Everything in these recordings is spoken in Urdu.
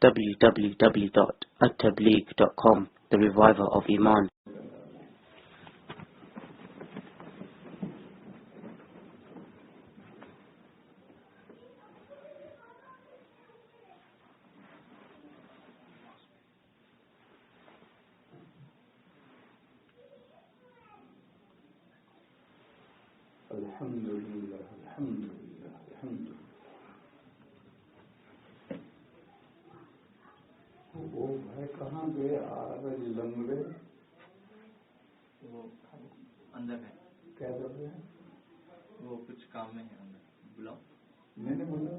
www.attableek.com, the reviver of Iman. Alhamdulillah, alhamdulillah, alhamdulillah. وہ بھائی کہاں گئے؟ آج لنگڑے وہ اندر ہے. کیا کر رہے ہیں؟ وہ کچھ کام میں ہے اندر. بلاؤ. میں نے بولا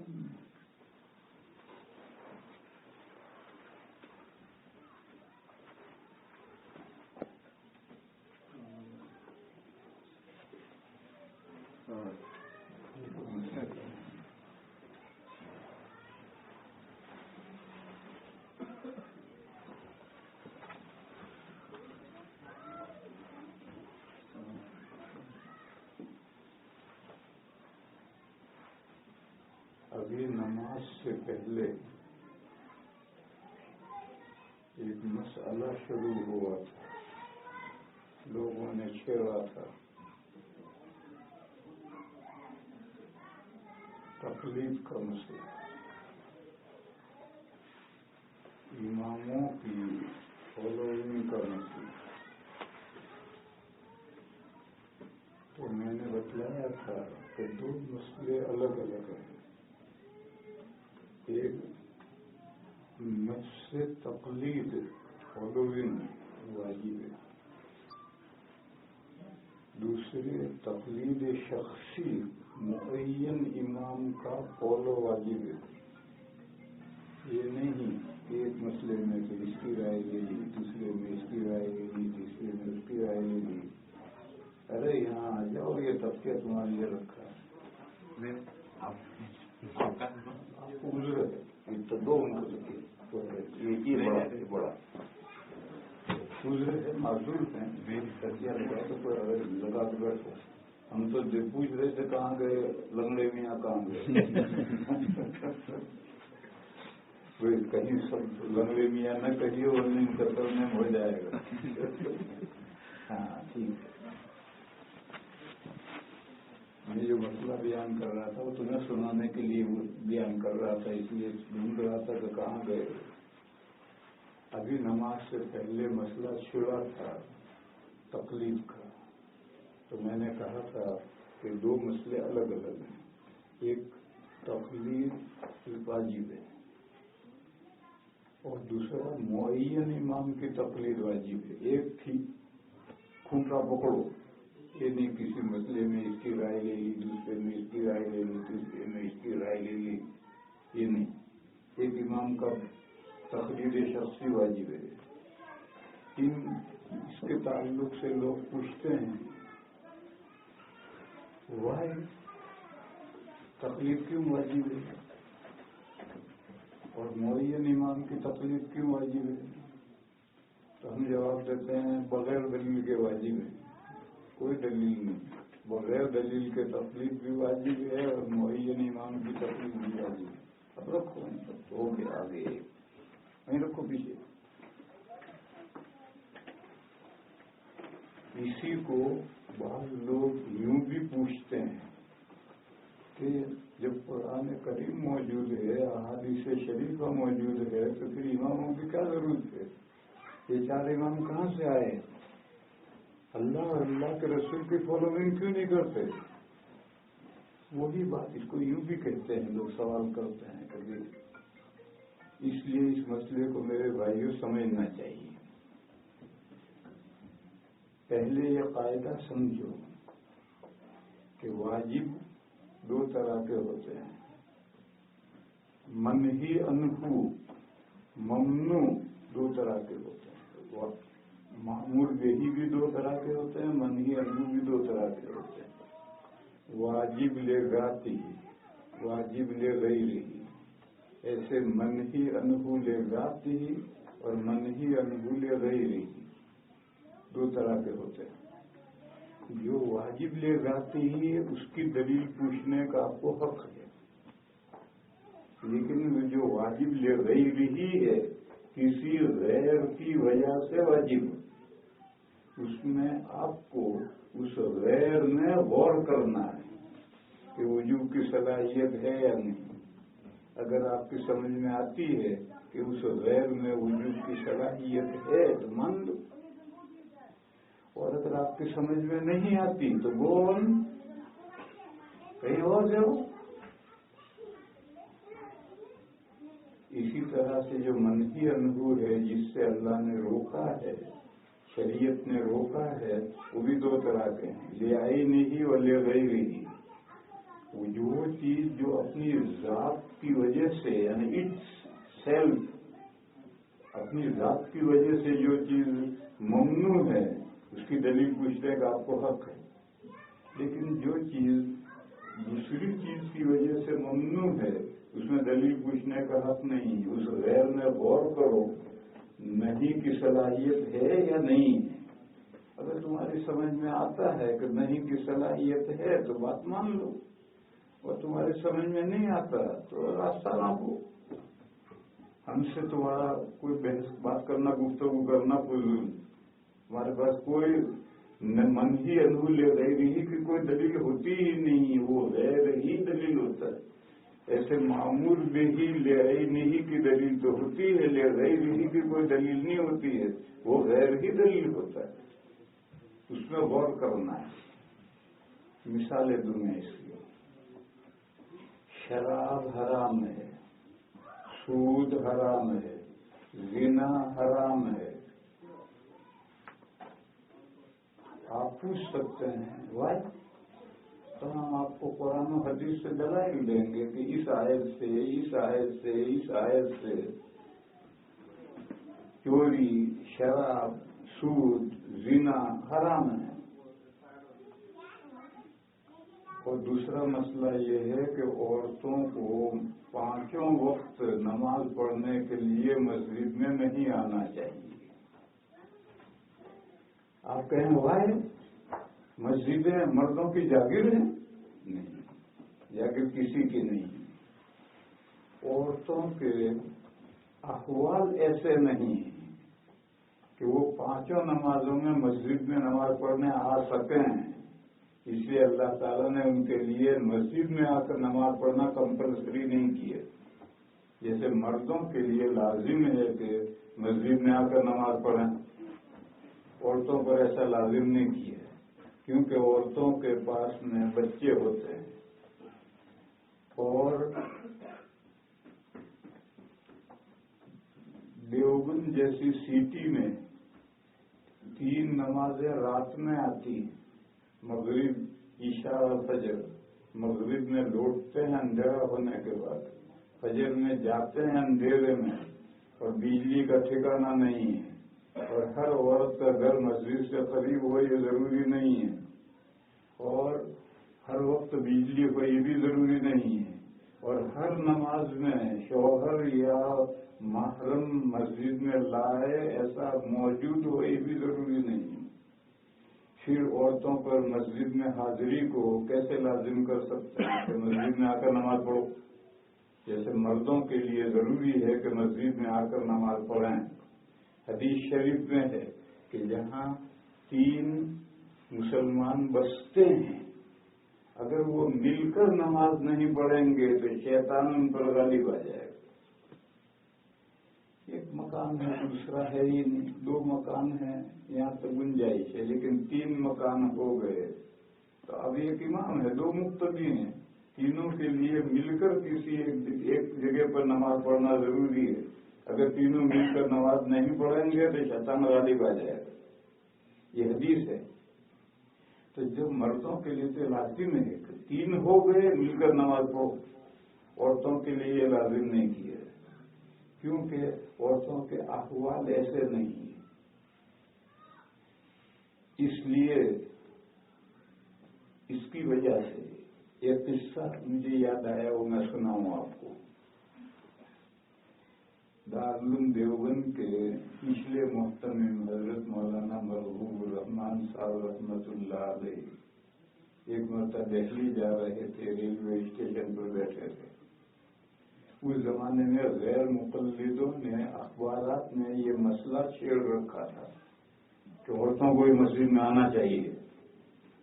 ابھی نماز سے پہلے ایک مسئلہ شروع ہوا تھا، لوگوں نے چھیڑا تھا. تقلید کا مسئلہ، اماموں کی فالوئنگ کا مسئلہ. تو میں نے بتلایا تھا کہ دو مسئلے الگ الگ ہیں. ایک نفس تقلید فالوئنگ واجب ہے، دوسرے تقلید شخصی معین امام کا فالو واجب ہے. یہ نہیں کہ ایک مسئلے میں تو اس کی رائے لے لی، دوسرے میں اس کی رائے لے لی، تیسرے میں اس کی رائے لے لی. ارے یہاں آ جاؤ، یہ طبقہ تمہارے لیے رکھا ہے. آپ کو گزرے یہ تو دو ان کو یہ بڑا گزرے ہے، معذور ہیں. سرکیاں لگا تو کوئی لگا کے بیٹھو. ہم تو پوچھ رہے تھے کہاں گئے لنگڑے میاں، کہاں گئے. کہیں سب لنگڑے میاں نہ کہیے، اور قتل میں ہو جائے گا. ہاں ٹھیک ہے. میں جو مسئلہ بیان کر رہا تھا وہ تمہیں سنانے کے لیے بیان کر رہا تھا، اس لیے ڈھونڈ رہا تھا کہ کہاں گئے. ابھی نماز سے پہلے مسئلہ چھڑا تھا تقلید کا. تو میں نے کہا تھا کہ دو مسئلے الگ الگ ہیں. ایک تقلید واجب ہے اور دوسرا معین امام کی تقلید واجب ہے. ایک تھی کھونٹا پکڑو، یہ نہیں کسی مسئلے میں اس کی رائے لے لی، دوسرے میں اس کی رائے لے لی، تیسرے میں اس کی رائے لے لی. یہ نہیں، ایک امام کا تقلید شخصی واجب ہے. اس کے تعلق سے لوگ پوچھتے ہیں وائی تقلید کیوں واجب ہے اور معین امام کی تقلید کیوں واجب ہے؟ تو ہم جواب دیتے ہیں بغیر دلیل کے واجب ہے. کوئی دلیل نہیں، بغیر دلیل کے تقلید بھی واجب ہے اور معین امام کی تقلید بھی واجب ہے. اب رکھو ہو گیا آگے، وہیں رکھو پیچھے. اسی کو بعض لوگ یوں بھی پوچھتے ہیں کہ جب قرآن کریم موجود ہے، احادیث شریفہ موجود ہے، تو پھر اماموں کی کیا ضرورت ہے؟ یہ چار امام کہاں سے آئے؟ اللہ اور اللہ کے رسول کی فالوئنگ کیوں نہیں کرتے؟ وہی بات اس کو یوں بھی کہتے ہیں، لوگ سوال کرتے ہیں کبھی. اس لیے اس مسئلے کو میرے بھائیوں سمجھنا چاہیے. پہلے یہ قاعدہ سمجھو کہ واجب دو طرح کے ہوتے ہیں، منہی عنہ ممنوع دو طرح کے ہوتے ہیں. معمول بہی بھی دو طرح کے ہوتے ہیں، منہی عنہ بھی دو طرح کے ہوتے ہیں. واجب لے ذاتی، واجب لے غیرہ. ایسے منہی عنہ لے ذاتی اور منہی عنہ لے غیرہ دو طرح کے ہوتے ہیں. جو واجب لے ذاتی ہی اس کی دلیل پوچھنے کا آپ کو حق ہے. لیکن جو واجب لغیرہ ہے کسی غیر کی وجہ سے واجب، اس میں آپ کو اس غیر میں غور کرنا ہے کہ وجوب کی صلاحیت ہے یا نہیں۔ اگر آپ کی سمجھ میں آتی ہے کہ اس غیر میں وجوب کی صلاحیت ہے تو مان لو، اور اگر آپ کی سمجھ میں نہیں آتی تو گون کہیں اور جاؤ۔ اسی طرح سے جو منفی عنہ ہے جس سے اللہ نے روکا ہے، شریعت نے روکا ہے، وہ بھی دو طرح کے ہیں، لعینہ و لغیرہ۔ وہ جو چیز جو اپنی ذات کی وجہ سے یعنی اٹس سیلف، اپنی ذات کی وجہ سے جو چیز ممنوع ہے اس کی دلیل پوچھنے کا آپ کو حق ہے، لیکن جو چیز دوسری چیز کی وجہ سے ممنوع ہے اس میں دلیل پوچھنے کا حق نہیں۔ اس غیر میں غور کرو، نہیں کی صلاحیت ہے یا نہیں ہے۔ اگر تمہاری سمجھ میں آتا ہے کہ نہیں کی صلاحیت ہے تو بات مان لو، اور تمہاری سمجھ میں نہیں آتا تو راستہ نہ ہو۔ ہم سے تمہارا کوئی بحث بات کرنا، گفتگو کرنا فضول، ہمارے پاس کوئی منفی عنہ لغیرہ کی کوئی دلیل ہوتی ہی نہیں، وہ غیر ہی دلیل ہوتا ہے۔ ایسے معمول بہی لعینہ کی دلیل تو ہوتی ہے، لغیرہ کی کوئی دلیل نہیں ہوتی ہے، وہ غیر ہی دلیل ہوتا ہے، اس میں غور کرنا ہے۔ مثالیں دوں میں اس کی، شراب حرام ہے، سود حرام ہے، زنا حرام ہے۔ آپ پوچھ سکتے ہیں وائی، تو ہم آپ کو قرآن و حدیث سے دلائل دیں گے کہ اس آیت سے، اس آیت سے، اس آیت سے چوری، شراب، سود، زنا حرام ہے۔ اور دوسرا مسئلہ یہ ہے کہ عورتوں کو 5 وقت نماز پڑھنے کے لیے مسجد میں نہیں آنا چاہیے۔ آپ کہیں وائی، مسجدیں مردوں کی جاگیر ہیں؟ نہیں، جاگیر کسی کی نہیں۔ عورتوں کے احوال ایسے نہیں ہیں کہ وہ 5 نمازوں میں مسجد میں نماز پڑھنے آ سکیں، اس لیے اللہ تعالیٰ نے ان کے لیے مسجد میں آ کر نماز پڑھنا کمپلسری نہیں کیا، جیسے مردوں کے لیے لازم ہے کہ مسجد میں آ کر نماز پڑھیں، عورتوں پر ایسا لازم نہیں کیا، کیونکہ عورتوں کے پاس میں بچے ہوتے ہیں۔ اور دیوبند جیسی سٹی میں 3 نمازیں رات میں آتی ہیں، مغرب، عشاء اور فجر۔ مغرب میں لوٹتے ہیں اندھیرا ہونے کے بعد، فجر میں جاتے ہیں اندھیرے میں، اور بجلی کا ٹھکانہ نہیں ہے، اور ہر عورت کا گھر مسجد سے قریب ہو یہ ضروری نہیں ہے، اور ہر وقت بجلی ہو یہ بھی ضروری نہیں ہے، اور ہر نماز میں شوہر یا محرم مسجد میں لائے ایسا موجود ہو یہ بھی ضروری نہیں ہے۔ پھر عورتوں پر مسجد میں حاضری کو کیسے لازم کر سکتے ہیں کہ مسجد میں آ کر نماز پڑھو، جیسے مردوں کے لیے ضروری ہے کہ مسجد میں آ کر نماز پڑھیں۔ حدیث شریف میں ہے کہ جہاں 3 مسلمان بستے ہیں اگر وہ مل کر نماز نہیں پڑھیں گے تو شیطان ان پر غالب آ جائے گا۔ ایک مکان ہے دوسرا ہے ہی نہیں، 2 مکان ہیں یہاں تو گنجائش ہے، لیکن 3 مکان ہو گئے تو اب ایک امام ہے، 2 مقتدی ہیں، تینوں کے لیے مل کر کسی ایک جگہ پر نماز پڑھنا ضروری ہے۔ اگر تینوں مل کر نماز نہیں پڑھیں گے تو شیطان غالب آ جائے گا، یہ حدیث ہے۔ تو جب مردوں کے لیے تو لازم ہے کہ 3 ہو گئے مل کر نماز پڑھو، عورتوں کے لیے یہ لازم نہیں کیا ہے، کیونکہ عورتوں کے احوال ایسے نہیں ہیں۔ اس لیے اس کی وجہ سے ایک قصہ مجھے یاد آیا، وہ میں سناؤں آپ کو۔ دارالعلوم دیوبند کے پچھلے محتمم حضرت مولانا مرغوب الرحمان صاحب رحمۃ اللہ علیہ ایک مرتبہ دہلی جا رہے تھے، ریلوے اسٹیشن پر بیٹھے تھے، اس زمانے میں غیر مقلدوں نے اخبارات میں یہ مسئلہ چھیڑ رکھا تھا کہ عورتوں کو مسجد میں آنا چاہیے.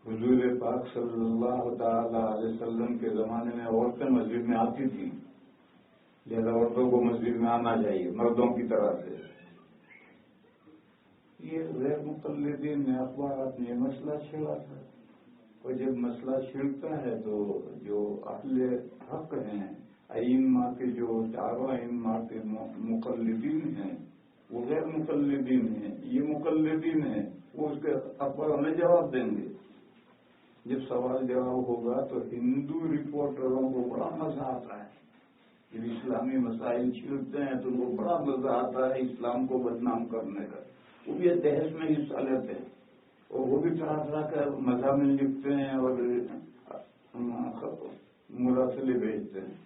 حضور پاک صلی اللہ تعالی علیہ وسلم کے زمانے میں عورتیں مسجد میں آتی تھیں، لہذا عورتوں کو مسجد میں آنا چاہیے مردوں کی طرح سے. یہ غیر مقلدین نے اخبارات نے مسئلہ چھیڑا تھا. اور جب مسئلہ چھڑتا ہے تو جو اہل حق ہیں، ائمہ کے جو چاروں ائمہ کے مقلدین ہیں وہ غیر مقلدین ہیں، یہ مقلدین ہیں، وہ اس کے اخبار ہمیں جواب دیں گے. جب سوال جواب ہوگا تو ہندو رپورٹروں کو بڑا مزہ آتا ہے. جب اسلامی مسائل چھڑتے ہیں تو ان کو بڑا مزہ آتا ہے اسلام کو بدنام کرنے کا. وہ بھی بحث میں حصہ لیتے ہیں اور وہ بھی طرح طرح کا مضامین لکھتے ہیں اور مراسلے بھیجتے ہیں.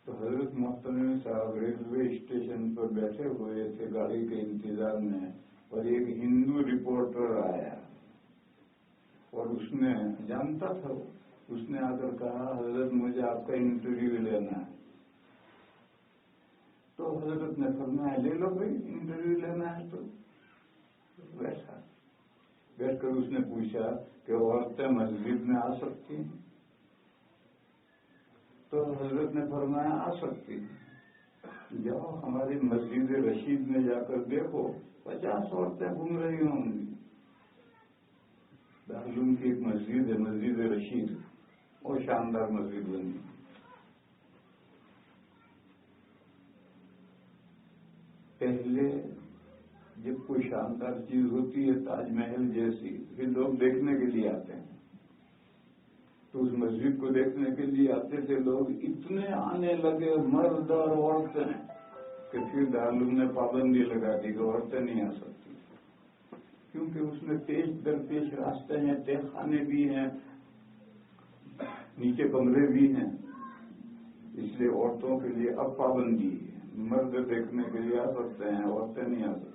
تو حضرت محترم صاحب ریلوے اسٹیشن پر بیٹھے ہوئے تھے گاڑی کے انتظار میں، اور ایک ہندو رپورٹر آیا اور اس نے جانتا تھا، اس نے آ کر کہا حضرت مجھے آپ کا انٹرویو لینا ہے. تو حضرت نے فرمایا لے لو بھائی، انٹرویو لینا ہے. تو بیٹھ کر اس نے پوچھا کہ عورتیں مسجد میں آ سکتی ہیں؟ تو حضرت نے فرمایا آ سکتی ہیں. جاؤ ہماری مسجد رشید میں جا کر دیکھو 50 عورتیں گھوم رہی ہوں گی. دارالعلوم کی ایک مسجد ہے مسجد رشید، اور شاندار مسجد بنی. پہلے جب کوئی شاندار چیز ہوتی ہے تاج محل جیسی، پھر لوگ دیکھنے کے لیے آتے ہیں. تو اس مسجد کو دیکھنے کے لیے آتے تھے لوگ، اتنے آنے لگے مرد اور عورتیں کہ پھر دارالعلوم نے پابندی لگا دی کہ عورتیں نہیں آ سکتی، کیونکہ اس میں پیش در پیش راستے ہیں، تہ خانے بھی ہیں، نیچے کمرے بھی ہیں. اس لیے عورتوں کے لیے اب پابندی ہے. مرد دیکھنے کے لیے آ سکتے ہیں، عورتیں نہیں آ سکتی.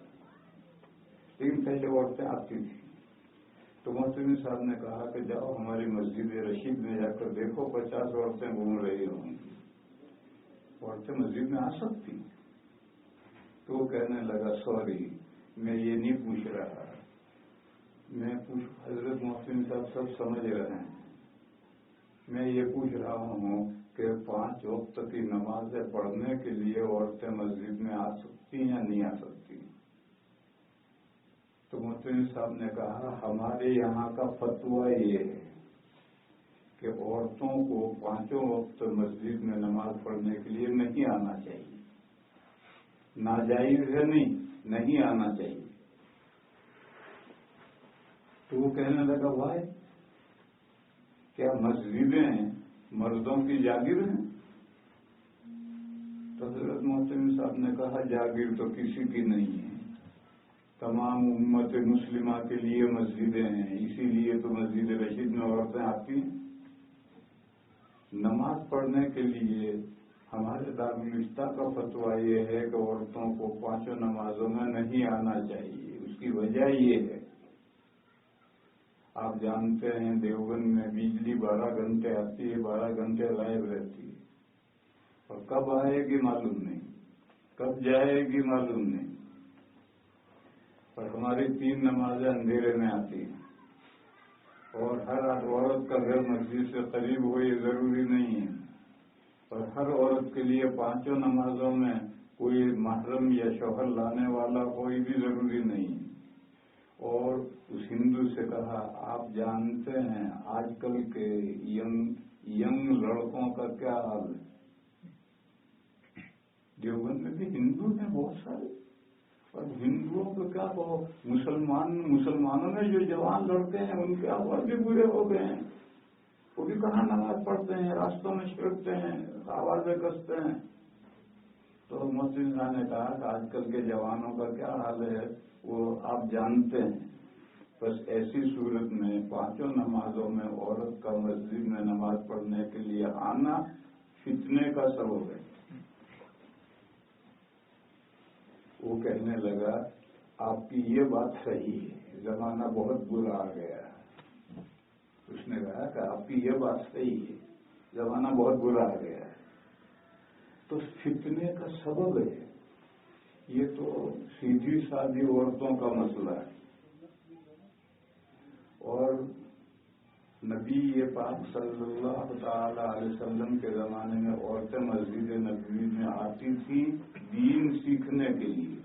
لیکن پہلے عورتیں آتی تھیں. تو محترم صاحب نے کہا کہ جاؤ ہماری مسجد رشید میں جا کر دیکھو 50 عورتیں گھوم رہی ہوں گی. عورتیں مسجد میں آ سکتی. تو وہ کہنے لگا سوری میں یہ نہیں پوچھ رہا، میں حضرت محترم صاحب سب سمجھ رہے ہیں، میں یہ پوچھ رہا ہوں کہ 5 وقت کی نمازیں پڑھنے کے لیے عورتیں مسجد میں آ سکتی یا نہیں آ سکتی. تو محترم صاحب نے کہا ہمارے یہاں کا فتویٰ یہ ہے کہ عورتوں کو 5 وقت مسجد میں نماز پڑھنے کے لیے نہیں آنا چاہیے. ناجائز ہے نہیں آنا چاہیے. تو وہ کہنے لگا بھائی کیا مسجدیں مردوں کی جاگیر ہیں؟ تو حضرت محترم صاحب نے کہا جاگیر تو کسی کی نہیں ہے، تمام امت مسلمہ کے لیے مسجدیں ہیں، اسی لیے تو مسجد رشید میں عورتیں آتی ہیں. نماز پڑھنے کے لیے ہمارے دارالفتہ کا فتویٰ یہ ہے کہ عورتوں کو 5 نمازوں میں نہیں آنا چاہیے. اس کی وجہ یہ ہے آپ جانتے ہیں دیوبند میں بجلی 12 گھنٹے آتی ہے، 12 گھنٹے غائب رہتی ہے، اور کب آئے گی معلوم نہیں، کب جائے گی معلوم نہیں. اور ہماری 3 نمازیں اندھیرے میں آتی ہیں، اور ہر عورت کا گھر مسجد سے قریب ہو یہ ضروری نہیں ہے، اور ہر عورت کے لیے 5 نمازوں میں کوئی محرم یا شوہر لانے والا کوئی بھی ضروری نہیں ہے. اور اس ہندو سے کہا آپ جانتے ہیں آج کل کے ینگ لڑکوں کا کیا حال ہے؟ دیوبند میں بھی ہندو ہیں بہت سارے، اور ہندوؤں کو کیا کہو، مسلمانوں میں جو جوان لڑکے ہیں ان کے احوال بھی برے ہو گئے ہیں. وہ بھی کہاں نماز پڑھتے ہیں، راستوں میں چھڑکتے ہیں، آوازیں کستے ہیں. تو محسن صاحب نے کہا کہ آج کل کے جوانوں کا کیا حال ہے وہ آپ جانتے ہیں. بس ایسی صورت میں 5 نمازوں میں عورت کا مسجد میں نماز پڑھنے کے لیے آنا فتنے کا سبب ہے. وہ کہنے لگا آپ کی یہ بات صحیح ہے، زمانہ بہت برا آ گیا. اس نے کہا کہ آپ کی یہ بات صحیح ہے، زمانہ بہت برا آ گیا ہے. تو فتنے کا سبب ہے. یہ تو سیدھی سادھی عورتوں کا مسئلہ ہے. اور نبی پاک صلی اللہ تعالی علیہ وسلم کے زمانے میں عورتیں مسجد نبوی میں آتی تھی دین سیکھنے کے لیے،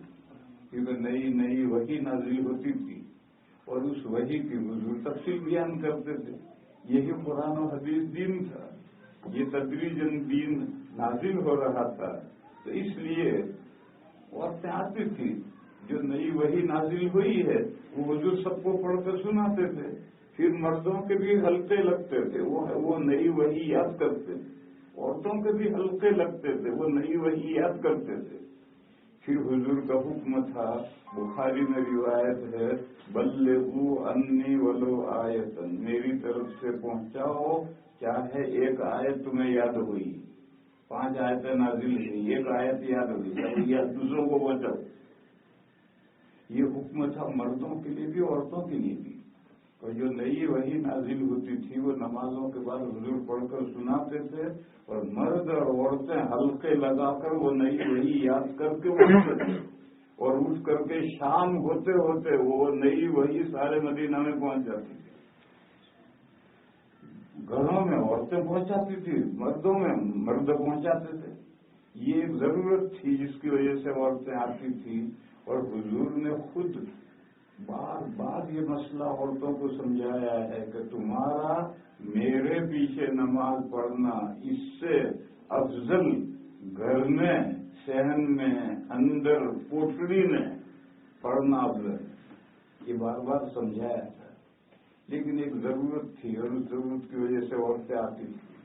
کیونکہ نئی نئی وحی نازل ہوتی تھی اور اس وحی کی حضور تفصیل بیان کرتے تھے. یہی قرآن و حدیث دین تھا. یہ تدریجاً دین نازل ہو رہا تھا. تو اس لیے عورتیں آتی تھی، جو نئی وحی نازل ہوئی ہے وہ حضور سب کو پڑھ کر سناتے تھے. پھر مردوں کے بھی حلقے لگتے تھے، وہ نئی وحی یاد کرتے تھے. عورتوں کے بھی حلقے لگتے تھے، وہ نئی وحی یاد کرتے تھے. پھر حضور کا حکم تھا، بخاری میں روایت ہے، بلغوا انی ولو آیتن، میری طرف سے پہنچاؤ چاہے ایک آیت تمہیں یاد ہوئی. 5 آیتیں نازل ہوئی، ایک آیت یاد ہوئی، یا دوسروں کو پہنچاؤ. یہ حکم تھا مردوں کے لیے بھی عورتوں کے لیے بھی. اور جو نئی وحی نازل ہوتی تھی وہ نمازوں کے بعد حضور پڑھ کر سناتے تھے، اور مرد اور عورتیں حلقے لگا کر وہ نئی وحی یاد کر کے اٹھتے تھے، اور اٹھ کر کے شام ہوتے ہوتے وہ نئی وحی سارے مدینہ میں پہنچ جاتی تھی. گھروں میں عورتیں پہنچاتی تھی، مردوں میں مرد پہنچاتے تھے. یہ ایک ضرورت تھی جس کی وجہ سے عورتیں آتی تھی. اور حضور نے خود بار بار یہ مسئلہ عورتوں کو سمجھایا ہے کہ تمہارا میرے پیچھے نماز پڑھنا اس سے افضل گھر میں، صحن میں، اندر کوٹڑی میں پڑھنا افضل. یہ بار بار سمجھایا تھا. لیکن ایک ضرورت تھی اور اس ضرورت کی وجہ سے عورتیں آتی تھیں.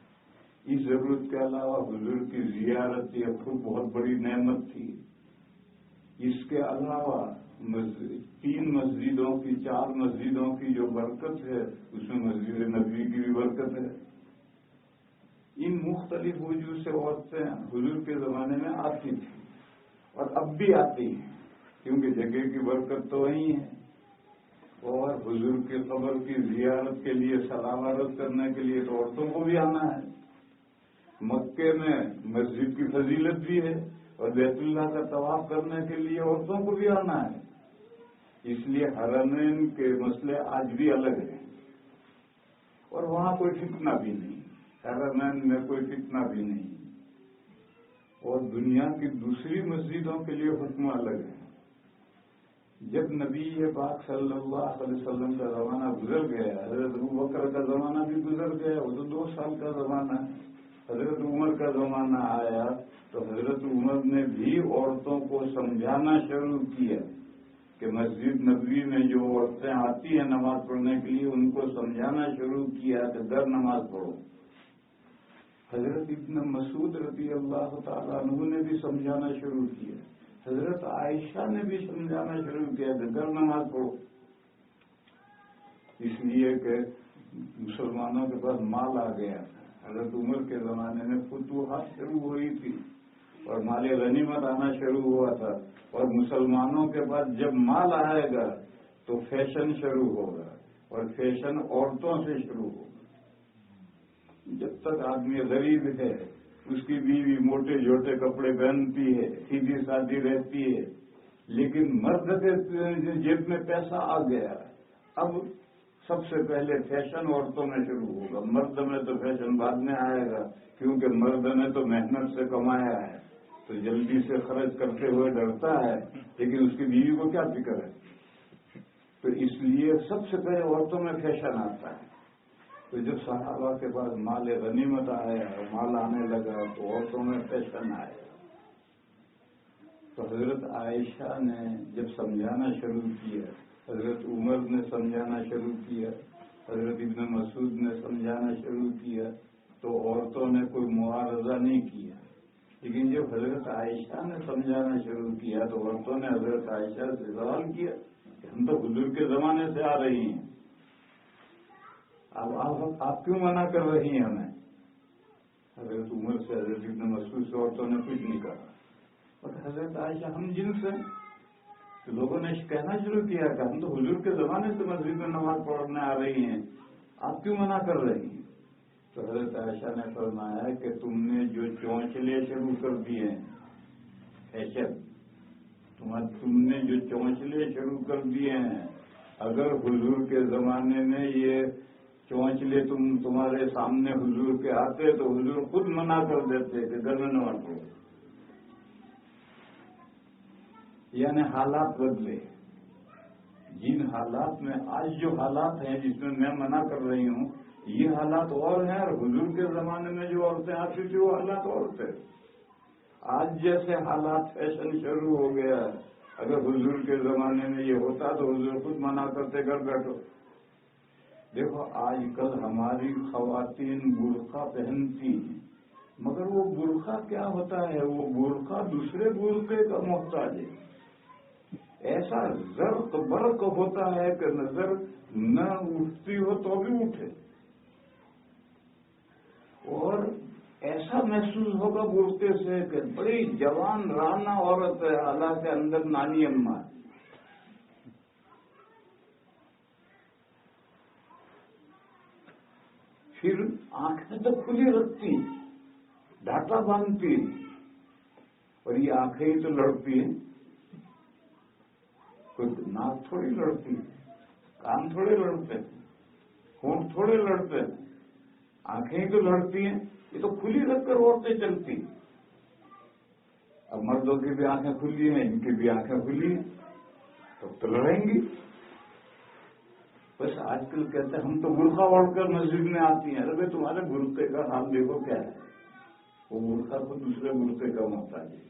اس ضرورت کے علاوہ حضور کی زیارت یہ خود بہت بڑی نعمت تھی. اس کے علاوہ 3 مسجدوں کی، 4 مسجدوں کی جو برکت ہے اس میں مسجد نبوی کی بھی برکت ہے. ان مختلف وجوہ سے عورتیں حضور کے زمانے میں آتی تھیں اور اب بھی آتی ہیں، کیونکہ جگہ کی برکت تو وہی ہے. اور حضور کے قبر کی زیارت کے لیے، سلام عرض کرنے کے لیے تو عورتوں کو بھی آنا ہے. مکے میں مسجد کی فضیلت بھی ہے اور بیت اللہ کا طواف کرنے کے لیے عورتوں کو بھی آنا ہے. اس لیے حرمین کے مسئلے آج بھی الگ ہیں اور وہاں کوئی فتنہ بھی نہیں. حرمین میں کوئی فتنہ بھی نہیں. اور دنیا کی دوسری مسجدوں کے لیے حکم الگ ہے. جب نبی پاک صلی اللہ علیہ وسلم کا زمانہ گزر گیا، حضرت ابوبکر کا زمانہ بھی گزر گیا، وہ تو 2 سال کا زمانہ ہے. حضرت عمر کا زمانہ آیا تو حضرت عمر نے بھی عورتوں کو سمجھانا شروع کیا کہ مسجد نبوی میں جو عورتیں آتی ہیں نماز پڑھنے کے لیے ان کو سمجھانا شروع کیا کہ در نماز پڑھو. حضرت ابن مسعود رضی اللہ تعالیٰ عنہ نے بھی سمجھانا شروع کیا. حضرت عائشہ نے بھی سمجھانا شروع کیا کہ در نماز پڑھو. اس لیے کہ مسلمانوں کے پاس مال آ گیا تھا. حضرت عمر کے زمانے میں فتوحات شروع ہوئی تھی اور مال غنیمت آنا شروع ہوا تھا. اور مسلمانوں کے پاس جب مال آئے گا تو فیشن شروع ہوگا، اور فیشن عورتوں سے شروع ہوگا. جب تک آدمی غریب ہے اس کی بیوی موٹے جھوٹے کپڑے پہنتی ہے، سیدھی سادھی رہتی ہے. لیکن مرد کے جیب میں پیسہ آ گیا، اب سب سے پہلے فیشن عورتوں میں شروع ہوگا. مرد میں تو فیشن بعد میں آئے گا، کیونکہ مرد نے تو محنت سے کمایا ہے تو جلدی سے خرچ کرتے ہوئے ڈرتا ہے، لیکن اس کی بیوی کو کیا فکر ہے. تو اس لیے سب سے پہلے عورتوں میں فیشن آتا ہے. تو جب صحابہ کے بعد مال غنیمت آیا اور مال آنے لگا تو عورتوں میں فیشن آیا. تو حضرت عائشہ نے جب سمجھانا شروع کیا، حضرت عمر نے سمجھانا شروع کیا، حضرت ابن مسعود نے سمجھانا شروع کیا، تو عورتوں نے کوئی معارضہ نہیں کیا. لیکن جب حضرت عائشہ نے سمجھانا شروع کیا تو عورتوں نے حضرت عائشہ سے سوال کیا کہ ہم تو حضور کے زمانے سے آ رہی ہیں، اب آپ کیوں منع کر رہی ہیں ہمیں. حضرت عمر سے، حضرت ابن مسعود سے عورتوں نے کچھ نہیں کہا. اور حضرت عائشہ ہم جن سے تو لوگوں نے کہنا شروع کیا کہ ہم تو حضور کے زمانے سے مسجد میں نماز پڑھنے آ رہی ہیں، آپ کیوں منع کر رہی ہیں. تو حضرت عائشہ نے فرمایا کہ تم نے جو چونچلے شروع کر دیے ہیں فیشن، تم نے جو چونچلے شروع کر دیے ہیں، اگر حضور کے زمانے میں یہ چونچلے تمہارے سامنے حضور کے آتے تو حضور خود منع کر دیتے کہ گردن واٹو. یعنی حالات بدلے. جن حالات میں آج جو حالات ہیں جس میں منع کر رہی ہوں، یہ حالات اور ہیں، اور حضور کے زمانے میں جو عورتیں آتی تھی وہ حالات اور تھے. آج جیسے حالات فیشن شروع ہو گیا ہے، اگر حضور کے زمانے میں یہ ہوتا تو حضور خود منع کرتے گھر بیٹھو. دیکھو آج کل ہماری خواتین برقع پہنتی ہیں، مگر وہ برقع کیا ہوتا ہے؟ وہ برقع دوسرے برقعے کا محتاج ہے. ایسا زرق برق ہوتا ہے کہ نظر نہ اٹھتی ہو تو بھی اٹھے، اور ایسا محسوس ہوگا برقعے سے کہ بڑی جوان رانا عورت ہے، حالانکہ اندر نانی اماں ہے. پھر آنکھیں تو کھلی رکھتی، ڈھاٹا باندھتی، اور یہ آنکھیں ہی تو لڑتی ہیں. کوئی ناک تھوڑی لڑتی، کان تھوڑے لڑتے، ہونٹ تھوڑے لڑتے، آنکھیں ہی تو لڑتی ہیں. یہ تو کھلی رکھ کر عورتیں چلتی. اب مردوں کی بھی آنکھیں کھلی ہیں، ان کی بھی آنکھیں کھلی ہیں، تب تو لڑیں گی. بس آج کل کہتے ہیں ہم تو برقع اوڑھ کر مسجد میں آتی ہیں. ارے تمہارے برقعے کا حال دیکھو کیا ہے. وہ برقع کو دوسرے برقعے کا محتاج ہے،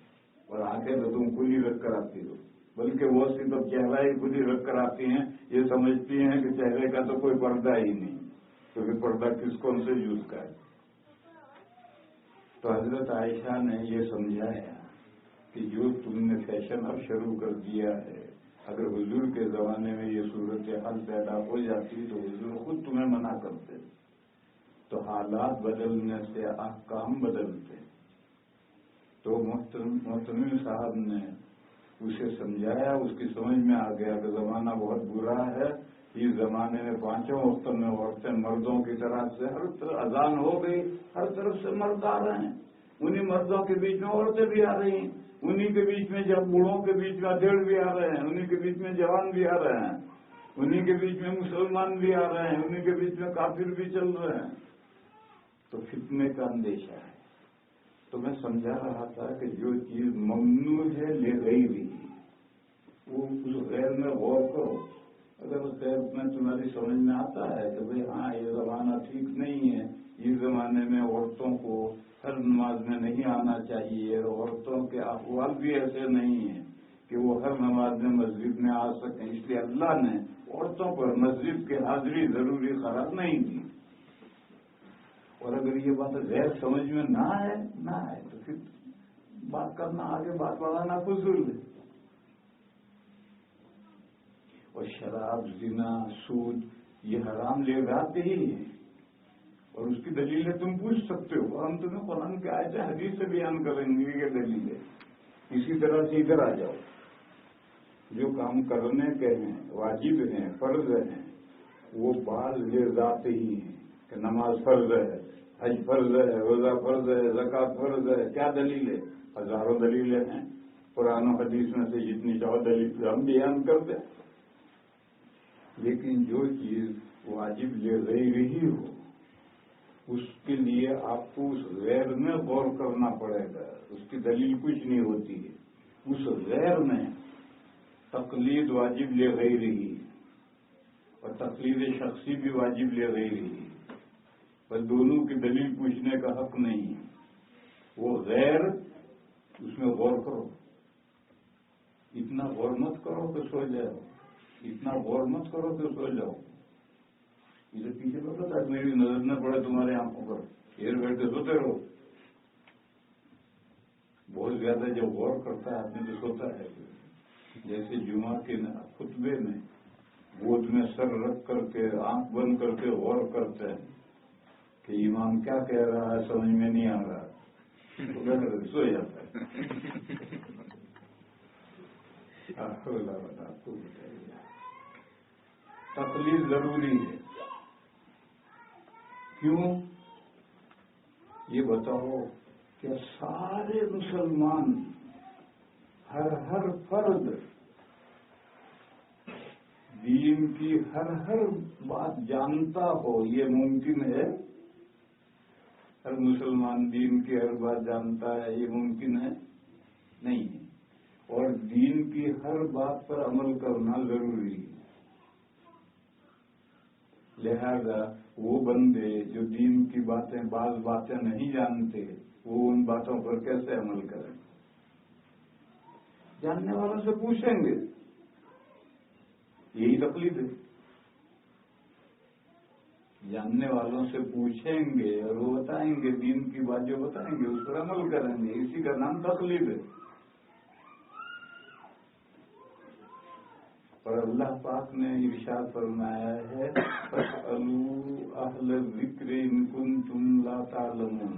اور آنکھیں تو تم کھلی رکھ کر آتی ہو. بلکہ وہ صرف چہرہ ہی کھلی رکھ کر آتی ہیں، یہ سمجھتی ہیں کہ چہرے کا تو کوئی پردہ ہی نہیں، تو پھر پردہ کس کون سے یوز کا ہے. تو حضرت عائشہ نے یہ سمجھایا کہ جو تم نے فیشن اب شروع کر دیا ہے، اگر حضور کے زمانے میں یہ صورت حال پیدا ہو جاتی تو حضور خود تمہیں منع کرتے. تو حالات بدلنے سے احکام بدلتے. تو محترم صاحب نے اسے سمجھایا، اس کی سمجھ میں آ گیا کہ زمانہ بہت برا ہے. اس زمانے میں پانچوں وقت میں عورتیں مردوں کی طرح سے ہر طرف اذان ہو گئی، ہر طرف سے مرد آ رہے ہیں، انہی مردوں کے بیچ میں عورتیں بھی آ رہی ہیں، انہی کے بیچ میں جب بوڑھوں کے بیچ میں ادھیڑ بھی آ رہے ہیں، انہی کے بیچ میں جوان بھی آ رہے ہیں، انہی کے بیچ میں مسلمان بھی آ رہے ہیں، انہی کے بیچ میں کافر بھی چل رہے ہیں. تو فتنے کا اندیشہ ہے. تو میں سمجھا رہا تھا کہ جو چیز ممنوع ہے لے گئی بھی، وہ اس غیر میں غور کرو. اگر اس غیر میں تمہاری سمجھ میں آتا ہے کہ بھئی ہاں یہ زمانہ ٹھیک نہیں ہے، اس زمانے میں عورتوں کو ہر نماز میں نہیں آنا چاہیے، اور عورتوں کے احوال بھی ایسے نہیں ہیں کہ وہ ہر نماز میں مسجد میں آ سکیں، اس لیے اللہ نے عورتوں پر مسجد کی حاضری ضروری قرار نہیں دی. اور اگر یہ بات غیر سمجھ میں نہ آئے تو پھر بات کرنا، آگے بات بڑھانا فضول ہے. اور شراب، زنا، سود یہ حرام لے جاتے ہی ہیں، اور اس کی دلیلیں تم پوچھ سکتے ہو. ہم تمہیں قرآن کے آیتیں حدیث سے بیان کریں گے یہ دلیلیں. اسی طرح سے ادھر آ جاؤ. جو کام کرنے کے ہیں، واجب ہیں، فرض ہیں، وہ بعض لے جاتے ہی ہیں کہ نماز فرض ہے، حج فرض ہے، روزہ فرض ہے، زکوٰۃ فرض ہے. کیا دلیل ہے؟ ہزاروں دلیلیں ہیں. قرآن و حدیث میں سے جتنی چاہو دلیل ہم بیان کرتے ہیں. لیکن جو چیز واجب لے غیر ہی ہو، اس کے لیے آپ کو اس غیر میں غور کرنا پڑے گا. اس کی دلیل کچھ نہیں ہوتی ہے. اس غیر میں تقلید واجب لے غیر ہی، اور تقلید شخصی بھی واجب لے غیر ہی، بس دونوں کی دلیل پوچھنے کا حق نہیں ہے. وہ غیر، اس میں غور کرو. اتنا غور مت کرو کہ سو جاؤ، اتنا غور مت کرو کہ سو جاؤ. اسے پیچھے تو پتا میری نظر نہ پڑے تمہارے آنکھوں پر، پھر بیٹھ کے سوتے رہو. بہت زیادہ جب غور کرتا ہے آدمی تو سوتا ہے. جیسے جمعہ کے خطبے میں گود میں سر رکھ کر کے آنکھ بند کر کے غور کرتے ہیں کہ امام کیا کہہ رہا ہے سمجھ میں نہیں آ رہا، تو سو جاتا ہے. تقلید ضروری ہے. کیوں؟ یہ بتاؤ کہ سارے مسلمان ہر فرد دین کی ہر بات جانتا ہو، یہ ممکن ہے؟ ہر مسلمان دین کی ہر بات جانتا ہے، یہ ممکن ہے؟ نہیں ہے۔ اور دین کی ہر بات پر عمل کرنا ضروری ہے۔ لہذا وہ بندے جو دین کی بعض باتیں نہیں جانتے، وہ ان باتوں پر کیسے عمل کریں؟ جاننے والوں سے پوچھیں گے، یہی تقلید ہے۔ جاننے والوں سے پوچھیں گے اور وہ بتائیں گے، دین کی بات جو بتائیں گے اس پر عمل کریں گے، اسی کا نام تقلید ہے۔ اور اللہ پاک نے ارشاد فرمایا ہے، فَاسْأَلُوا أَهْلَ الذِّكْرِ إِن كُنتُمْ لَا تَعْلَمُونَ۔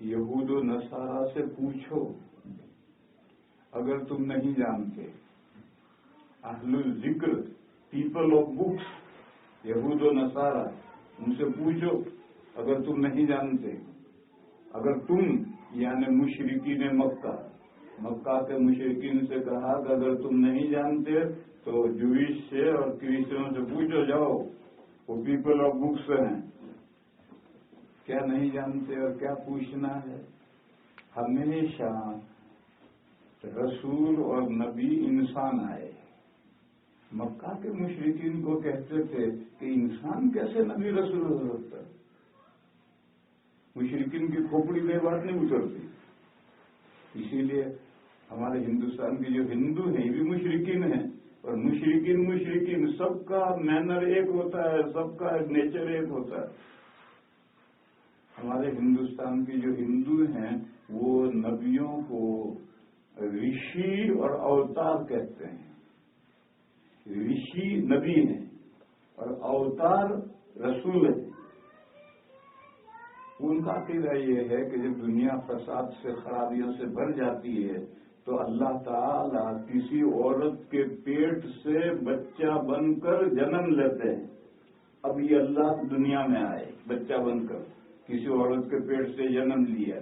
یہود و نصارہ سے پوچھو اگر تم نہیں جانتے۔ اہل الذکر، پیپل آف بکس، یہود و نصارہ، ان سے پوچھو اگر تم نہیں جانتے۔ اگر تم یعنی مشرکین مکہ کے مشرکین سے کہا کہ اگر تم نہیں جانتے تو جوئش سے اور کرسچنوں سے پوچھو، جاؤ، وہ پیپل آف بکس ہیں، کیا نہیں جانتے اور کیا پوچھنا ہے؟ ہمیشہ رسول اور نبی انسان آئے۔ مکہ کے مشرکین کو کہتے تھے کہ انسان کیسے نبی رسول ہو سکتا ہے؟ مشرکین کی کھوپڑی میں بات نہیں اترتی۔ اسی لیے ہمارے ہندوستان کے جو ہندو ہیں یہ بھی مشرکین ہیں، اور مشرکین سب کا مینر ایک ہوتا ہے، سب کا نیچر ایک ہوتا ہے۔ ہمارے ہندوستان کے جو ہندو ہیں وہ نبیوں کو رشی اور اوتار کہتے ہیں۔ رشی نبی ہیں اور اوتار رسول ہیں۔ ان کا عقیدہ یہ ہے کہ جب دنیا فساد سے، خرابیوں سے بھر جاتی ہے تو اللہ تعالی کسی عورت کے پیٹ سے بچہ بن کر جنم لیتے ہیں۔ اب یہ اللہ دنیا میں آئے بچہ بن کر، کسی عورت کے پیٹ سے جنم لیا،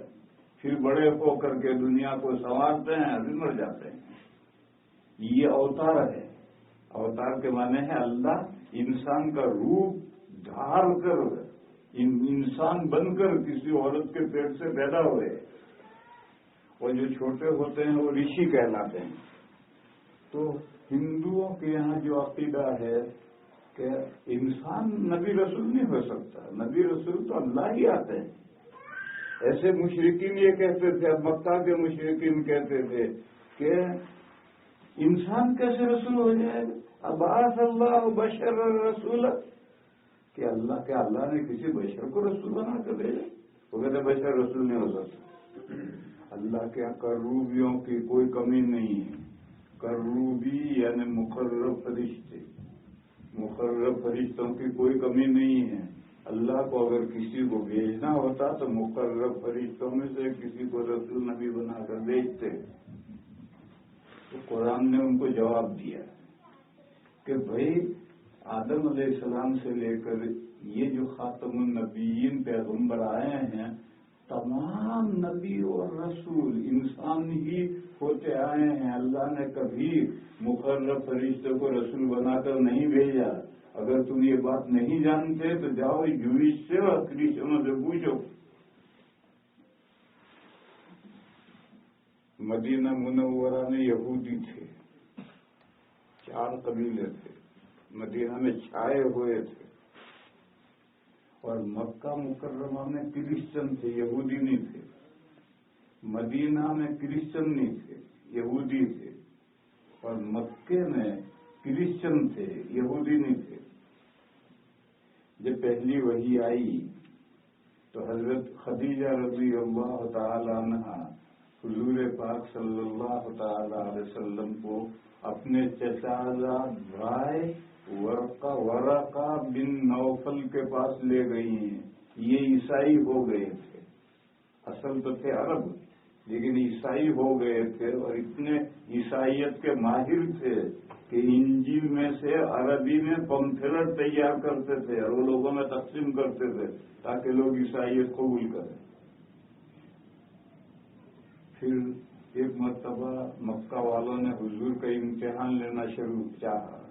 پھر بڑے ہو کر کے دنیا کو سنوارتے ہیں، پھر مر جاتے ہیں۔ یہ اوتار ہے۔ اوتار کے معنی ہے اللہ انسان کا روپ دھار کر، انسان بن کر کسی عورت کے پیٹ سے پیدا ہوئے۔ اور جو چھوٹے ہوتے ہیں وہ رشی کہلاتے ہیں۔ تو ہندوؤں کے یہاں جو عقیدہ ہے کہ انسان نبی رسول نہیں ہو سکتا، نبی رسول تو اللہ ہی آتے ہیں۔ ایسے مشرکین یہ کہتے تھے، اب مکہ کے مشرکین کہتے تھے کہ انسان کیسے رسول ہو جائے گا؟ ابعث اللہ بشر رسول، کہ اللہ نے کسی بشر کو رسول بنا کر بھیجا؟ وہ کہتے بشر رسول نہیں ہو سکتا۔ اللہ کے کروبیوں کی کوئی کمی نہیں ہے۔ کروبی یعنی مقرب فرشتے، مقرب فرشتوں کی کوئی کمی نہیں ہے۔ اللہ کو اگر کسی کو بھیجنا ہوتا تو مقرب فرشتوں میں سے کسی کو رسول نبی بنا کر بھیجتے۔ تو قرآن نے ان کو جواب دیا کہ بھائی آدم علیہ السلام سے لے کر یہ جو خاتم النبیین پیغمبر آئے ہیں، تمام نبی اور رسول انسان ہی ہوتے آئے ہیں۔ اللہ نے کبھی مقرب فرشتے کو رسول بنا کر نہیں بھیجا۔ اگر تم یہ بات نہیں جانتے تو جاؤ جوئش سے اور کرسچنوں سے پوچھو۔ مدینہ منورہ میں یہودی تھے، 4 قبیلے تھے، مدینہ میں چھائے ہوئے تھے، اور مکہ مکرمہ میں کرسچن تھے، یہودی نہیں تھے۔ مدینہ میں کرسچن نہیں تھے، یہودی تھے، اور مکے میں کرسچن تھے، یہودی نہیں تھے۔ جب پہلی وحی آئی تو حضرت خدیجہ رضی اللہ تعالی عنہا حضور پاک صلی اللہ تعالی علیہ وسلم کو اپنے چچازاد بھائی ورقہ بن نوفل کے پاس لے گئی ہیں۔ یہ عیسائی ہو گئے تھے، اصل تو تھے عرب، لیکن عیسائی ہو گئے تھے اور اتنے عیسائیت کے ماہر تھے کہ انجیل میں سے عربی میں پمفلٹ تیار کرتے تھے اور وہ لوگوں میں تقسیم کرتے تھے تاکہ لوگ عیسائیت قبول کریں. پھر ایک مرتبہ مکہ والوں نے حضور کا امتحان لینا شروع چاہا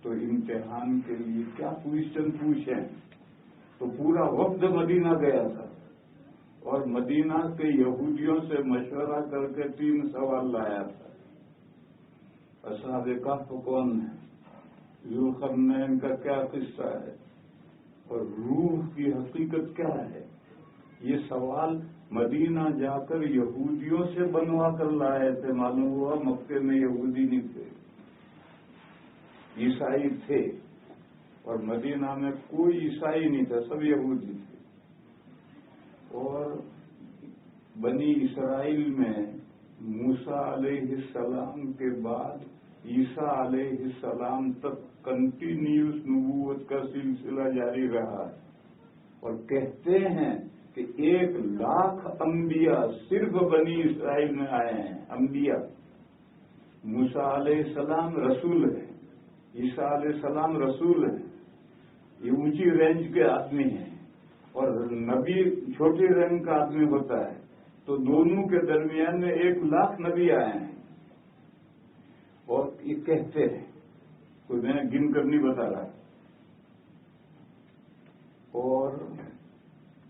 تو امتحان کے لیے کیا کوشچن پوچھیں تو پورا وفد مدینہ گیا تھا اور مدینہ کے یہودیوں سے مشورہ کر کے 3 سوال لایا تھا. اصحاب کہف کون ہے, ذوالقرنین کا کیا قصہ ہے, اور روح کی حقیقت کیا ہے. یہ سوال مدینہ جا کر یہودیوں سے بنوا کر لائے تھے. معلوم ہوا مکے میں یہودی نہیں تھے, عیسائی تھے, اور مدینہ میں کوئی عیسائی نہیں تھا, سب یہودی تھے. اور بنی اسرائیل میں موسیٰ علیہ السلام کے بعد عیسیٰ علیہ السلام تک کنٹینیوس نبوت کا سلسلہ جاری رہا ہے, اور کہتے ہیں کہ 1,00,000 انبیاء صرف بنی اسرائیل میں آئے ہیں. انبیاء, موسیٰ علیہ السلام رسول ہیں, عیسیٰ علیہ السلام رسول ہیں, یہ اونچی رینج کے آدمی ہیں, اور نبی چھوٹی رینج کا آدمی ہوتا ہے, تو دونوں کے درمیان میں 1,00,000 نبی آئے ہیں. اور یہ کہتے ہیں, کوئی میں گن کر نہیں بتا رہا. اور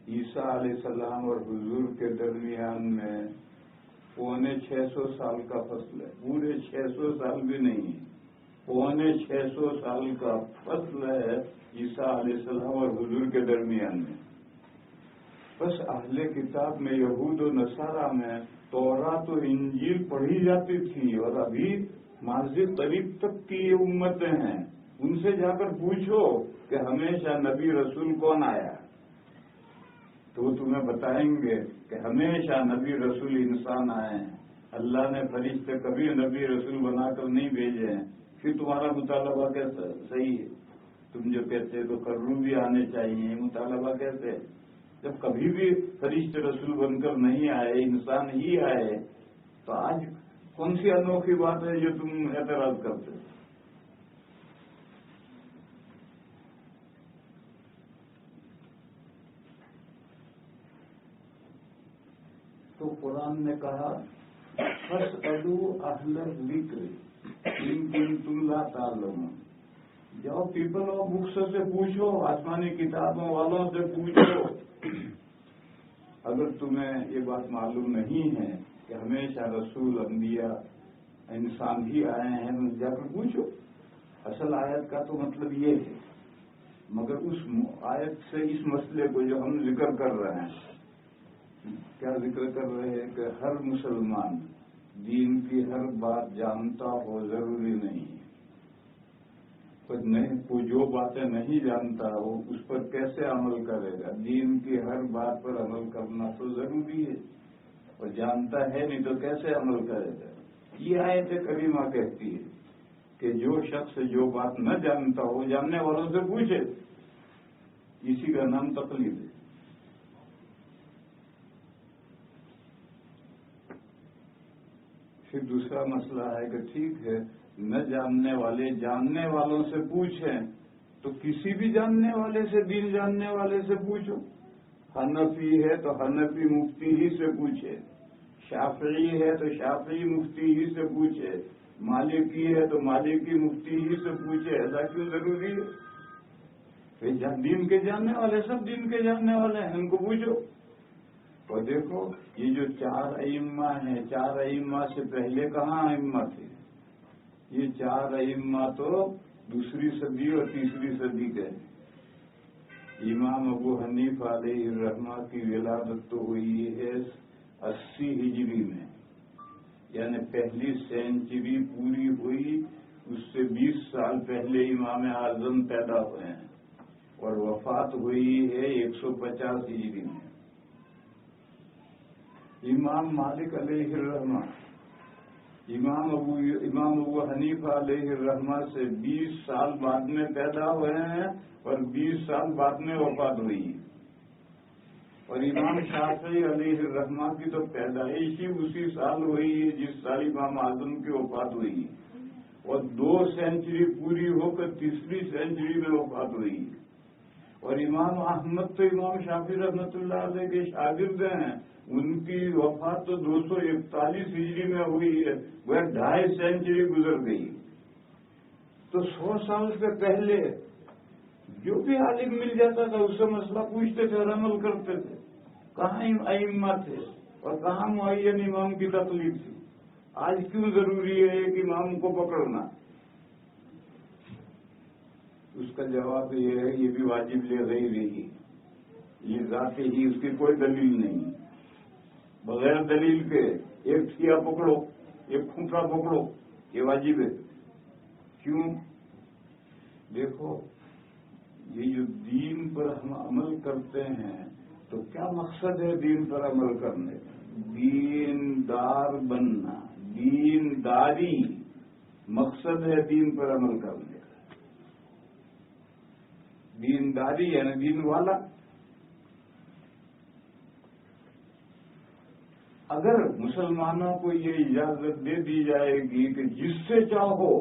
عیسیٰ علیہ السلام اور حضور کے درمیان میں 650 سال کا فصل ہے. پورے 600 سال بھی نہیں, 650 سال کا فصل ہے عیسیٰ علیہ السلام اور حضور کے درمیان میں. بس اہل کتاب میں یہود و نصارہ میں تورات و انجیل پڑھی جاتی تھی, اور ابھی ماضی قریب تک کی یہ امتیں ہیں. ان سے جا کر پوچھو کہ ہمیشہ نبی رسول کون آیا, تو وہ تمہیں بتائیں گے کہ ہمیشہ نبی رسول انسان آئے ہیں. اللہ نے فرشتے کبھی نبی رسول بنا کر نہیں بھیجے ہیں. پھر تمہارا مطالبہ کیسا صحیح ہے؟ تم جو کہتے تو کروں بھی آنے چاہیے, مطالبہ کیسے؟ جب کبھی بھی فرشتے رسول بن کر نہیں آئے, انسان ہی آئے, تو آج کون سی انوکھی بات ہے جو تم اعتراض کرتے؟ تو قرآن نے کہا فاسألوا اہل الذکر ان کنتم لا تعلمون. جاؤ پیپل آف بکس سے پوچھو, آسمانی کتابوں والوں سے پوچھو. اگر تمہیں یہ بات معلوم نہیں ہے کہ ہمیشہ رسول انبیاء انسان ہی آئے ہیں, جا کر پوچھو. اصل آیت کا تو مطلب یہ ہے, مگر اس آیت سے اس مسئلے کو جو ہم ذکر کر رہے ہیں, کیا ذکر کر رہے ہیں کہ ہر مسلمان دین کی ہر بات جانتا ہو ضروری نہیں. کوئی جو باتیں نہیں جانتا ہو اس پر کیسے عمل کرے گا؟ دین کی ہر بات پر عمل کرنا تو ضروری ہے, اور جانتا ہے نہیں تو کیسے عمل کرے گا؟ یہ آیت کریمہ کہتی ہے کہ جو شخص جو بات نہ جانتا ہو جاننے والوں سے پوچھے. اسی کا نام تقلید ہے. پھر دوسرا مسئلہ ہے کہ ٹھیک ہے نہ جاننے والے جاننے والوں سے پوچھیں, تو کسی بھی جاننے والے سے, دین جاننے والے سے پوچھو. حنفی ہے تو حنفی مفتی ہی سے پوچھے, شافعی ہے تو شافعی مفتی ہی سے پوچھے, مالکی ہے تو مالکی مفتی ہی سے پوچھے. ایسا کیوں ضروری ہے؟ دین کے جاننے والے سب دین کے جاننے والے ہیں, ان کو پوچھو. اور دیکھو یہ جو 4 ائمہ ہیں, 4 ائمہ سے پہلے کہاں ائمہ تھے؟ یہ 4 ائمہ تو 2ری صدی اور 3ری صدی کے ہیں. امام ابو حنیفہ علیہ الرحمہ کی ولادت تو ہوئی ہے 80 ہجری میں, یعنی پہلی سینچری پوری ہوئی, اس سے 20 سال پہلے امام اعظم پیدا ہوئے ہیں, اور وفات ہوئی ہے 150 ہجری میں. امام مالک علیہ الرحمہ, امام ابو حنیفہ علیہ الرحمہ سے 20 سال بعد میں پیدا ہوئے ہیں, اور 20 سال بعد میں وفات ہوئی. اور امام شافعی علیہ الرحمہ کی تو پیدائش ہی اسی سال ہوئی ہے جس سال امام اعظم کی وفات ہوئی ہے، اور 2 سینچری پوری ہو کر 3ری سینچری میں وفات ہوئی ہے۔ اور امام احمد تو امام شافعی رحمۃ اللہ علیہ کے شاگرد ہیں، ان کی وفات تو 241 ہجری میں ہوئی ہے، وہ 2.5 سینچری گزر گئی۔ تو 100 سال سے پہلے جو بھی عالم مل جاتا تھا اس سے مسئلہ پوچھتے تھے اور عمل کرتے تھے۔ کہاں ائمہ تھے اور کہاں معین امام کی تقلید تھی؟ آج کیوں ضروری ہے ایک امام کو پکڑنا؟ اس کا جواب یہ ہے، یہ بھی واجب لے غیر ہی، یہ ذات ہی، اس کی کوئی دلیل نہیں۔ بغیر دلیل کے ایک ٹھیا پکڑو، ایک کھوپڑا پکڑو، یہ واجب ہے۔ کیوں؟ دیکھو، یہ جو دین پر ہم عمل کرتے ہیں تو کیا مقصد ہے دین پر عمل کرنے کا؟ دیندار بننا، دینداری مقصد ہے دین پر عمل کرنے کا۔ دینداری یعنی دین والا۔ اگر مسلمانوں کو یہ اجازت دے دی جائے گی کہ جس سے چاہو،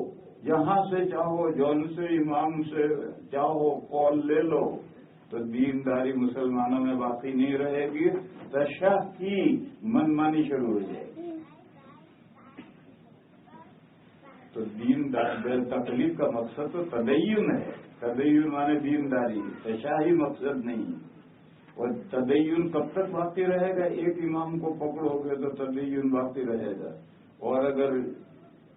جہاں سے چاہو، جون سے امام سے چاہو قول لے لو، تو دینداری مسلمانوں میں باقی نہیں رہے گی، تشیع کی منمانی شروع ہو جائے گی۔ تو تقلید کا مقصد تو تدین ہے، تدین مانے دینداری، تشیعی مقصد نہیں۔ اور تدین کب تک باقی رہے گا؟ ایک امام کو پکڑو گے تو تدین باقی رہے گا، اور اگر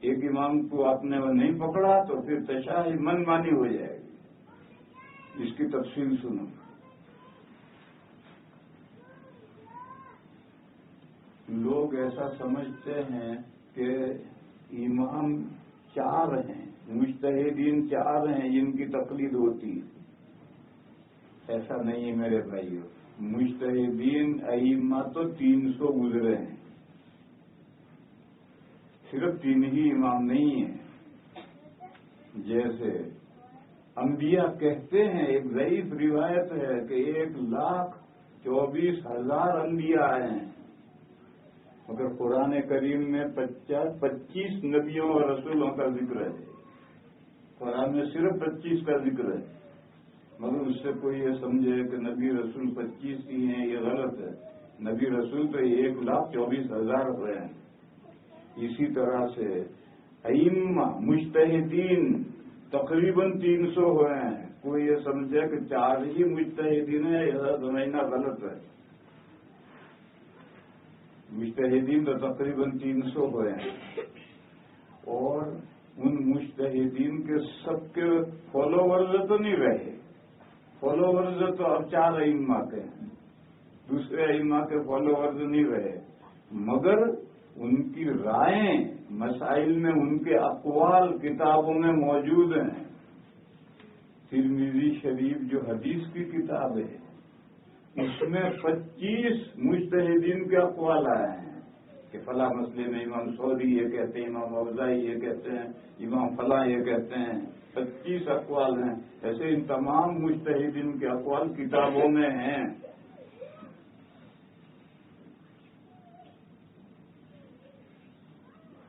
ایک امام کو آپ نے نہیں پکڑا تو پھر تشیع منمانی ہو جائے گی۔ اس کی تفصیل سنو۔ لوگ ایسا سمجھتے ہیں کہ امام 4 ہیں، مجتہدین 4 ہیں جن کی تقلید ہوتی ہے۔ ایسا نہیں ہے میرے بھائیو، مجتہدین ائمہ تو 300 گزرے ہیں، صرف 3 ہی امام نہیں ہیں۔ جیسے انبیاء کہتے ہیں، ایک ضعیف روایت ہے کہ 1,24,000 انبیاء آئے ہیں، مگر قرآن کریم میں 25 نبیوں اور رسولوں کا ذکر ہے۔ قرآن میں صرف 25 کا ذکر ہے، مگر اس سے کوئی یہ سمجھے کہ نبی رسول 25 ہی ہیں، یہ غلط ہے۔ نبی رسول تو 1,24,000 ہوئے ہیں۔ اسی طرح سے ائمہ مجتہدین تقریباً 300 ہوئے ہیں۔ کوئی یہ سمجھے کہ 4 ہی مجتہدین ہیں، یہ سمجھنا غلط ہے۔ مجتہدین تو تقریباً 300 ہوئے ہیں، اور ان مجتہدین کے سب کے فالوورز تو نہیں رہے، فالوورز تو اب 4 ائمہ کے ہیں، دوسرے ائمہ کے فالوورز نہیں رہے، مگر ان کی رائیں مسائل میں، ان کے اقوال کتابوں میں موجود ہیں۔ ترمذی شریف جو حدیث کی کتاب ہے، اس میں 25 مجتہدین کے اقوال آئے ہیں کہ فلاں مسئلے میں امام سعودی یہ کہتے ہیں، امام اوزاعی یہ کہتے ہیں، امام فلاں یہ کہتے ہیں، 25 اقوال ہیں۔ ایسے ان تمام مجتہدین کے اقوال کتابوں میں ہیں۔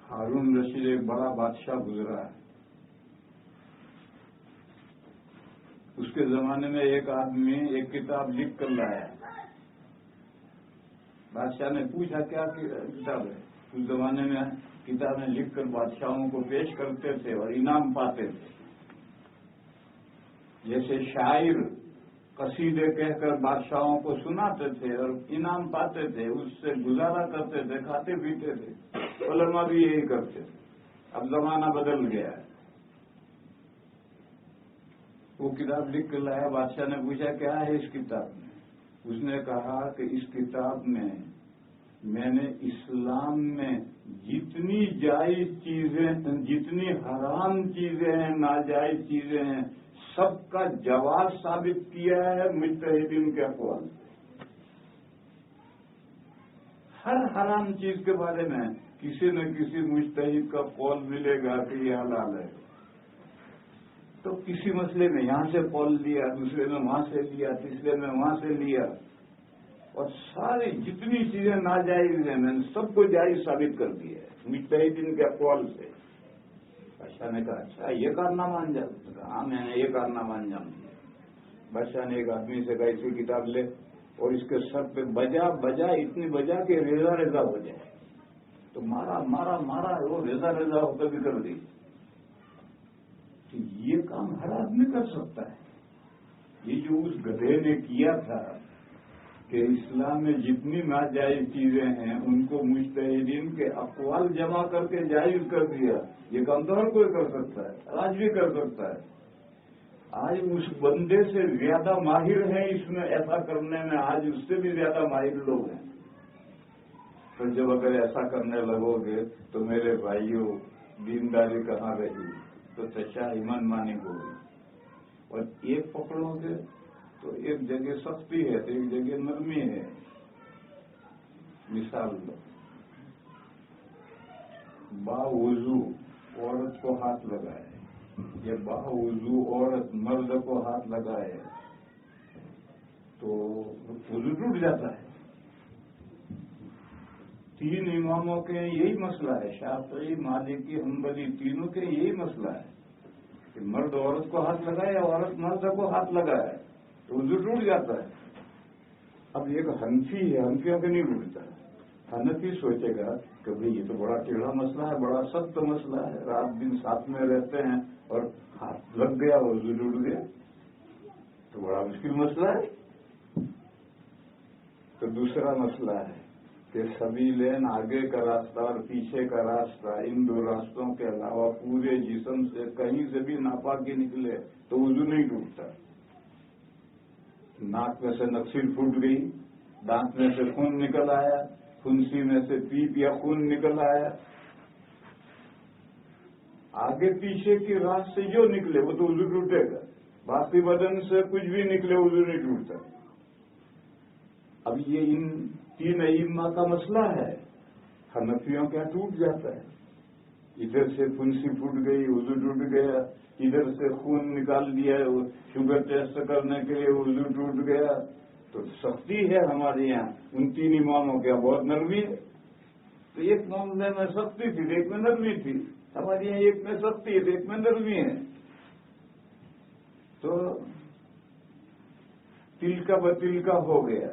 ہارون رشید ایک بڑا بادشاہ گزرا ہے، اس کے زمانے میں ایک آدمی ایک کتاب لکھ کر لایا، بادشاہ نے پوچھا کیا کتاب ہے؟ اس زمانے میں کتابیں لکھ کر بادشاہوں کو پیش کرتے تھے اور انعام پاتے تھے۔ جیسے شاعر قصیدے کہہ کر بادشاہوں کو سناتے تھے اور انعام پاتے تھے، اس سے گزارا کرتے تھے، کھاتے پیتے تھے۔ علماء بھی یہی کرتے تھے۔ اب زمانہ بدل گیا ہے۔ وہ کتاب لکھ کر لایا، بادشاہ نے پوچھا کیا ہے اس کتاب میں؟ اس نے کہا کہ اس کتاب میں نے اسلام میں جتنی جائز چیزیں، جتنی حرام چیزیں ہیں، ناجائز چیزیں ہیں، سب کا جواز ثابت کیا ہے مجتہدین کے اقوال۔ ہر حرام چیز کے بارے میں کسی نہ کسی مجتہد کا قول ملے گا کہ یہ حلال ہے۔ تو کسی مسئلے میں یہاں سے قول لیا، دوسرے میں وہاں سے لیا، تیسرے میں وہاں سے لیا۔ اور ساری جتنی چیزیں ناجائز ہیں میں نے سب کو جائز ثابت کر دیا ہے مجتہدین کے اقوال سے. بادشاہ نے کہا اچھا یہ کارنامہ انجام. ہاں میں نے یہ کارنامہ انجام دیا. بادشاہ نے ایک آدمی سے کہا اس کی کتاب لے اور اس کے سر پہ بجا اتنی بجا کہ ریزا ریزا ہو جائے. تو مارا مارا مارا وہ ریزا ریزا ہوتا بھی کر دی. تو یہ کام ہر آدمی کر سکتا ہے. یہ جو اس گدھے نے کیا تھا کہ اسلام میں جتنی ناجائز چیزیں ہیں ان کو مجتہدین کے اقوال جمع کر کے جائز کر دیا. یہ کام تو ہر کوئی کر سکتا ہے, آج بھی کر سکتا ہے. آج اس بندے سے زیادہ ماہر ہیں اس میں ایسا کرنے میں, آج اس سے بھی زیادہ ماہر لوگ ہیں. تو جب اگر ایسا کرنے لگو گے تو میرے بھائیوں دینداری کہاں رہی, تو تشاہ من مانی ہوگی. اور ایک پکڑو گے تو ایک جگہ سختی ہے تو ایک جگہ نرمی ہے. مثال دو, باوضو عورت کو ہاتھ لگائے یا باوضو عورت مرد کو ہاتھ لگائے تو وضو ٹوٹ جاتا ہے. 3 اماموں کے یہی مسئلہ ہے, شافعی مالکی حنبلی تینوں کے یہی مسئلہ ہے کہ مرد عورت کو ہاتھ لگائے یا عورت مرد کو ہاتھ لگائے تو وضو ٹوٹ جاتا ہے. اب ایک حنفی ہے, حنفیوں کے نہیں ٹوٹتا. حنفی سوچے گا کہ بھئی یہ تو بڑا ٹیڑھا مسئلہ ہے, بڑا سخت مسئلہ ہے, رات دن ساتھ میں رہتے ہیں اور ہاتھ لگ گیا وضو ٹوٹ گیا تو بڑا مشکل مسئلہ ہے. تو دوسرا مسئلہ ہے کہ سبیلین آگے کا راستہ اور پیچھے کا راستہ, ان 2 راستوں کے علاوہ پورے جسم سے کہیں سے بھی ناپاکی نکلے تو وضو نہیں ٹوٹتا. ناک میں سے نکسیل پھوٹ گئی, دانت میں سے خون نکل آیا, پھنسی میں سے پیپ یا خون نکل آیا, آگے پیچھے کی راہ سے جو نکلے وہ تو وضو ٹوٹے گا. باقی بدن سے کچھ بھی نکلے وضو نہیں ٹوٹتا. اب یہ ان 3 ائمہ کا مسئلہ ہے. حنفیوں کا ٹوٹ جاتا ہے, ادھر سے پھنسی پھوٹ گئی وضو ٹوٹ گیا, ادھر سے خون نکال دیا شوگر ٹیسٹ کرنے کے لیے وضو ٹوٹ گیا. تو سختی ہے ہمارے یہاں, ان 3 اماموں کے بہت نرمی ہے. تو ایک معاملے میں سختی تھی ایک میں نرمی تھی. ہمارے یہاں ایک میں سختی ہے ایک میں نرمی ہے. تو تل کا بتل کا ہو گیا.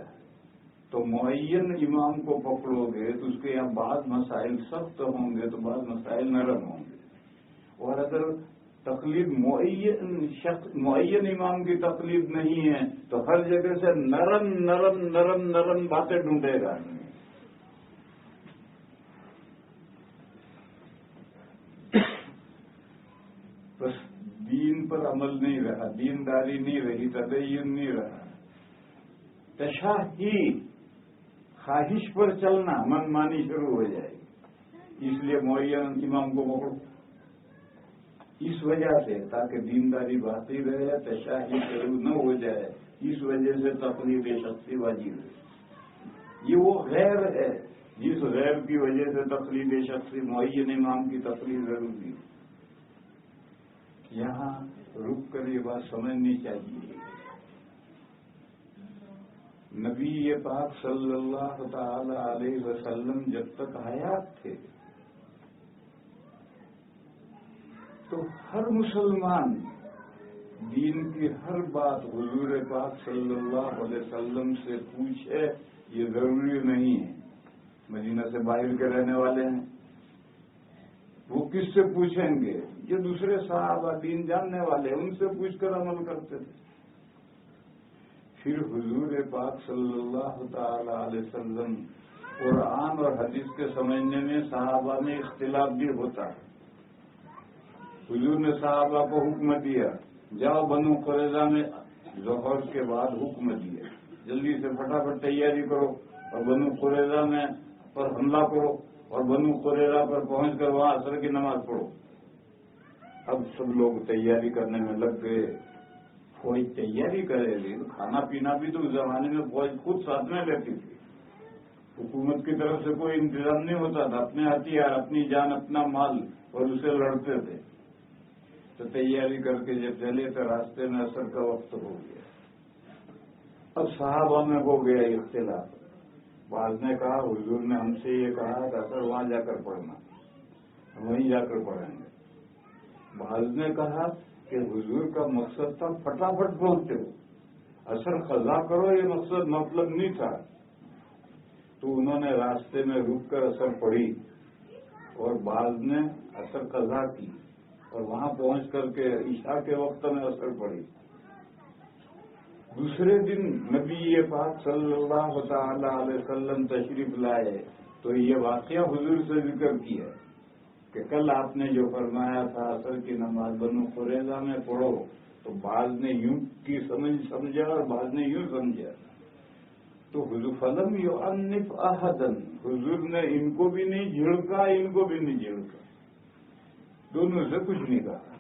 تو معین امام کو پکڑو گے تو اس کے یہاں بعض مسائل سخت ہوں گے تو بعض مسائل نرم ہوں گے. اور اگر تقلید معین امام کی تقلید نہیں ہے تو ہر جگہ سے نرم نرم نرم نرم باتیں ڈھونڈے گا. بس دین پر عمل نہیں رہا, دینداری نہیں رہی, تدین نہیں رہا. تشاہی خواہش پر چلنا من مانی شروع ہو جائے گی. اس لیے معین امام کو پکڑو اس وجہ سے تاکہ دینداری باقی رہے, تشاہی شروع نہ ہو جائے. اس وجہ سے تقلید شخصی واجب ہے. یہ وہ غیر ہے جس غیر کی وجہ سے تقلید شخصی معین امام کی تقلید ضروری ہے. یہاں رک کر یہ بات سمجھنی چاہیے. نبی پاک صلی اللہ تعالی علیہ وسلم جب تک حیات تھے تو ہر مسلمان دین کی ہر بات حضور پاک صلی اللہ علیہ وسلم سے پوچھے یہ ضروری نہیں ہے. مدینہ سے باہر کے رہنے والے ہیں وہ کس سے پوچھیں گے؟ جو دوسرے صحابہ دین جاننے والے ان سے پوچھ کر عمل کرتے تھے. پھر حضور پاک صلی اللہ تعالی علیہ وسلم قرآن اور حدیث کے سمجھنے میں صحابہ میں اختلاف بھی ہوتا ہے. حضور نے صحابہ کو حکم دیا جاؤ بنو قریظہ میں ظہر کے بعد حکم دیا جلدی سے فٹافٹ تیاری کرو اور بنو قریظہ میں پر حملہ کرو اور بنو قریظہ پر پہنچ کر وہاں عصر کی نماز پڑھو. اب سب لوگ تیاری کرنے میں لگ گئے. فوج تیاری کرے گی کھانا پینا بھی تو اس زمانے میں فوج خود ساتھ میں لیتی تھی. حکومت کی طرف سے کوئی انتظام نہیں ہوتا تھا. اپنے ہتھیار اپنی جان اپنا مال اور اسے لڑتے تھے. تو تیاری کر کے جب چلے تو راستے میں عصر کا وقت ہو گیا. اب صحابہ میں ہو گیا اختلاف. بعض نے کہا حضور نے ہم سے یہ کہا تھا سر وہاں جا کر پڑھنا, وہیں جا کر پڑھیں گے. بعض نے کہا کہ حضور کا مقصد تھا فٹافٹ پہنچتے ہو, اثر قضا کرو یہ مقصد مطلب نہیں تھا. تو انہوں نے راستے میں رک کر اثر پڑھی اور بعض نے اثر قضا کی اور وہاں پہنچ کر کے عشاء کے وقت میں اثر پڑی. دوسرے دن نبی پاک صلی اللہ تعالی علیہ وسلم تشریف لائے تو یہ واقعہ حضور سے ذکر کیا کہ کل آپ نے جو فرمایا تھا اثر کی نماز بنو قریظہ میں پڑھو, تو بعض نے یوں کی سمجھا اور بعض نے یوں سمجھا. تو حضور فلم یعنف احدن, حضور نے ان کو بھی نہیں جھڑکا ان کو بھی نہیں جھڑکا, دونوں سے کچھ نہیں کہا.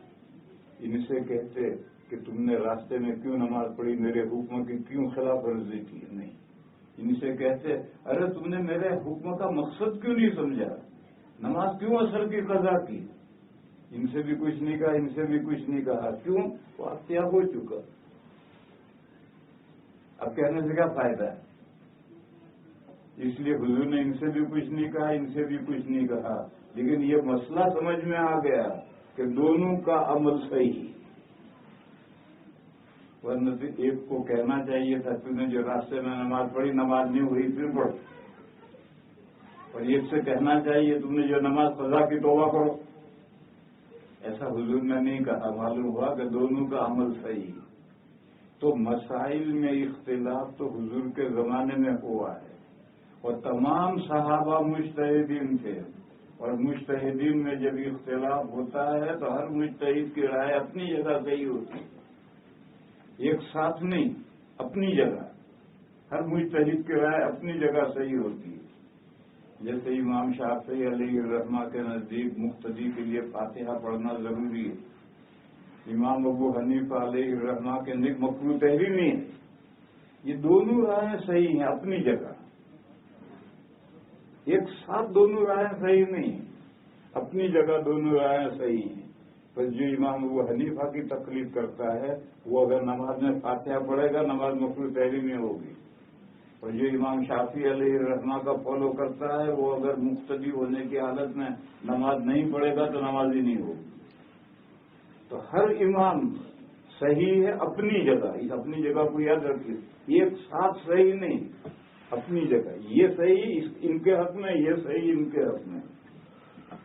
ان سے کہتے کہ تم نے راستے میں کیوں نماز پڑھی, میرے حکم کی کیوں خلاف ورزی کی, نہیں. ان سے کہتے ارے تم نے میرے حکم کا مقصد کیوں نہیں سمجھا, نماز کیوں اثر کی قضا کی. ان سے بھی کچھ نہیں کہا, ان سے بھی کچھ نہیں کہا. کیوں؟ واقعہ ہو چکا. اب کہنے سے کیا فائدہ ہے. اس لیے حضور نے ان سے بھی کچھ نہیں کہا, ان سے بھی کچھ نہیں کہا. لیکن یہ مسئلہ سمجھ میں آ گیا کہ دونوں کا عمل صحیح. ورنہ ایک کو کہنا چاہیے تھا تم نے جو راستے میں نماز پڑھی نماز نہیں ہوئی پھر پڑھ, اور ایک سے کہنا چاہیے تم نے جو نماز قضا کی توبہ کرو. ایسا حضور نے نہیں کہا. معلوم ہوا کہ دونوں کا عمل صحیح. تو مسائل میں اختلاف تو حضور کے زمانے میں ہوا ہے اور تمام صحابہ مجتہدین تھے, اور مجتہدین میں جب اختلاف ہوتا ہے تو ہر مجتہد کی رائے اپنی جگہ صحیح ہوتی ہے, ایک ساتھ نہیں, اپنی جگہ. ہر مجتہد کی رائے اپنی جگہ صحیح ہوتی ہے. جیسے امام شافعی علیہ الرحمہ کے نزدیک مقتدی کے لیے فاتحہ پڑھنا ضروری ہے, امام ابو حنیفہ علیہ الرحمہ کے نزدیک مکروہ تحریمی ہے. یہ دونوں رائے صحیح ہیں اپنی جگہ, ایک ساتھ دونوں رائے صحیح نہیں, اپنی جگہ دونوں رائے صحیح ہیں. پر جو امام ابو حنیفہ کی تقلید کرتا ہے وہ اگر نماز میں فاتحہ پڑھے گا نماز مکروہ تحریمی ہوگی, اور جو امام شافعی علیہ الرحمہ کا فالو کرتا ہے وہ اگر مقتدی ہونے کی حالت میں نماز نہیں پڑھے گا تو نماز ہی نہیں ہوگی. تو ہر امام صحیح ہے اپنی جگہ. اس اپنی جگہ کو یاد رکھیے, ایک ساتھ صحیح نہیں, اپنی جگہ. یہ صحیح ان کے حق میں, یہ صحیح ان کے حق میں.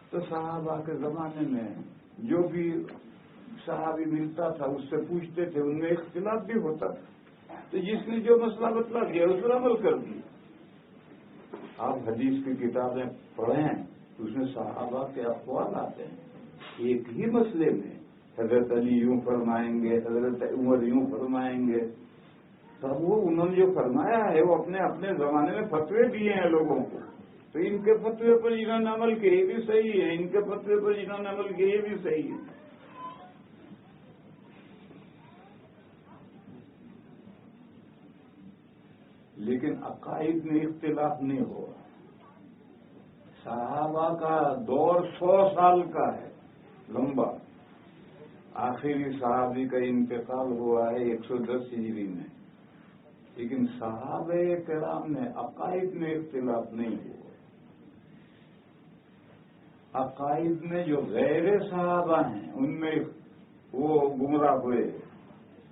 تو صحابہ کے زمانے میں جو بھی صحابی ملتا تھا اس سے پوچھتے تھے, ان میں اختلاف بھی ہوتا تھا, تو جس نے جو مسئلہ بتلا دیا اس پر عمل کر دیا. آپ حدیث کی کتابیں پڑھیں تو اس میں صحابہ کے اقوال آتے ہیں ایک ہی مسئلے میں. حضرت علی یوں فرمائیں گے, حضرت عمر یوں فرمائیں گے. تب وہ انہوں نے جو فرمایا ہے وہ اپنے اپنے زمانے میں فتوے دیے ہیں لوگوں کو, تو ان کے فتوے پر جنہوں نے عمل کیا یہ بھی صحیح ہے, ان کے فتوے پر جنہوں نے عمل کیا یہ بھی صحیح ہے. لیکن عقائد میں اختلاف نہیں ہوا. صحابہ کا دور 100 سال کا ہے, لمبا. آخری صحابی کا انتقال ہوا ہے 110 ہجری میں, لیکن صحابہ کرام میں عقائد میں اختلاف نہیں ہوا. عقائد میں جو غیر صحابہ ہیں ان میں وہ گمراہ ہوئے.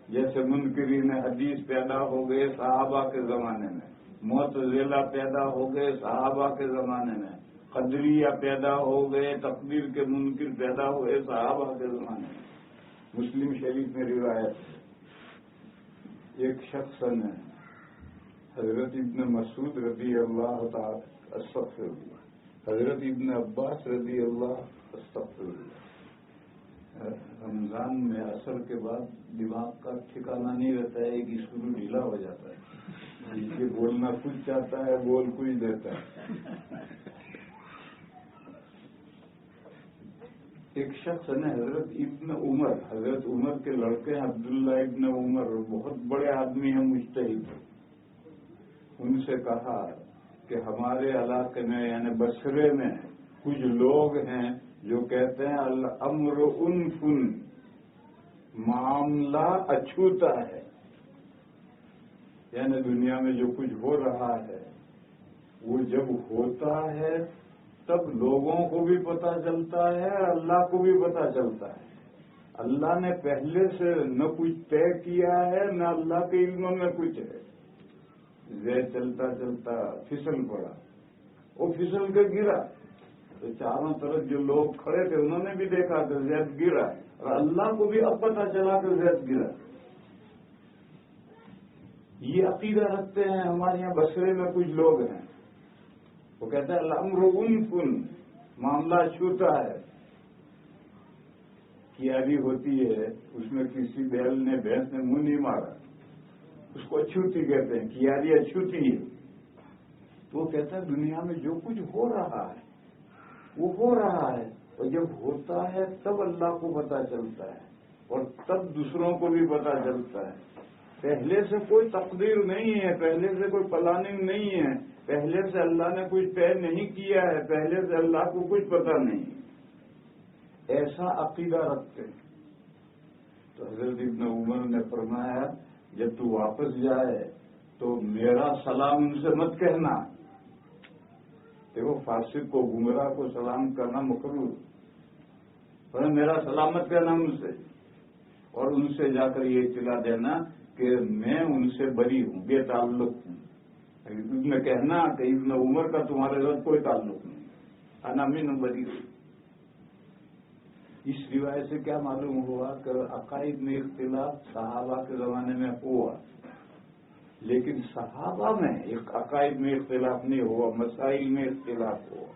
جیسے منکرین حدیث پیدا ہو گئے صحابہ کے زمانے میں, معتزلہ پیدا ہو گئے صحابہ کے زمانے میں, قدریہ پیدا ہو گئے, تقدیر کے منکر پیدا ہوئے صحابہ کے زمانے میں. مسلم شریف میں روایت ہے, ایک شخص نے حضرت ابن مسعود رضی اللہ تعالی استغفر اللہ, حضرت ابن عباس رضی اللہ استغفر اللہ. رمضان میں عصر کے بعد دماغ کا ٹھکانا نہیں رہتا ہے, ایک اسکرو ڈھیلا ہو جاتا ہے, یہ بولنا کچھ چاہتا ہے بول کچھ دیتا ہے. ایک شخص نے حضرت ابن عمر, حضرت عمر کے لڑکے عبداللہ ابن عمر بہت بڑے آدمی ہیں مجتہد, ان سے کہا کہ ہمارے علاقے میں یعنی بصرے میں کچھ لوگ ہیں جو کہتے ہیں الامر انفن, معاملہ اچھوتا ہے. یعنی دنیا میں جو کچھ ہو رہا ہے وہ جب ہوتا ہے تب لوگوں کو بھی پتہ چلتا ہے اور اللہ کو بھی پتہ چلتا ہے. اللہ نے پہلے سے نہ کچھ طے کیا ہے نہ اللہ کے علم میں کچھ ہے. زید چلتا چلتا پھسل پڑا, وہ پھسل کے گرا تو چاروں طرف جو لوگ کھڑے تھے انہوں نے بھی دیکھا کہ زید گرا, اور اللہ کو بھی اب پتہ چلا کہ زید گرا. یہ عقیدہ رکھتے ہیں. ہمارے یہاں بصرے میں کچھ لوگ ہیں, وہ کہتے ہیں الامر انفن, معاملہ چھوٹا ہے. کیاری ہوتی ہے, اس میں کسی بیل نے بھینس نے منہ نہیں مارا, اس کو اچھوتی کہتے ہیں, کیاری اچھوتی ہے. تو وہ کہتا ہے دنیا میں جو کچھ ہو رہا ہے وہ ہو رہا ہے, اور جب ہوتا ہے تب اللہ کو پتہ چلتا ہے اور تب دوسروں کو بھی پتہ چلتا ہے. پہلے سے کوئی تقدیر نہیں ہے, پہلے سے کوئی پلاننگ نہیں ہے, پہلے سے اللہ نے کچھ طے نہیں کیا ہے, پہلے سے اللہ کو کچھ پتہ نہیں. ایسا عقیدہ رکھتے ہیں. تو حضرت ابن عمر نے فرمایا جب تو واپس جائے تو میرا سلام ان سے مت کہنا. دیکھو فاسق کو گمراہ کو سلام کرنا مکروہ, اور میرا سلام مت کہنا ان سے, اور ان سے جا کر یہ اطلاع دینا کہ میں ان سے بری ہوں, بے تعلق ہوں. میں کہنا کہ ابن عمر کا تمہارے ساتھ کوئی تعلق نہیں, انا من بری ہوں. اس روایت سے کیا معلوم ہوا کہ عقائد میں اختلاف صحابہ کے زمانے میں ہوا, لیکن صحابہ میں عقائد میں اختلاف نہیں ہوا, مسائل میں اختلاف ہوا,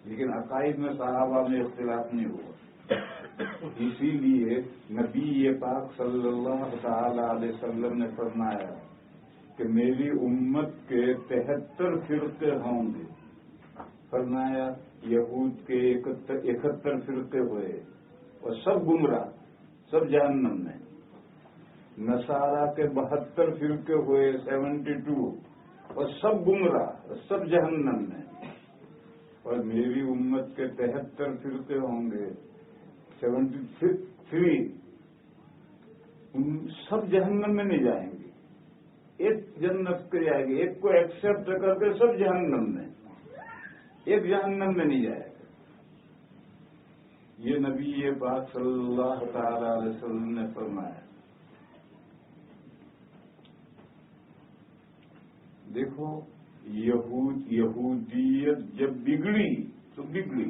لیکن عقائد میں صحابہ میں اختلاف نہیں ہوا. اسی لیے نبی پاک صلی اللہ تعالی علیہ وسلم نے فرمایا کہ میری امت کے 73 فرقے ہوں گے. فرمایا یہود کے 71 فرقے ہوئے اور سب گمراہ, سب جہنم میں. نصارہ کے 72 فرقے ہوئے 72 اور سب گمراہ, سب جہنم میں. اور میری امت کے 73 فرقے ہوں گے 73, ان سب جہنم میں نہیں جائیں گے. ایک جنت کے جائے گی, ایک کو ایکسپٹ کر کے سب جہنم میں, ایک جہنم میں نہیں جائے گا. یہ نبی پاک صلی اللہ تعالی علیہ وسلم نے فرمایا. دیکھو یہودیت جب بگڑی تو بگڑی,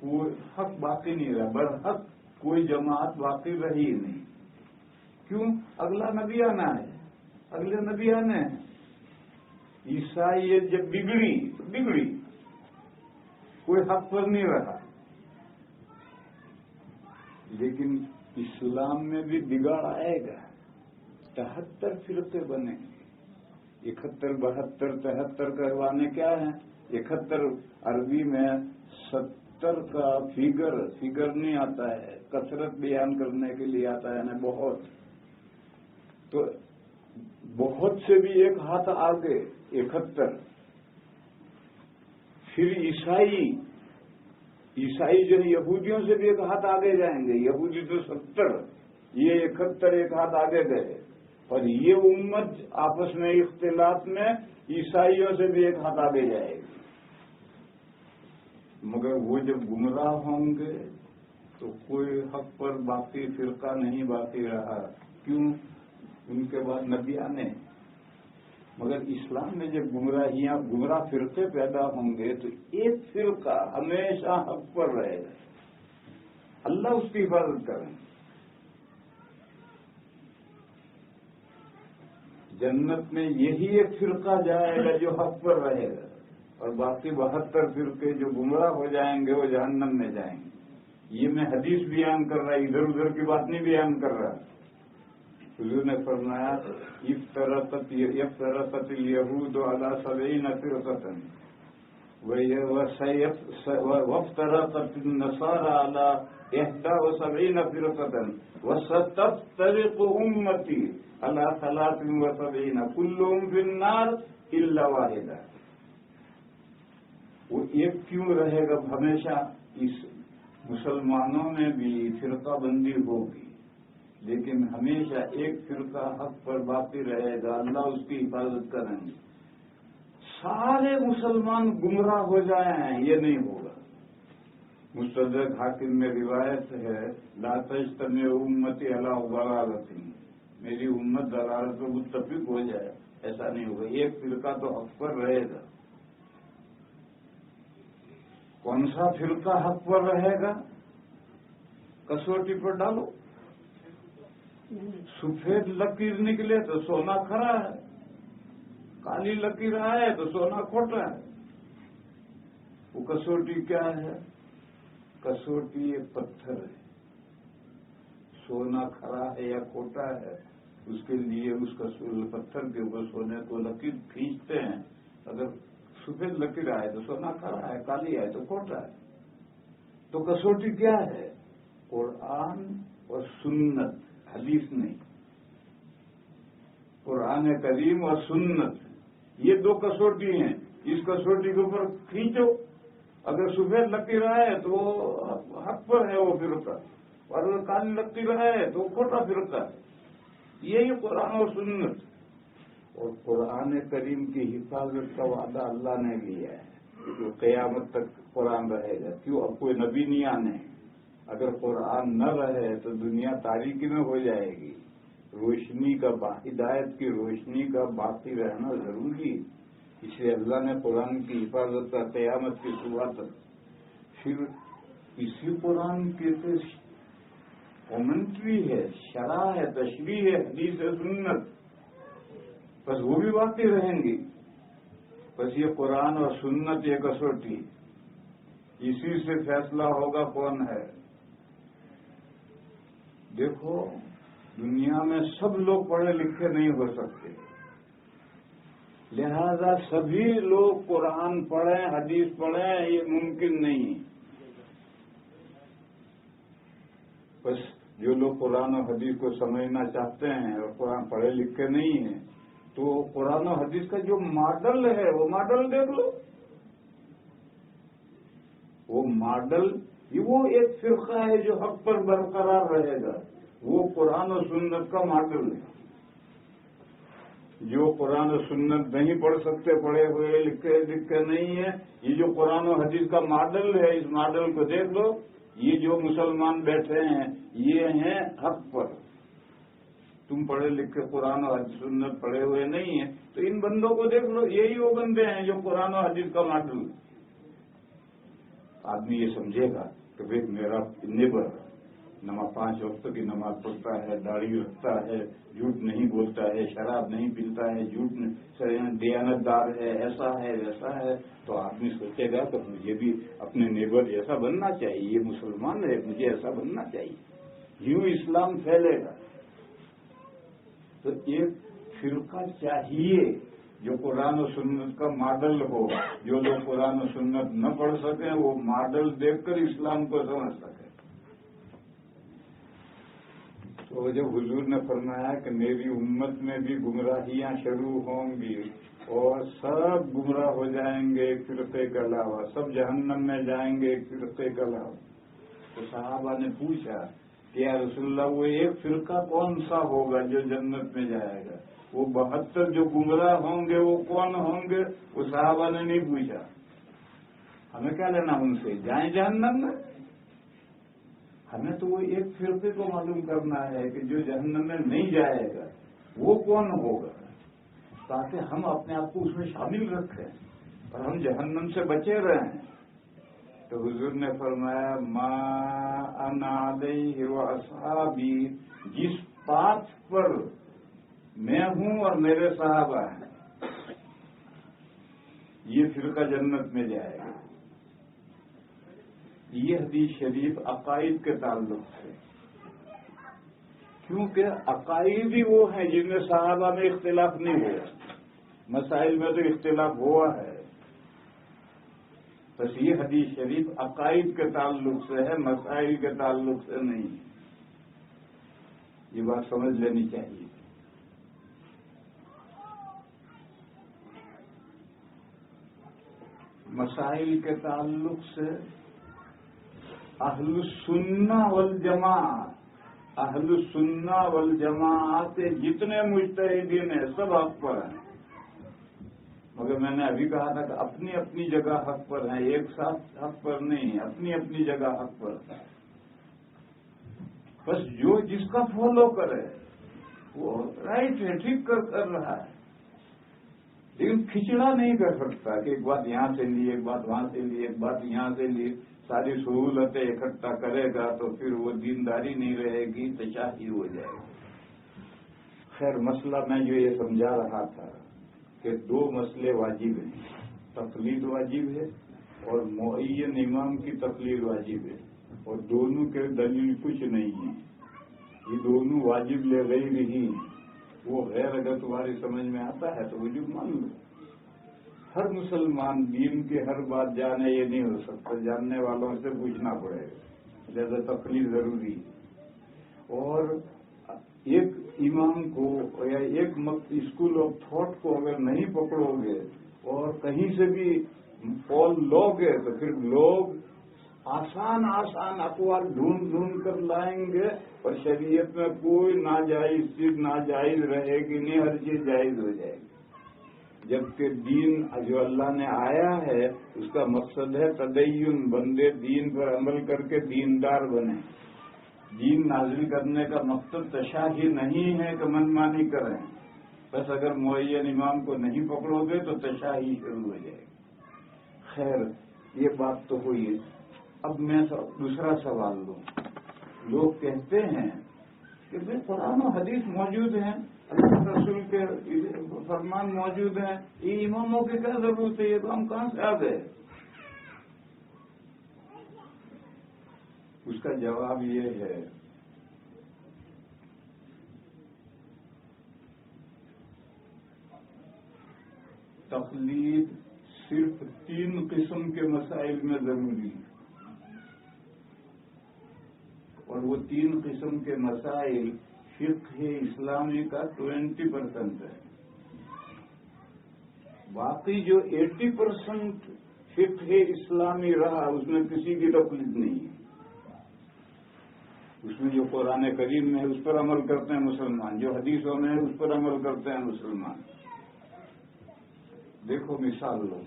کوئی حق باقی نہیں رہا, برحق کوئی جماعت باقی رہی نہیں. کیوں؟ اگلا نبی آنا ہے, اگلے نبی آنے ہیں. عیسائیت جب بگڑی تو بگڑی, کوئی حق پر نہیں رہا. لیکن اسلام میں بھی بگاڑ آئے گا. 73 فرقے بنے, 71 72 73 کروانے کیا ہیں. 71 عربی میں 70 کا فگر نہیں آتا ہے, کثرت بیان کرنے کے لیے آتا ہے, یعنی بہت. تو بہت سے بھی ایک ہاتھ آگے 71. پھر عیسائی جو یہودیوں سے بھی ایک ہاتھ آگے جائیں گے. یہودی تو 70, یہ 71 ایک ہاتھ آگے گئے. اور یہ امت آپس میں اختلاف میں عیسائیوں سے بھی ایک ہاتھ آگے جائے گی. مگر وہ جب گمراہ ہوں گے تو کوئی حق پر باقی فرقہ نہیں باقی رہا. کیوں؟ ان کے بعد نبی آنے. مگر اسلام میں جب گمراہ فرقے پیدا ہوں گے تو ایک فرقہ ہمیشہ حق پر رہے گا. اللہ اس کی حفاظت کریں. جنت میں یہی ایک فرقہ جائے گا جو حق پر رہے گا, اور باقی 72 فرقے جو گمراہ ہو جائیں گے وہ جہنم میں جائیں گے. یہ میں حدیث بیان کر رہا, ادھر ادھر کی بات نہیں بیان کر رہا. حضور نے فرمایا افترقت اليهود على 70 فرقة وافترقت النصارى على 71 فرقة وستفترق أمتي على 73 كلهم في النار إلا واحدة. وہ ایک کیوں رہے گا ہمیشہ؟ اس مسلمانوں میں بھی فرقہ بندی ہوگی. لیکن ہمیشہ ایک فرقہ حق پر باقی رہے گا، اللہ اس کی حفاظت کریں گے۔ سارے مسلمان گمراہ ہو جائیں یہ نہیں ہوگا۔ مستدرک حاکم میں روایت ہے، لا تجتمع امتی علی ضلالۃ، میری امت ضلالت پر متفق ہو جائے، ایسا نہیں ہوگا، ایک فرقہ تو حق پر رہے گا۔ کون سا فرقہ حق پر رہے گا؟ کسوٹی پر ڈالو، سفید لکیر نکلے تو سونا کھرا ہے، کالی لکیر آئے تو سونا کھوٹا ہے۔ وہ کسوٹی کیا ہے؟ کسوٹی ایک پتھر ہے، سونا کھرا ہے یا کھوٹا ہے، اس کے لیے اس پتھر کے اوپر سونے کو لکیر کھینچتے ہیں۔ اگر سفید لکیر آئے تو سونا کھرا ہے، کالی آئے تو کھوٹا ہے۔ تو کسوٹی کیا ہے؟ قرآن اور سنت، حدیث نہیں، قرآن کریم اور سنت، یہ دو کسوٹی ہیں۔ اس کسوٹی کے اوپر کھینچو، اگر سفید لکیر آئے تو حق پر ہے وہ فرقہ، اور اگر کالی لکیر آئے تو کھوٹا فرقہ ہے۔ یہی قرآن اور سنت۔ اور قرآن کریم کی حفاظت کا وعدہ اللہ نے لیا ہے، جو قیامت تک قرآن رہے گا۔ کیوں؟ اب کوئی نبی نہیں آنے، اگر قرآن نہ رہے تو دنیا تاریکی میں ہو جائے گی۔ روشنی کا، ہدایت کی روشنی کا باقی رہنا ضروری، اس لیے اللہ نے قرآن کی حفاظت کا قیامت کی صبح تک۔ پھر اسی قرآن کے کامنٹری ہے، شرح ہے، تشریح ہے، حدیث ہے، سنت، بس وہ بھی باقی رہیں گی۔ بس یہ قرآن اور سنت یہ کسوٹی، اسی سے فیصلہ ہوگا کون ہے۔ دیکھو، دنیا میں سب لوگ پڑھے لکھے نہیں ہو سکتے، لہذا سبھی لوگ قرآن پڑھیں، حدیث پڑھیں، یہ ممکن نہیں۔ بس جو لوگ قرآن و حدیث کو سمجھنا چاہتے ہیں اور قرآن پڑھے لکھے نہیں ہیں، تو قرآن و حدیث کا جو ماڈل ہے وہ ماڈل دیکھ لو۔ وہ ماڈل، وہ ایک فرقہ ہے جو حق پر برقرار رہے گا، وہ قرآن و سنت کا ماڈل ہے۔ جو قرآن و سنت نہیں پڑھ سکتے، پڑھے ہوئے لکھے نہیں ہیں، یہ جو قرآن و حدیث کا ماڈل ہے، اس ماڈل کو دیکھ لو۔ یہ جو مسلمان بیٹھے ہیں یہ ہیں حق پر۔ تم پڑھے لکھے قرآن و حدیث سنت پڑھے ہوئے نہیں ہیں، تو ان بندوں کو دیکھ لو، یہی وہ بندے ہیں جو قرآن و حدیث کا ماڈل۔ آدمی یہ سمجھے گا کہ بھائی میرا نیبر نماز 5 وقت کی نماز پڑھتا ہے، داڑھی رکھتا ہے، جھوٹ نہیں بولتا ہے، شراب نہیں پیتا ہے، دیانت دار ہے، ایسا ہے ویسا ہے، تو آدمی سوچے گا کہ مجھے بھی اپنے نیبر جیسا بننا چاہیے، یہ مسلمان ہے مجھے ایسا بننا چاہیے، یوں اسلام پھیلے گا۔ تو ایک فرقہ چاہیے جو قرآن و سنت کا ماڈل ہو، جو لوگ قرآن و سنت نہ پڑھ سکیں وہ ماڈل دیکھ کر اسلام کو سمجھ سکیں۔ تو جب حضور نے فرمایا کہ میری امت میں بھی گمراہیاں شروع ہوں گی اور سب گمراہ ہو جائیں گے ایک فرقے کے علاوہ، سب جہنم میں جائیں گے ایک فرقے کے علاوہ، تو صحابہ نے پوچھا کہ یا رسول اللہ وہ ایک فرقہ کون سا ہوگا جو جنت میں جائے گا؟ وہ 72 جو گمراہ ہوں گے وہ کون ہوں گے؟ وہ صحابہ نے نہیں پوچھا، ہمیں کیا لینا ان سے، جائیں جہنم میں، ہمیں تو وہ ایک فرقے کو معلوم کرنا ہے کہ جو جہنم میں نہیں جائے گا وہ کون ہوگا، تاکہ ہم اپنے آپ کو اس میں شامل رکھیں اور ہم جہنم سے بچے رہیں۔ تو حضور نے فرمایا ما انا علیہ واصحابی، جس پاتھ پر میں ہوں اور میرے صحابہ ہیں یہ فرقہ جنت میں جائے گا۔ یہ حدیث شریف عقائد کے تعلق سے، کیونکہ عقائد ہی وہ ہیں جن میں صحابہ میں اختلاف نہیں ہوا، مسائل میں تو اختلاف ہوا ہے، بس یہ حدیث شریف عقائد کے تعلق سے ہے، مسائل کے تعلق سے نہیں، یہ بات سمجھ لینی چاہیے۔ مسائل کے تعلق سے اہل السنہ والجماعت اہل سنہ والجماعت جتنے مجتہدین ہیں سب حق پر ہیں، مگر میں نے ابھی کہا تھا کہ اپنی اپنی جگہ حق پر ہیں، ایک ساتھ حق پر نہیں، اپنی اپنی جگہ حق پر ہیں۔ بس جو جس کا فالو کرے وہ رائٹ ہے، ٹھیک کر رہا ہے، لیکن کھچڑا نہیں کر سکتا کہ ایک بات یہاں سے لی، ایک بات وہاں سے لی، ایک بات یہاں سے لی، ساری سہولتیں اکٹھا کرے گا تو پھر وہ دینداری نہیں رہے گی، تشاہی ہو جائے گی۔ خیر مسئلہ میں جو یہ سمجھا رہا تھا کہ دو مسئلے واجب ہیں، تقلید واجب ہے اور معین امام کی تقلید واجب ہے، اور دونوں کے دلیل کچھ نہیں ہے، یہ دونوں واجب لے گئی نہیں، وہ غیر اگر تمہاری سمجھ میں آتا ہے تو وجوب مان لو۔ ہر مسلمان دین کی ہر بات جانے یہ نہیں ہو سکتا، جاننے والوں سے پوچھنا پڑے گا، لہذا تقلید ضروری ہے۔ اور ایک امام کو یا ایک اسکول آف تھاٹ کو اگر نہیں پکڑو گے اور کہیں سے بھی قول لو گے تو پھر لوگ آسان اقوال ڈھونڈ کر لائیں گے، اور شریعت میں کوئی ناجائز چیز ناجائز رہے گی نہیں، ہر چیز جائز ہو جائے گی۔ جبکہ دین جو اللہ نے آیا ہے اس کا مقصد ہے تدین، بندے دین پر عمل کر کے دیندار بنے۔ دین نازل کرنے کا مقصد تشاہی نہیں ہے کہ منمانی کریں، بس اگر معین امام کو نہیں پکڑو گے تو تشاہی شروع ہو جائے گی۔ خیر یہ بات تو ہوئی، اب میں دوسرا سوال لوں۔ لوگ کہتے ہیں کہ بھائی قرآن و حدیث موجود ہیں، اللہ رسول کے فرمان موجود ہیں، یہ اماموں کی کیا ضرورت ہے، یہ کام کہاں سے آ گئے؟ اس کا جواب یہ ہے تقلید صرف 3 قسم کے مسائل میں ضروری ہے، اور وہ 3 قسم کے مسائل فقہ اسلامی کا 20% ہے، باقی جو 80% فقہ اسلامی رہا اس میں کسی کی تقلید نہیں ہے۔ اس میں جو قرآن کریم میں ہے اس پر عمل کرتے ہیں مسلمان، جو حدیثوں میں ہے اس پر عمل کرتے ہیں مسلمان۔ دیکھو مثال لو،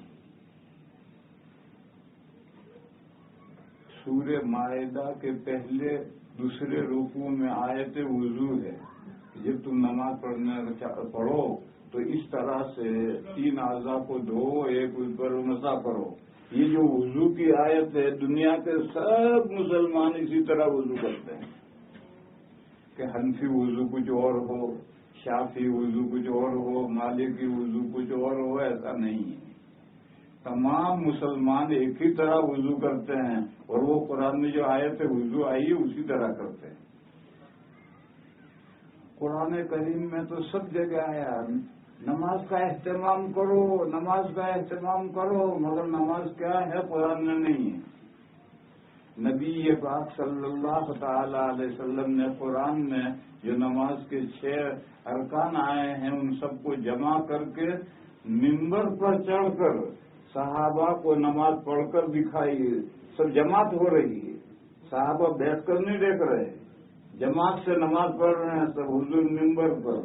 سورہ مائدہ کے پہلے دوسرے رکوع میں آیت وضو ہے، جب تم نماز پڑھو تو اس طرح سے 3 اعضاء کو دھو، ایک اس پر مسح کرو۔ یہ جو وضو کی آیت ہے دنیا کے سب مسلمان اسی طرح وضو کرتے ہیں، کہ حنفی وضو کچھ اور ہو، شافی وضو کچھ اور ہو، مالکی وضو کچھ اور ہو، ایسا نہیں ہے۔ تمام مسلمان ایک ہی طرح وضو کرتے ہیں، اور وہ قرآن میں جو آیت وضو آئی ہے اسی طرح کرتے ہیں۔ قرآن کریم میں تو سب جگہ آیا نماز کا اہتمام کرو، نماز کا اہتمام کرو، مگر نماز کیا ہے قرآن میں نہیں ہے۔ نبی پاک صلی اللہ تعالی علیہ وسلم نے قرآن میں جو نماز کے 6 ارکان آئے ہیں ان سب کو جمع کر کے منبر پر چڑھ کر صحابہ کو نماز پڑھ کر دکھائی، سب جماعت ہو رہی ہے، صحابہ بیٹھ کر نہیں دیکھ رہے، جماعت سے نماز پڑھ رہے ہیں سب، حضور منبر پر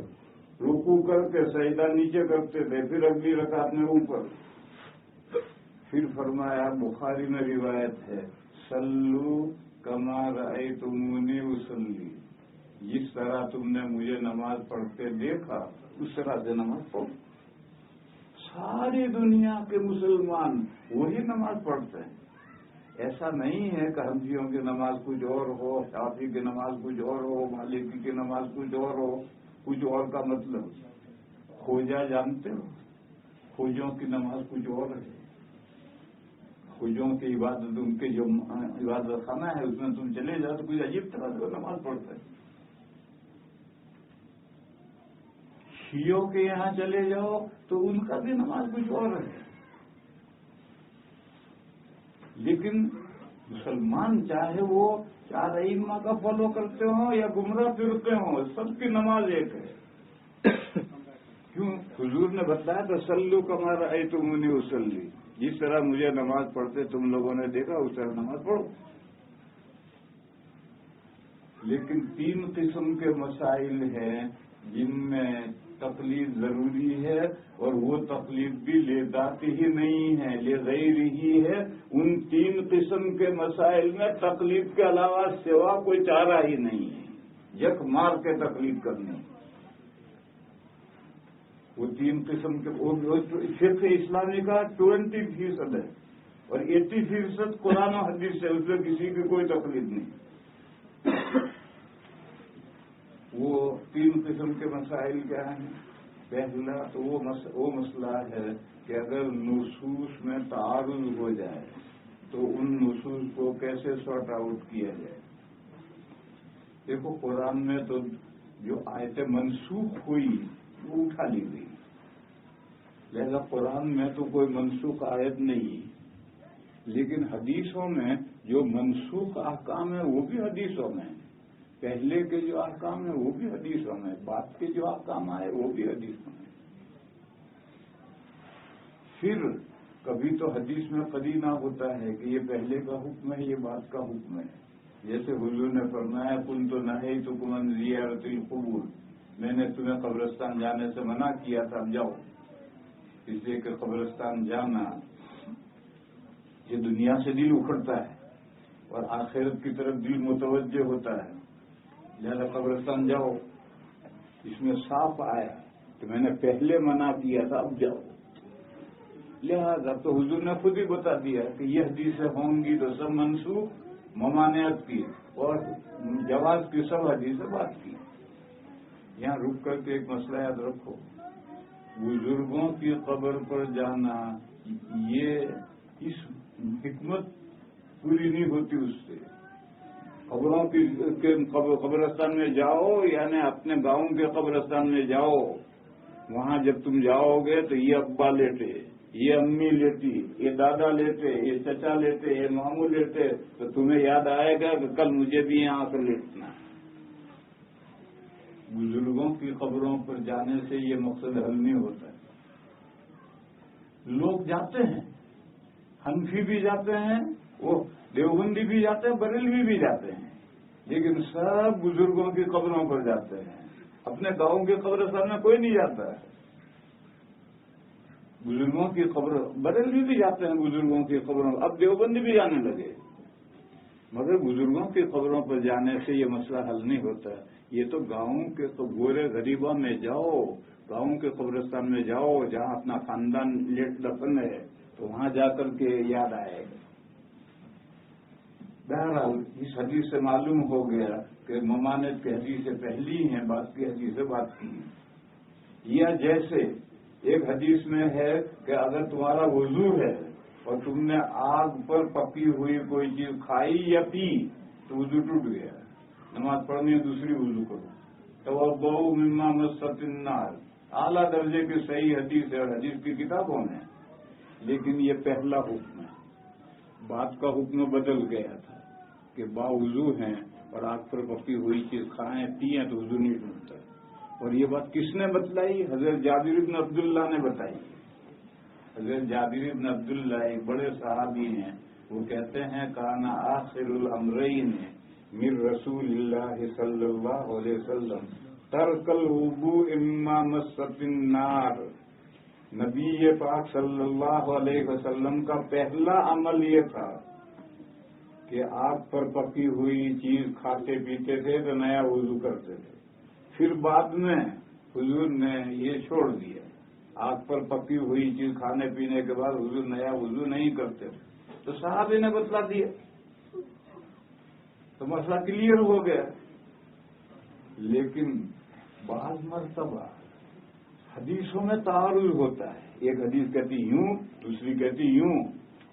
رکوع کر کے سجدہ نیچے کرتے تھے، پھر اگلی رکعت میں اوپر۔ پھر فرمایا، بخاری میں روایت ہے، صلو کما رأیتمونی اصلی، جس طرح تم نے مجھے نماز پڑھتے دیکھا اس طرح سے نماز پڑھو۔ ساری دنیا کے مسلمان وہی نماز پڑھتے ہیں۔ ایسا نہیں ہے کہ حنفیوں کی نماز کچھ اور ہو، شافعی کی نماز کچھ اور ہو، مالکی کی نماز کچھ اور ہو، کچھ اور کا مطلب۔ خوجا جانتے ہو، خوجوں کی نماز کچھ اور ہے، خوجوں کی عبادت، ان کے جو عبادت خانہ ہے اس میں تم چلے جاؤ تو کچھ عجیب طرح سے نماز پڑھتے ہیں۔ شیعوں کے یہاں چلے جاؤ تو ان کا بھی نماز کچھ اور ہے۔ لیکن مسلمان چاہے وہ 4 ائمہ کا فالو کرتے ہوں یا گمراہ پھرتے ہوں، سب کی نماز ایک ہے۔ کیوں؟ حضور نے بتایا تو صلو کما رأیتمونی اصلی، جس طرح مجھے نماز پڑھتے تم لوگوں نے دیکھا اس طرح نماز پڑھو۔ لیکن 3 قسم کے مسائل ہیں جن میں تقلید ضروری ہے، اور وہ تقلید بھی لے ذاتی ہی نہیں ہے، لے غیر ہی ہے۔ ان 3 قسم کے مسائل میں تقلید کے علاوہ سوا کوئی چارہ ہی نہیں ہے، یک مار کے تقلید کرنی۔ وہ 3 قسم کے فقہ اسلامی کا 20% ہے، اور 80% قرآن و حدیث ہے، اس میں کسی کی کوئی تقلید نہیں۔ وہ 3 قسم کے مسائل کیا ہیں؟ پہلا تو وہ مسئلہ ہے کہ اگر نصوص میں تعارض ہو جائے تو ان نصوص کو کیسے سارٹ آؤٹ کیا جائے۔ دیکھو قرآن میں تو جو آیتیں منسوخ ہوئی وہ اٹھا لی گئی، لہذا قرآن میں تو کوئی منسوخ آیت نہیں، لیکن حدیثوں میں جو منسوخ احکام ہیں وہ بھی حدیثوں میں ہیں، پہلے کے جو احکام ہیں وہ بھی حدیثوں میں، بعد کے جو احکام آئے وہ بھی حدیثوں میں۔ پھر کبھی تو حدیث میں قرینہ ہوتا ہے کہ یہ پہلے کا حکم ہے، یہ بعد کا حکم ہے، جیسے حضور نے فرمایا کنت نہیتکم عن زیارت القبور، میں نے تمہیں قبرستان جانے سے منع کیا تھا، اب جاؤ، اس لیے کہ قبرستان جانا یہ دنیا سے دل اکھڑتا ہے اور آخرت کی طرف دل متوجہ ہوتا ہے، لہذا قبرستان جاؤ۔ اس میں صاف آیا کہ میں نے پہلے منع کیا تھا، اب جاؤ، لہذا تو حضور نے خود ہی بتا دیا کہ یہ حدیثیں ہوں گی تو سب منسوخ، ممانعت کی اور جواز کی سب حدیثیں بات کی۔ یہاں رک کر کے ایک مسئلہ یاد رکھو، بزرگوں کی قبر پر جانا یہ اس حکمت پوری نہیں ہوتی اس سے۔ قبروں کی قبرستان میں جاؤ، یعنی اپنے گاؤں کے قبرستان میں جاؤ، وہاں جب تم جاؤ گے تو یہ ابا لیٹے، یہ امی لیٹی، یہ دادا لیٹے، یہ چچا لیٹے، یہ ماموں لیٹے، تو تمہیں یاد آئے گا کہ کل مجھے بھی یہاں پر لیٹنا ہے۔ بزرگوں کی قبروں پر جانے سے یہ مقصد حل نہیں ہوتا ہے۔ لوگ جاتے ہیں، حنفی بھی جاتے ہیں، وہ دیوبندی بھی جاتے ہیں، بریلوی بھی جاتے ہیں، لیکن سب بزرگوں کی قبروں پر جاتے ہیں۔ اپنے گاؤں کے قبرستان میں کوئی نہیں جاتا ہے۔ بزرگوں کی قبر، بریلوی بھی جاتے ہیں بزرگوں کی قبروں، اب دیوبندی بھی جانے لگے، مگر بزرگوں کی قبروں پر جانے سے یہ مسئلہ حل نہیں ہوتا۔ یہ تو گاؤں کے گورے غریبوں میں جاؤ، گاؤں کے قبرستان میں جاؤ جہاں اپنا خاندان لیٹ دفن ہے، تو وہاں جا کر کے یاد آئے گا۔ بہرحال اس حدیث سے معلوم ہو گیا کہ ممانعت کی حدیثیں پہلی ہیں، بعد کی حدیثیں بعد کی ہیں۔ یا جیسے ایک حدیث میں ہے کہ اگر تمہارا وضو ہے اور تم نے آگ پر پکی ہوئی کوئی چیز کھائی یا پی تو وضو ٹوٹ گیا، نماز پڑھنی ہے دوسری وضو کرو۔ توضؤ مما مست النار، اعلیٰ درجے کی صحیح حدیث ہے اور حدیث کی کتابوں میں، لیکن یہ پہلا حکم ہے۔ بعد کا حکم بدل گیا تھا کہ باوضو ہیں اور آگ پر پکی ہوئی چیز کھائیں پیئیں تو وضو نہیں ٹوٹتا۔ اور یہ بات کس نے بتلائی؟ حضرت جابر بن عبداللہ نے بتائی۔ حضرت جابر بن عبداللہ ایک بڑے صحابی ہیں، وہ کہتے ہیں کان آخر الامرین من رسول اللہ صلی اللہ علیہ وسلم ترک الوضوء اما مست النار، نبی پاک صلی اللہ علیہ وسلم کا پہلا عمل یہ تھا کہ آگ پر پکی ہوئی چیز کھاتے پیتے تھے تو نیا وضو کرتے تھے۔ پھر بعد میں حضور نے یہ چھوڑ دیا، آگ پر پکی ہوئی چیز کھانے پینے کے بعد حضور نیا وضو نہیں کرتے تھے، تو صحابی نے بتلا دیا تو مسئلہ کلیئر ہو گیا۔ لیکن بعض مرتبہ حدیثوں میں تعارض ہوتا ہے، ایک حدیث کہتی یوں، دوسری کہتی یوں،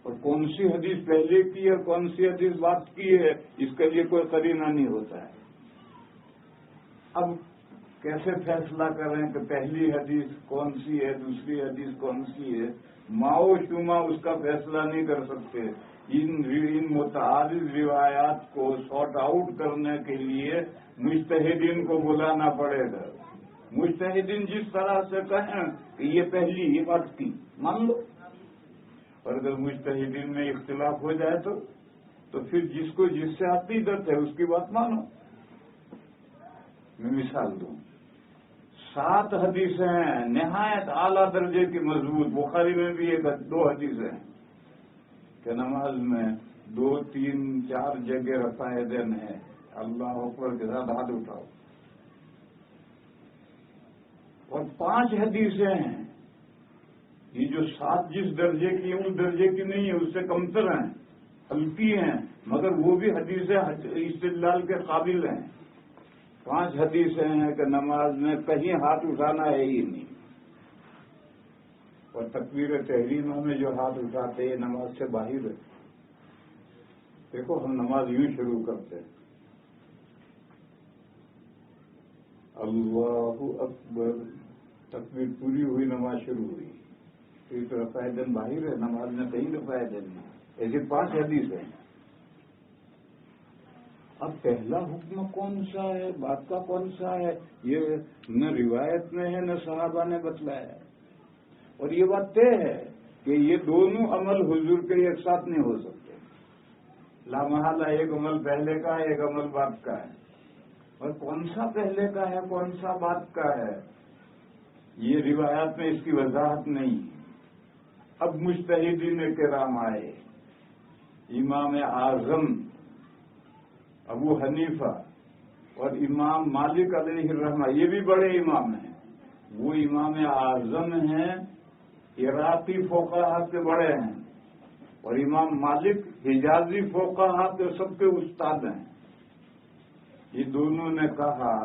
اور کون سی حدیث پہلے کی ہے کون سی حدیث بعد کی ہے اس کے لیے کوئی قرینہ نہیں ہوتا ہے۔ اب کیسے فیصلہ کریں کہ پہلی حدیث کون سی ہے دوسری حدیث کون سی ہے؟ ماؤ شما اس کا فیصلہ نہیں کر سکتے۔ ان متعارض روایات کو سارٹ آؤٹ کرنے کے لیے مجتہدین کو بلانا پڑے گا۔ مجتہدین جس طرح سے کہیں کہ یہ پہلی یہ بات کی مان لو، اور اگر مجتہدین میں اختلاف ہو جائے تو پھر جس کو جس سے عقیدت ہے اس کی بات مانو۔ میں مثال دوں، 7 حدیثیں ہیں نہایت اعلیٰ درجے کی مضبوط، بخاری میں بھی 2 حدیثیں ہیں کہ نماز میں 2 3 4 جگہ رفع یدین ہے، اللہ اکبر کے ساتھ ہاتھ اٹھاؤ، اور 5 حدیثیں ہیں یہ جو 7 جس درجے کی ہیں اس درجے کی نہیں ہے، اس سے کمتر ہیں، ہلکی ہیں، مگر وہ بھی حدیثیں استدلال کے قابل ہیں۔ 5 حدیثیں ہیں کہ نماز میں کہیں ہاتھ اٹھانا ہے ہی نہیں، اور تکبیر تحریمہ میں جو ہاتھ اٹھاتے ہیں نماز سے باہر ہے۔ دیکھو ہم نماز یوں شروع کرتے ہیں، اللہ اکبر، تکبیر پوری ہوئی، نماز شروع ہوئی، پھر رفع یدین باہر ہے، نماز میں کہیں رفع یدین نہیں۔ ایسے 5 حدیث ہیں۔ اب پہلا حکم کون سا ہے، بات کا کون سا ہے، یہ نہ روایت میں ہے نہ صحابہ نے بتلایا ہے، اور یہ بات طے ہے کہ یہ دونوں عمل حضور کے ایک ساتھ نہیں ہو سکتے، لا محالہ ایک عمل پہلے کا ہے ایک عمل بعد کا ہے، اور کون سا پہلے کا ہے کون سا بعد کا ہے یہ روایات میں اس کی وضاحت نہیں۔ اب مجتہدین کرام آئے، امام اعظم ابو حنیفہ اور امام مالک علیہ الرحمہ، یہ بھی بڑے امام ہیں، وہ امام اعظم ہیں، عراقی فقہاء کے بڑے ہیں، اور امام مالک حجازی فقہاء کے سب کے استاد ہیں۔ یہ دونوں نے کہا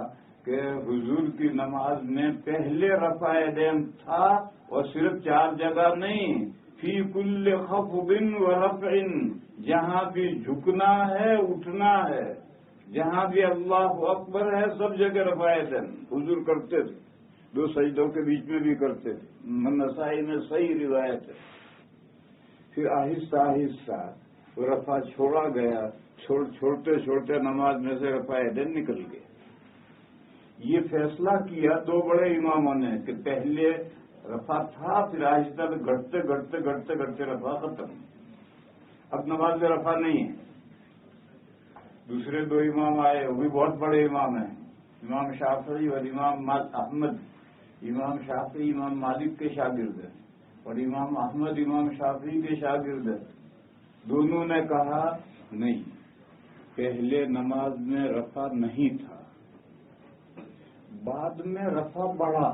کہ حضور کی نماز میں پہلے رفع یدین تھا، اور صرف 4 جگہ نہیں، فی کل خفض و رفع، جہاں بھی جھکنا ہے اٹھنا ہے، جہاں بھی اللہ اکبر ہے سب جگہ رفع یدین حضور کرتے تھے، 2 سجدوں کے بیچ میں بھی کرتے تھے، نسائی میں صحیح روایت ہے۔ پھر آہستہ آہستہ وہ رفع چھوڑا گیا، چھوڑتے چھوڑتے نماز میں سے رفع یدین نکل گئے۔ یہ فیصلہ کیا 2 بڑے اماموں نے کہ پہلے رفع تھا، پھر آہستہ گھٹتے گھٹتے گھٹتے گھٹتے رفع ختم، اب نماز میں رفع نہیں ہے۔ دوسرے 2 امام آئے، وہ بھی بہت بڑے امام ہیں، امام شافعی اور امام احمد۔ امام شافعی امام مالک کے شاگرد ہیں، اور امام احمد امام شافعی کے شاگرد ہیں۔ دونوں نے کہا نہیں، پہلے نماز میں رفع نہیں تھا، بعد میں رفع بڑھا،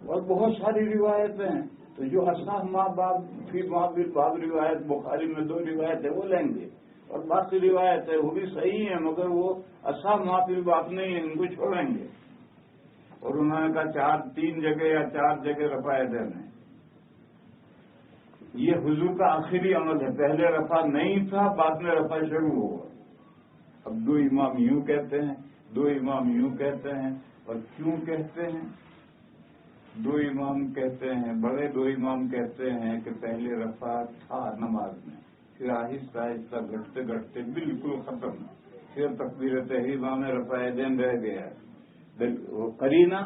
اور بہت ساری روایتیں ہیں، تو جو اصح ماں باپ پھر باب روایت بخاری میں 2 روایت ہے وہ لیں گے، اور باقی روایت ہے وہ بھی صحیح ہیں مگر وہ اصح ماں پھر باپ نہیں ہیں، ان کو چھوڑیں گے۔ اور انہوں نے کہا 3 جگہ یا 4 جگہ رفع یدین ہے۔ یہ حضور کا آخری عمل ہے، پہلے رفع نہیں تھا، بعد میں رفع شروع ہوا۔ اب 2 امام یوں کہتے ہیں، 2 امام یوں کہتے ہیں، اور کیوں کہتے ہیں؟ 2 امام کہتے ہیں، بڑے 2 امام کہتے ہیں کہ پہلے رفع تھا نماز میں، پھر آہستہ آہستہ گھٹتے گھٹتے بالکل ختم، پھر تکبیر تحریمہ میں رفع یدین رہ گیا۔ قرینہ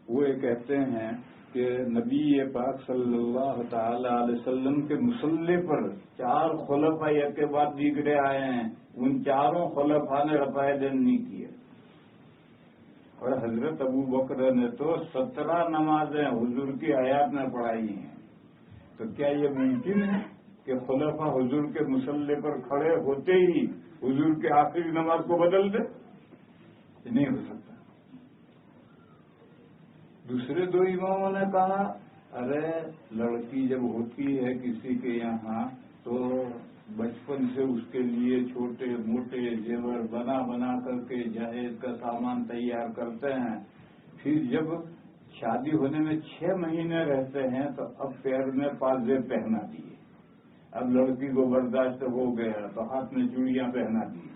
وہ یہ کہتے ہیں کہ نبی پاک صلی اللہ تعالی علیہ وسلم کے مصلی پر 4 خلفاء ایک کے بعد دیگرے آئے ہیں، ان 4 خلفاء نے رفع یدین نہیں کیا، اور حضرت ابو بکر نے تو 17 نمازیں حضور کی حیات میں پڑھائی ہیں۔ تو کیا یہ ممکن ہے کہ خلفاء حضور کے مصلی پر کھڑے ہوتے ہی حضور کے آخری نماز کو بدل دے؟ یہ نہیں ہو سکتا۔ دوسرے 2 اماموں نے کہا ارے لڑکی جب ہوتی ہے کسی کے یہاں تو بچپن سے اس کے لیے چھوٹے موٹے زیور بنا بنا کر کے جہیز کا سامان تیار کرتے ہیں، پھر جب شادی ہونے میں 6 مہینے رہتے ہیں تو اب پیر میں پازے پہنا دیے، اب لڑکی کو برداشت ہو گیا تو ہاتھ میں چوڑیاں پہنا دی،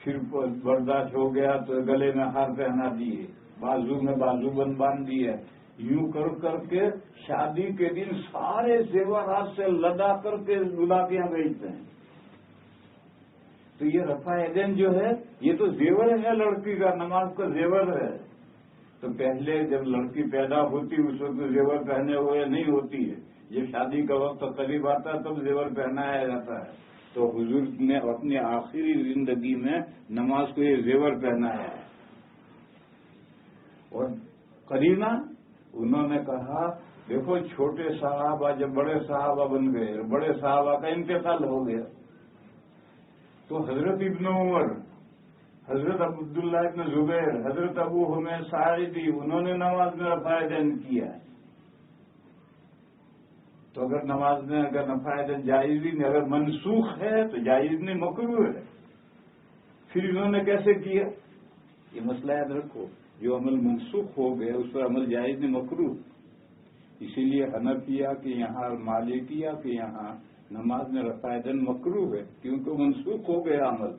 پھر برداشت ہو گیا تو گلے میں ہار پہنا دیے، بازو میں بازو بند باندھ دیے، یوں کر کر کے شادی کے دن سارے زیورات سے لدا کر کے گلابیاں بیچتے ہیں۔ تو یہ رفع یدین جو ہے یہ تو زیور ہے لڑکی کا، نماز کا زیور ہے۔ تو پہلے جب لڑکی پیدا ہوتی اس وقت زیور پہنے ہوئے نہیں ہوتی ہے، جب شادی کا وقت قریب آتا ہے تب زیور پہنایا جاتا ہے۔ تو حضور نے اپنی آخری زندگی میں نماز کو یہ زیور پہنایا ہے۔ اور قرینہ انہوں نے کہا دیکھو چھوٹے صحابہ جب بڑے صحابہ بن گئے، بڑے صحابہ کا انتقال ہو گیا، تو حضرت ابن عمر، حضرت عبداللہ ابن زبیر، حضرت ابو حمید ساعدی، انہوں نے نماز میں رفع یدین کیا ہے۔ تو اگر نماز میں اگر رفع یدین جائز بھی نہیں، اگر منسوخ ہے تو جائز نہیں، مکروہ ہے، پھر انہوں نے کیسے کیا؟ یہ مسئلہ یاد رکھو، جو عمل منسوخ ہو گیا اس پر عمل جائز نہیں، مکروہ۔ اسی لیے حنفیہ کے یہاں، مالکیہ کے یہاں نماز میں رفع یدین مکروہ ہے، کیونکہ منسوخ ہو گیا عمل۔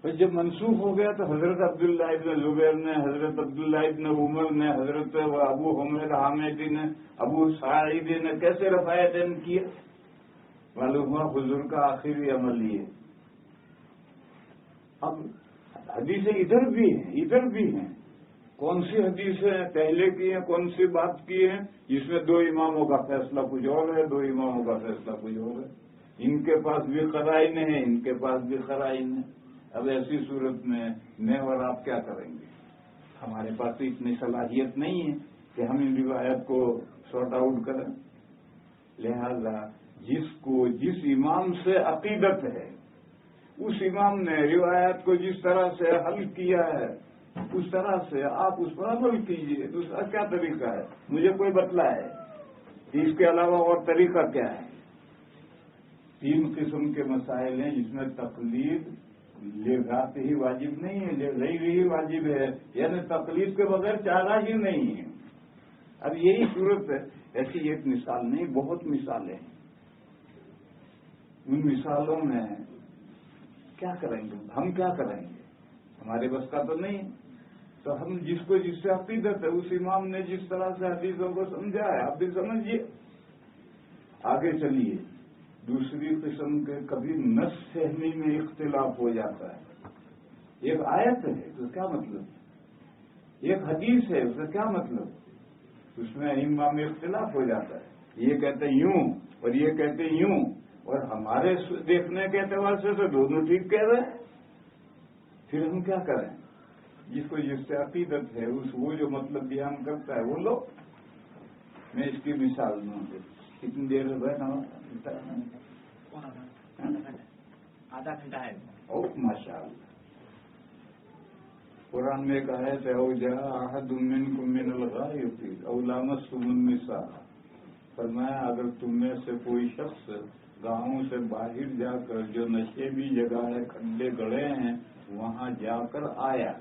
پھر جب منسوخ ہو گیا تو حضرت عبداللہ ابن زبیر نے، حضرت عبداللہ ابن عمر نے، حضرت ابو حمید حامدی نے، ابو سعیدی نے کیسے رفع یدین کیا؟ معلوم ہوا حضور کا آخری عمل یہ۔ اب حدیثیں ادھر بھی ہیں، کون سی حدیثیں پہلے کی ہیں، کون سی بات کی ہیں، جس میں دو اماموں کا فیصلہ کچھ اور ہے، دو اماموں کا فیصلہ کچھ اور ہے، ان کے پاس بھی قرائن ہیں، ان کے پاس بھی قرائن ہیں۔ اب ایسی صورت میں اور آپ کیا کریں گے؟ ہمارے پاس تو اتنی صلاحیت نہیں ہے کہ ہم ان روایت کو سارٹ آؤٹ کریں۔ لہذا جس امام سے عقیدت ہے، اس امام نے روایت کو جس طرح سے حل کیا ہے، اس طرح سے آپ اس پر عمل کیجئے۔ دوسرا کیا طریقہ ہے؟ مجھے کوئی بتلائے اس کے علاوہ اور طریقہ کیا ہے؟ 3 قسم کے مسائل ہیں جس میں تقلید لذات ہی واجب نہیں ہے، لغیر ہی واجب ہے، یعنی تقلید کے بغیر چارہ ہی نہیں ہے۔ اب یہی صورت ہے، ایسی ایک مثال نہیں، بہت مثالیں ہیں۔ ان مثالوں میں کیا کریں گے؟ ہم کیا کریں گے؟ ہمارے بس کا تو نہیں، تو ہم جس سے عقیدت ہے، اس امام نے جس طرح سے حدیثوں کو سمجھا ہے آپ بھی سمجھیے، آگے چلیے۔ دوسری قسم کے کبھی نص فہمی میں اختلاف ہو جاتا ہے۔ ایک آیت ہے تو کیا مطلب؟ ایک حدیث ہے اس کا کیا مطلب؟ اس میں ائمہ میں اختلاف ہو جاتا ہے، یہ کہتے ہیں یوں اور یہ کہتے ہیں یوں، اور ہمارے دیکھنے کے اعتبار سے تو دونوں ٹھیک کہہ رہے ہیں۔ پھر ہم کیا کریں؟ جس سے عقیدت ہے وہ جو مطلب بیان کرتا ہے وہ لو۔ میں اس کی مثال دوں گی، کتنی دیر میں بیٹھا ہوں؟ آدھا گھنٹہ ہے۔ ماشاء اللہ، قرآن میں کہا ہے کہ او جاء احد منکم من الغائط او لامستم النساء، فرمایا اگر تم میں سے کوئی شخص گاؤں سے باہر جا کر، جو نشیبی جگہ ہے، کھڈے گڑے ہیں، وہاں جا کر آیا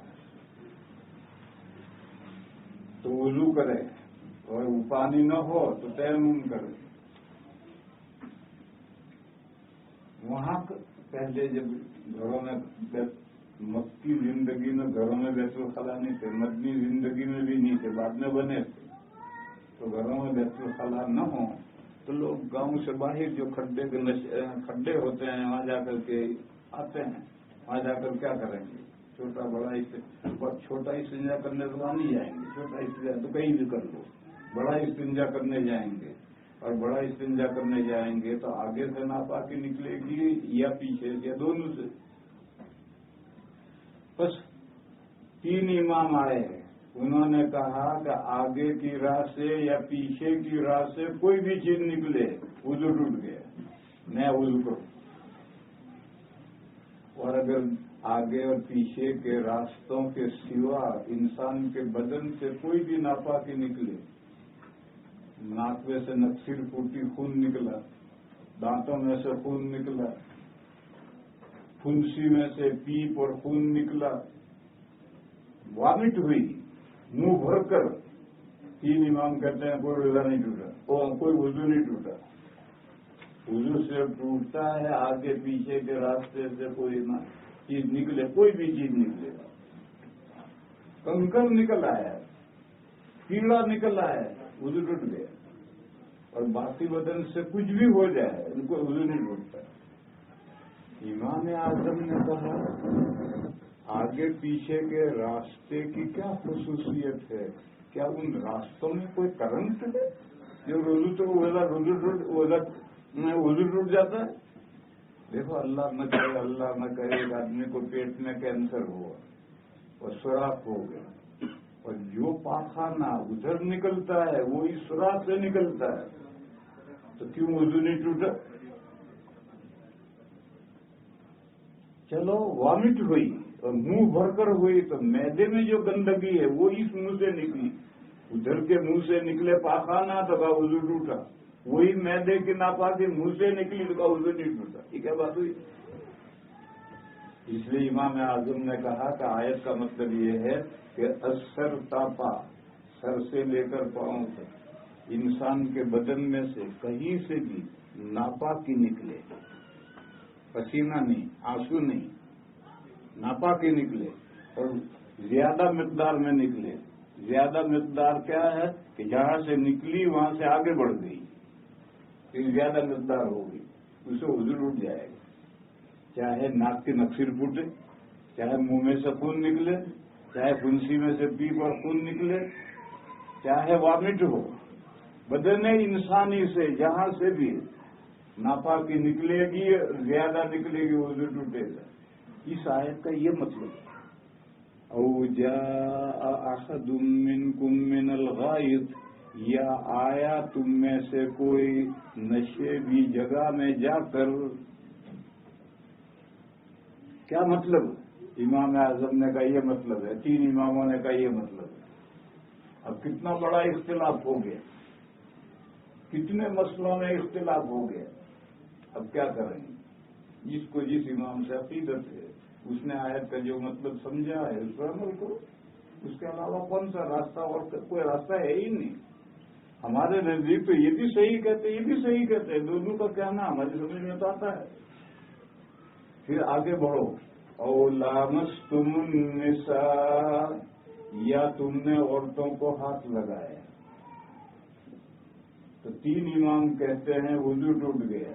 تو وضو کرے، اور وہ پانی نہ ہو تو تیمم کرے۔ وہاں پہلے جب گھروں میں مکی زندگی میں گھروں میں بیت الخلا نہیں تھے، مدنی زندگی میں بھی نہیں تھے، بعد میں بنے تھے، تو گھروں میں بیت الخلا نہ ہو تو لوگ گاؤں سے باہر جو کھڈے ہوتے ہیں وہاں جا کر کے آتے ہیں۔ وہاں جا کر کیا کریں گے؟ چھوٹا استنجا کرنے تو وہاں نہیں جائیں گے، چھوٹا استنجا تو کہیں بھی کر لو، بڑا استنجا کرنے جائیں گے، اور بڑا استنجا کرنے جائیں گے تو آگے سے ناپاکی نکلے گی یا پیچھے سے، یا دونوں سے۔ بس 3 امام آئے ہیں، انہوں نے کہا کہ آگے کی راہ سے یا پیچھے کی راہ سے کوئی بھی چیز نکلے وضو ٹوٹ گیا، نیا وضو کرو۔ اور اگر آگے اور پیچھے کے راستوں کے سوا انسان کے بدن سے کوئی بھی ناپاکی نکلے، ناک میں سے نکسر پھوٹی خون نکلا، دانتوں میں سے خون نکلا، پھنسی میں سے پیپ اور خون نکلا، وامٹ ہوئی منہ بھر کر، 3 امام کہتے ہیں کوئی روزہ نہیں ٹوٹا، کوئی وضو نہیں ٹوٹا۔ وضو سے ٹوٹتا ہے آگے پیچھے کے راستے سے کوئی چیز نکلے، کوئی بھی چیز نکلے، کنکر نکل آیا، کیڑا نکل آیا، وضو ٹوٹ گیا۔ اور باقی بدن سے کچھ بھی ہو جائے ان کو وضو نہیں ٹوٹتا۔ امام اعظم نے کہا آگے پیچھے کے راستے کی کیا خصوصیت ہے؟ کیا ان راستوں میں کوئی کرنٹ ہے جو وضو ٹوٹ جاتا ہے؟ دیکھو اللہ نہ کرے ایک آدمی کو پیٹ میں کینسر ہوا اور سوراخ ہو گیا، اور جو پاخانہ ادھر نکلتا ہے وہ اس سوراخ سے نکلتا ہے، تو کیوں وضو نہیں ٹوٹا؟ چلو وامٹ ہوئی اور منہ بھر کر ہوئی تو معدے میں جو گندگی ہے وہ اس منہ سے نکلی، ادھر کے منہ سے نکلے پاخانہ تو کا وضو ٹوٹا، وہی معدے کی ناپاکی منہ سے نکلی تو کا وضو نہیں ٹوٹا. یہ کیا بات ہوئی؟ اس لیے امام اعظم نے کہا کہ آیت کا مطلب یہ ہے کہ اثر تاپا، سر سے لے کر پاؤں تک انسان کے بدن میں سے کہیں سے بھی ناپاکی نکلے، پسینہ نہیں، آنسو نہیں، ناپاکی نکلے اور زیادہ مقدار میں نکلے. زیادہ مقدار کیا ہے کہ جہاں سے نکلی وہاں سے آگے بڑھ گئی، پھر زیادہ مقدار ہوگی، اسے وضو اٹھ جائے گا. چاہے ناک کے نقصر پھوٹے، چاہے منہ میں سے خون نکلے، چاہے پھنسی میں سے پیپ اور خون نکلے، چاہے وامٹ ہو، بدن انسانی سے جہاں سے بھی ناپاکی نکلے گی، زیادہ نکلے گی، وضو ٹوٹے گا. اس آیت کا یہ مطلب ہے. او جاء احد منکم من الغائط، یا آیا تم میں سے کوئی نشے بھی جگہ میں جا کر. کیا مطلب؟ امام اعظم نے کہا یہ مطلب ہے، 3 اماموں نے کہا یہ مطلب ہے. اب کتنا بڑا اختلاف ہو گیا، کتنے مسئلوں میں اختلاف ہو گیا. اب کیا کریں گے؟ جس کو جس امام سے عقیدت ہے اس نے آیت کا جو مطلب سمجھا ہے اس پر عمل کرو. اس کے علاوہ کون سا راستہ؟ اور کوئی راستہ ہے ہی نہیں. ہمارے نزدیک تو یہ بھی صحیح کہتے ہیں، یہ بھی صحیح کہتے ہیں، دونوں کا کہنا ہماری سمجھ میں تو آتا ہے. پھر آگے بڑھو. او لامستم النساء، یا تم نے عورتوں کو ہاتھ لگایا. تو 3 امام کہتے ہیں وضو ٹوٹ گیا.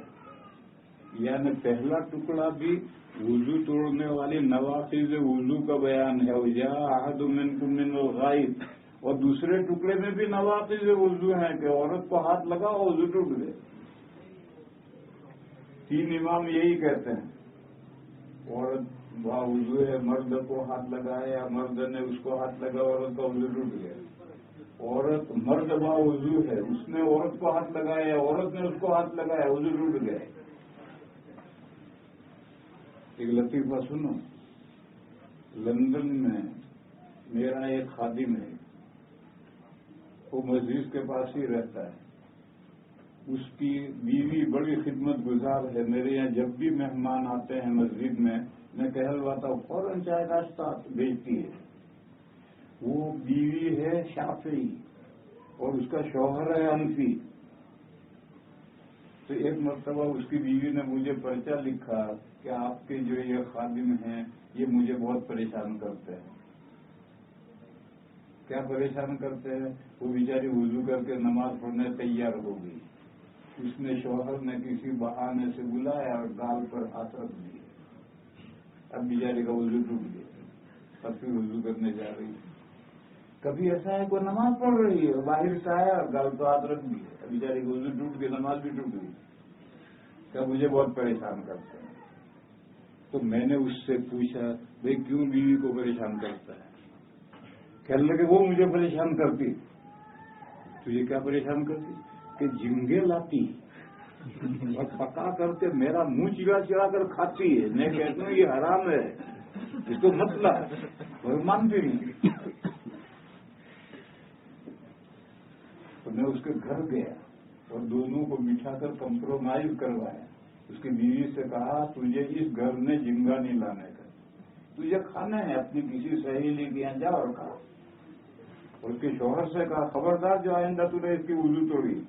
یعنی پہلا ٹکڑا بھی وضو توڑنے والی نواقض وضو کا بیان ہے، یا احد منکم من الغائط، اور دوسرے ٹکڑے میں بھی نواقض وضو ہیں کہ عورت کو ہاتھ لگا اور وضو ٹوٹ گئے. 3 امام یہی کہتے ہیں. عورت با وضو ہے، مرد کو ہاتھ لگایا، مرد نے اس کو ہاتھ لگا، عورت کا وضو ٹوٹ گیا. عورت مرد با وضو ہے، اس نے عورت کو ہاتھ لگایا، عورت نے اس کو ہاتھ لگایا، وضو ٹوٹ گئے. ایک لطیفہ سنو. لندن میں میرا ایک خادم ہے، وہ مسجد کے پاس ہی رہتا ہے. اس کی بیوی بڑی خدمت گزار ہے. میرے یہاں جب بھی مہمان آتے ہیں مسجد میں کہلواتا ہوں، فوراً چائے ناشتہ بھیجتی ہے. وہ بیوی ہے شافعی اور اس کا شوہر ہے حنفی. تو ایک مرتبہ اس کی بیوی نے مجھے پرچہ لکھا کہ آپ کے جو یہ خادم ہیں یہ مجھے بہت پریشان کرتے ہیں. کیا پریشان کرتے ہیں؟ وہ بیچاری وضو کر کے نماز پڑھنے تیار ہو گئی. اس نے شوہر نے کسی بہانے سے بلایا اور گال پر ہاتھ رکھ دیے. اب بیچاری کا وضو ٹوٹ گیا. اب پھر وضو کرنے جا رہی ہے. کبھی ایسا ہے کوئی نماز پڑھ رہی ہے، باہر سے آیا اور گال پر ہاتھ رکھ دیے، اب بیچاری کا وضو ٹوٹ گیا، نماز بھی ٹوٹ گئی. کیا مجھے بہت پریشان کرتے ہیں. تو میں نے اس سے پوچھا بھائی کیوں بیوی کو پریشان کرتا ہے؟ کہنے لگے وہ مجھے پریشان کرتی. تجھے کیا پریشان کرتی؟ کہ جھنگے لاتی اور پکا کر کے میرا منہ چڑا چڑا کر کھاتی ہے. میں کہتا ہوں یہ حرام ہے، اس کو مت لا، اور مانتی نہیں. تو میں اس کے گھر گیا اور دونوں کو بٹھا کر کمپرومائز کروایا. اس کی بیوی سے کہا تجھے اس گھر میں جھنگا نہیں لانے کا، تجھے کھانا ہے اپنی کسی سہیلی کے یہاں جا اور کھا. اور اس کے شوہر سے کہا خبردار جو آئندہ تو نے اس کی وضو توڑی.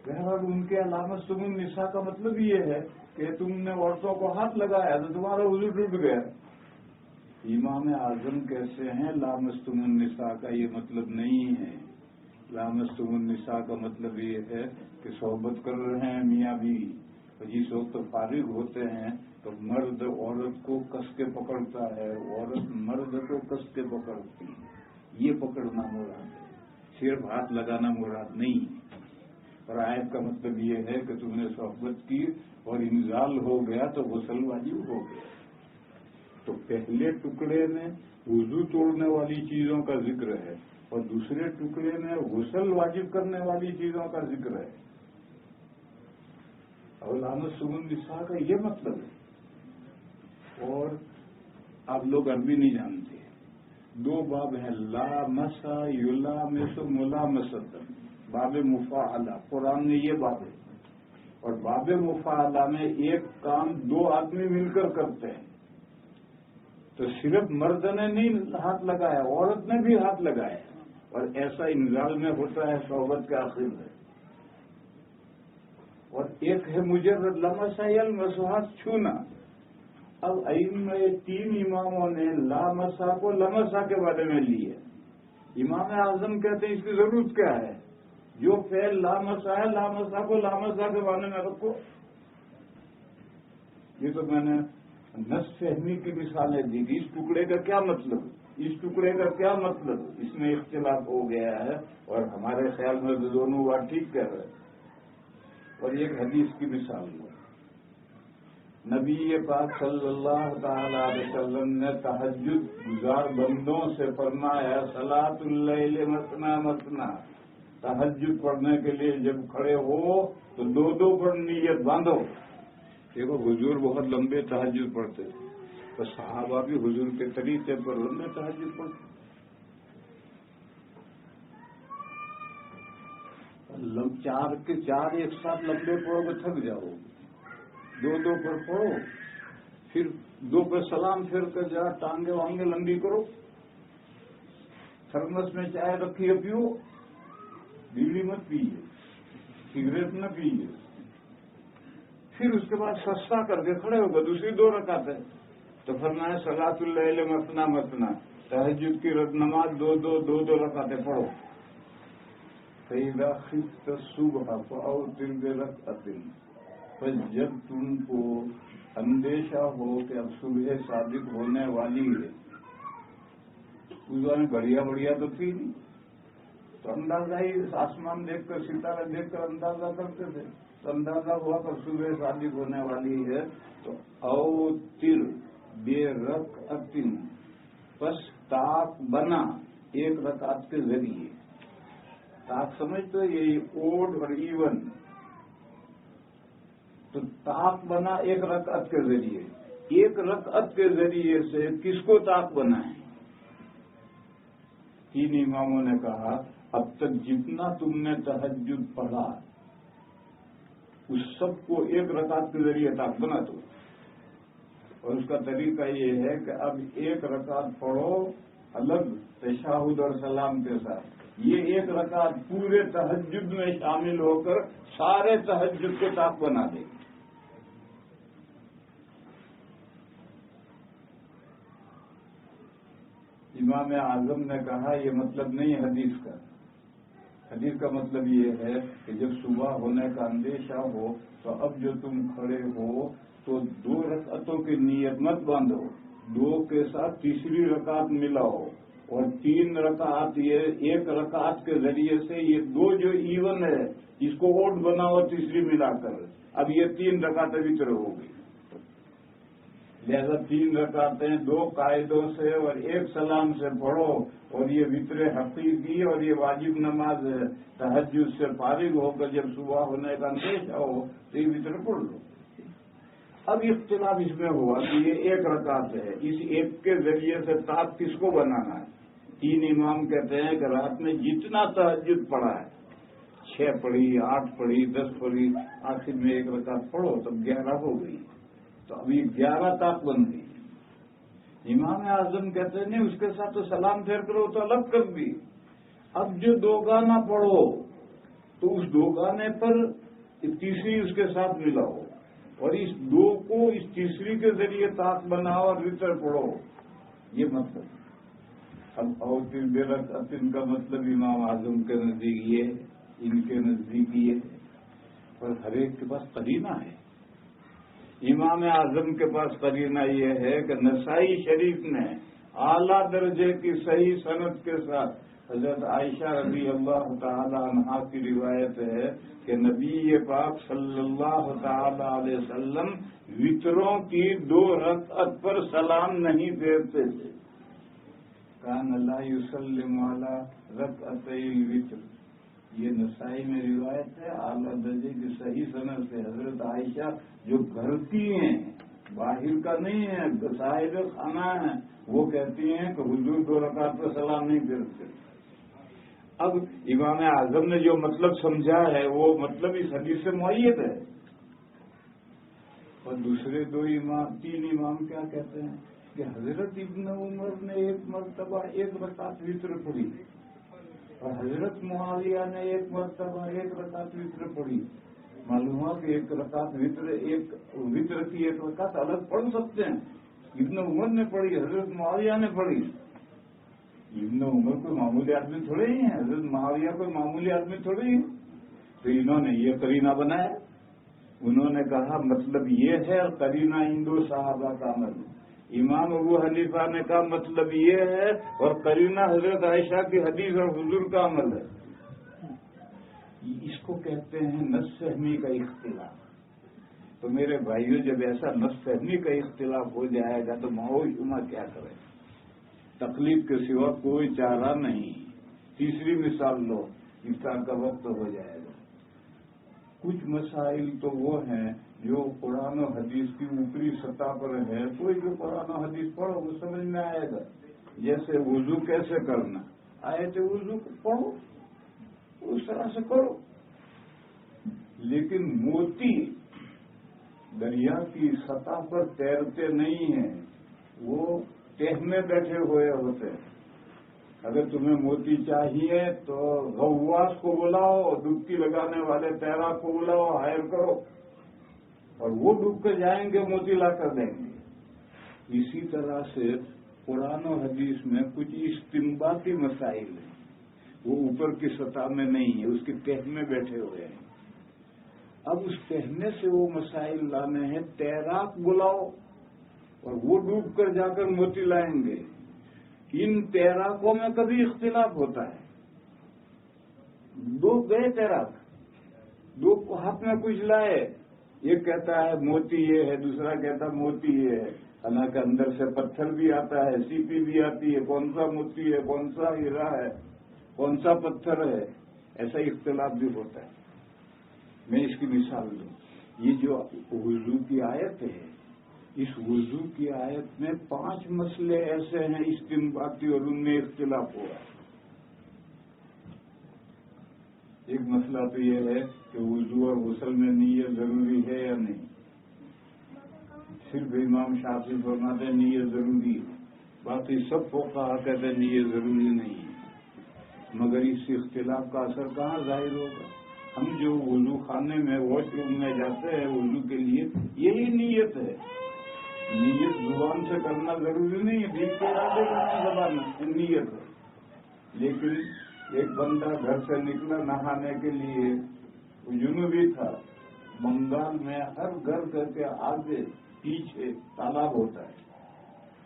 بہرحال ان کے لامستم النساء کا مطلب یہ ہے کہ تم نے عورتوں کو ہاتھ لگایا تو تمہارا وضو ٹوٹ گیا. امام اعظم کیسے ہیں لامستم النساء کا یہ مطلب نہیں ہے. لامستم النساء کا مطلب یہ ہے کہ صحبت کر رہے ہیں میاں بیوی، جس وقت فارغ ہوتے ہیں تو مرد عورت کو کس کے پکڑتا ہے، عورت مرد کو کس کے پکڑتی ہے. یہ پکڑنا مراد ہے، صرف ہاتھ لگانا مراد نہیں. اور آیت کا مطلب یہ ہے کہ تم نے صحبت کی اور انزال ہو گیا تو غسل واجب ہو گیا. تو پہلے ٹکڑے میں وضو توڑنے والی چیزوں کا ذکر ہے اور دوسرے ٹکڑے میں غسل واجب کرنے والی چیزوں کا ذکر ہے. اور لامت سمن نساء کا یہ مطلب ہے. اور آپ لوگ عربی نہیں جانتے. 2 باب ہیں، لا مسا یلامس ملامست، باب مفاعلہ. قرآن میں یہ باب ہے. اور باب مفاعلہ میں ایک کام 2 آدمی مل کر کرتے ہیں. تو صرف مرد نے نہیں ہاتھ لگایا، عورت نے بھی ہاتھ لگایا. اور ایسا انزال میں ہوتا ہے صحبت کے آخر میں. اور ایک ہے مجرد لمسا یلمس، ہاتھ چھونا. اب ائمہ 3 اماموں نے لامسا کو لمسا کے بارے میں لی ہے. امام اعظم کہتے ہیں اس کی ضرورت کیا ہے؟ جو فعل لامسا ہے لامسا کو لامسا کے بارے میں رکھو. یہ تو میں نے نس فہمی کی مثالیں دی تھی. اس ٹکڑے کا کیا مطلب، اس ٹکڑے کا کیا مطلب، اس میں اختلاف ہو گیا ہے. اور ہمارے خیال میں تو دونوں بات ٹھیک کہہ رہے ہیں. اور ایک حدیث کی مثال ہے، نبی پاک صلی اللہ تعالی علیہ وسلم نے تہجد گزار بندوں سے فرمایا صلاۃ اللیل مثنا مثنا. تہجد پڑھنے کے لیے جب کھڑے ہو تو 2 پر نیت باندھو. دیکھو حضور بہت لمبے تہجد پڑھتے تھے، تو صحابہ بھی حضور کے طریقے پر لمبے تہجد پڑھتے. 4 کے 4 ایک ساتھ لمبے پڑھو گے تھک جاؤ. 2 پر پڑھو، پھر 2 پہ سلام پھر کر جا ٹانگے وانگے لمبی کرو. تھرمس میں چائے رکھی ہے پیو، بیڑی مت پیجیے، سگریٹ نہ پیجیے. پھر اس کے بعد سستا کر کے کھڑے ہوگا، دوسری 2 رکعتیں. تو فرمایا صلاۃ اللیل مثنا مثنا، تہجد کی نماز 2 رکعتیں پڑھو. فَإِذَا خِفْتَ الصُّبْحَ فَأَوْتِرْ بِرَكْعَتٍ. بس جب تم کو اندیشہ ہو کہ اب صبح صادق ہونے والی ہے. اس میں بڑھیا تو تھی نہیں، تو اندازہ ہی آسمان دیکھ کر ستارہ دیکھ کر اندازہ کرتے تھے. تو اندازہ ہوا کہ صبح صادق ہونے والی ہے. تو اوتر برکعت، بس طاق بنا 1 رکعت کے ذریعے. طاق سمجھتے یہ اوڈ اور ایون. تو طاق بنا 1 رکعت کے ذریعے. 1 رکعت کے ذریعے سے کس کو طاق بنا ہے؟ 3 اماموں نے کہا اب تک جتنا تم نے تہجد پڑھا اس سب کو 1 رکعت کے ذریعے طاق بنا دو. اور اس کا طریقہ یہ ہے کہ اب 1 رکعت پڑھو الگ تشہد اور سلام کے ساتھ. یہ 1 رکعت پورے تہجد میں شامل ہو کر سارے تہجد کو طاق بنا دے. امام اعظم نے کہا یہ مطلب نہیں حدیث کا. حدیث کا مطلب یہ ہے کہ جب صبح ہونے کا اندیشہ ہو تو اب جو تم کھڑے ہو تو 2 رکعتوں کی نیت مت باندھو، 2 کے ساتھ تیسری رکعت ملاؤ. اور 3 رکعت یہ 1 رکعت کے ذریعے سے یہ 2 جو ایون ہے اس کو اوٹ بناؤ تیسری ملا کر. اب یہ 3 رکعتیں وتر ہو گئی. لہذا 3 رکعتیں 2 قاعدوں سے اور 1 سلام سے پڑھو. اور یہ وتر حقیقی اور یہ واجب نماز ہے. تہجد سے فارغ ہو کر جب صبح ہونے کا اندیشہ ہو تو یہ وتر پڑھ لو. اب اختلاف اس میں ہوا کہ یہ 1 رکعت ہے، اس 1 کے ذریعے سے طاق کس کو بنانا ہے؟ 3 امام کہتے ہیں کہ رات میں جتنا تہجد پڑھا ہے، 6 پڑھی، 8 پڑھی، 10 پڑھی، آخر میں 1 رکعت پڑھو تب 11 ہو گئی. تو اب یہ 11 طاق بن گئی. امام اعظم کہتے ہیں نہیں، اس کے ساتھ تو سلام پھیر کرو تو الگ کر دی. اب جو 2 گانا پڑھو تو اس 2 گانے پر تیسری اس کے ساتھ ملاؤ اور اس 2 کو اس تیسری کے ذریعے طاق بناؤ اور وتر پڑھو. یہ مطلب. اب اوتر برکعت کا مطلب امام اعظم کے نزدیک یہ، ان کے نزدیک یہ، اور ہر ایک کے پاس قرینہ ہے. امام اعظم کے پاس قرینہ یہ ہے کہ نسائی شریف نے اعلیٰ درجے کی صحیح سند کے ساتھ حضرت عائشہ رضی اللہ تعالی عنہا کی روایت ہے کہ نبی پاک صلی اللہ تعالی علیہ وسلم وطروں کی 2 رکعت پر سلام نہیں پھیرتے تھے. کان لا یسلم علی رکعتي الوتر. یہ نسائی میں روایت ہے اعلیٰ درجے کی صحیح سند سے. حضرت عائشہ جو گھر کی ہیں، باہر کا نہیں ہے، صاحب خانہ ہے، وہ کہتی ہیں کہ حضور 2 رکعت پر سلام نہیں پھیرتے. اب امام اعظم نے جو مطلب سمجھا ہے وہ مطلب اس حدیث سے معید ہے. اور دوسرے 3 امام کیا کہتے ہیں کہ حضرت ابن عمر نے 1 مرتبہ 1 رکعت وتر پڑھی اور حضرت معاویہ نے 1 مرتبہ 1 رکعت وتر پڑھی. معلوم ہوا کہ 1 رکعت وتر کی 1 رکعت الگ پڑھ سکتے ہیں. ابن عمر نے پڑھی، حضرت معاویہ نے پڑھی. ابن عمر کوئی معمولی آدمی تھوڑے ہی ہیں، حضرت معاویہ کوئی معمولی آدمی تھوڑے ہی. تو انہوں نے یہ قرینہ بنایا. انہوں نے کہا مطلب یہ ہے، قرینہ ہندو صحابہ کا عمل. امام ابو حنیفہ نے کہا مطلب یہ ہے، اور قرینہ حضرت عائشہ کی حدیث اور حضور کا عمل ہے. اس کو کہتے ہیں نص فہمی کا اختلاف. تو میرے بھائیوں، جب ایسا نص فہمی کا اختلاف ہو جائے گا تو معاش عمر کیا کرے؟ تکلیف کے سوا کوئی چارہ نہیں. تیسری مثال لو، افطار کا وقت ہو جائے گا. کچھ مسائل تو وہ ہیں جو قرآن و حدیث کی اوپری سطح پر ہے. کوئی جو قرآن و حدیث پڑھو وہ سمجھ میں آئے گا. جیسے وضو کیسے کرنا، آئے تو وضو پڑھو، اس طرح سے کرو. لیکن موتی دریا کی سطح پر تیرتے نہیں ہیں، وہ تہ میں بیٹھے ہوئے ہوتے ہیں. اگر تمہیں موتی چاہیے تو غواص کو بلاؤ، ڈبکی لگانے والے تیراک کو بلاؤ، ہائر کرو، اور وہ ڈوب کر جائیں گے، موتی لا کر دیں گے. اسی طرح سے قرآن و حدیث میں کچھ استنباطی مسائل ہیں، وہ اوپر کی سطح میں نہیں ہے، اس کی تہ میں بیٹھے ہوئے ہیں. اب اس تہنے سے وہ مسائل لانے ہیں. تیراک بلاؤ اور وہ ڈوب کر جا کر موتی لائیں گے. ان تیراکوں میں کبھی اختلاف ہوتا ہے. 2 گئے تیراک، 2 ہاتھ میں کچھ لائے، ایک کہتا ہے موتی یہ ہے، دوسرا کہتا ہے موتی یہ ہے. حالانکہ اندر سے پتھر بھی آتا ہے، سیپی بھی آتی ہے، کون سا موتی ہے، کون سا ہیرا ہے، کون سا پتھر ہے. ایسا اختلاف بھی ہوتا ہے. میں اس کی مثال دوں. یہ جو وضو کی آیت ہے، اس وضو کی آیت میں 5 مسئلے ایسے ہیں استنباطی اور ان میں اختلاف ہوا ہے. ایک مسئلہ تو یہ ہے کہ وضو اور غسل میں نیت ضروری ہے یا نہیں. صرف امام شافعی فرماتے ہیں نیت ضروری ہے، باقی سب فقہا کہتے ہیں نیت ضروری نہیں ہے. مگر اس اختلاف کا اثر کہاں ظاہر ہوگا؟ ہم جو وضو خانے میں واش روم میں جاتے ہیں وضو کے لیے، یہی نیت ہے. نیت زبان سے کرنا ضروری نہیں ہے، دل کے ارادے کرنا زبان نیت ہے. لیکن ایک بندہ گھر سے نکلا نہانے کے لیے، وہ جنوبی تھا. بنگال میں ہر گھر کے آگے پیچھے تالاب ہوتا ہے،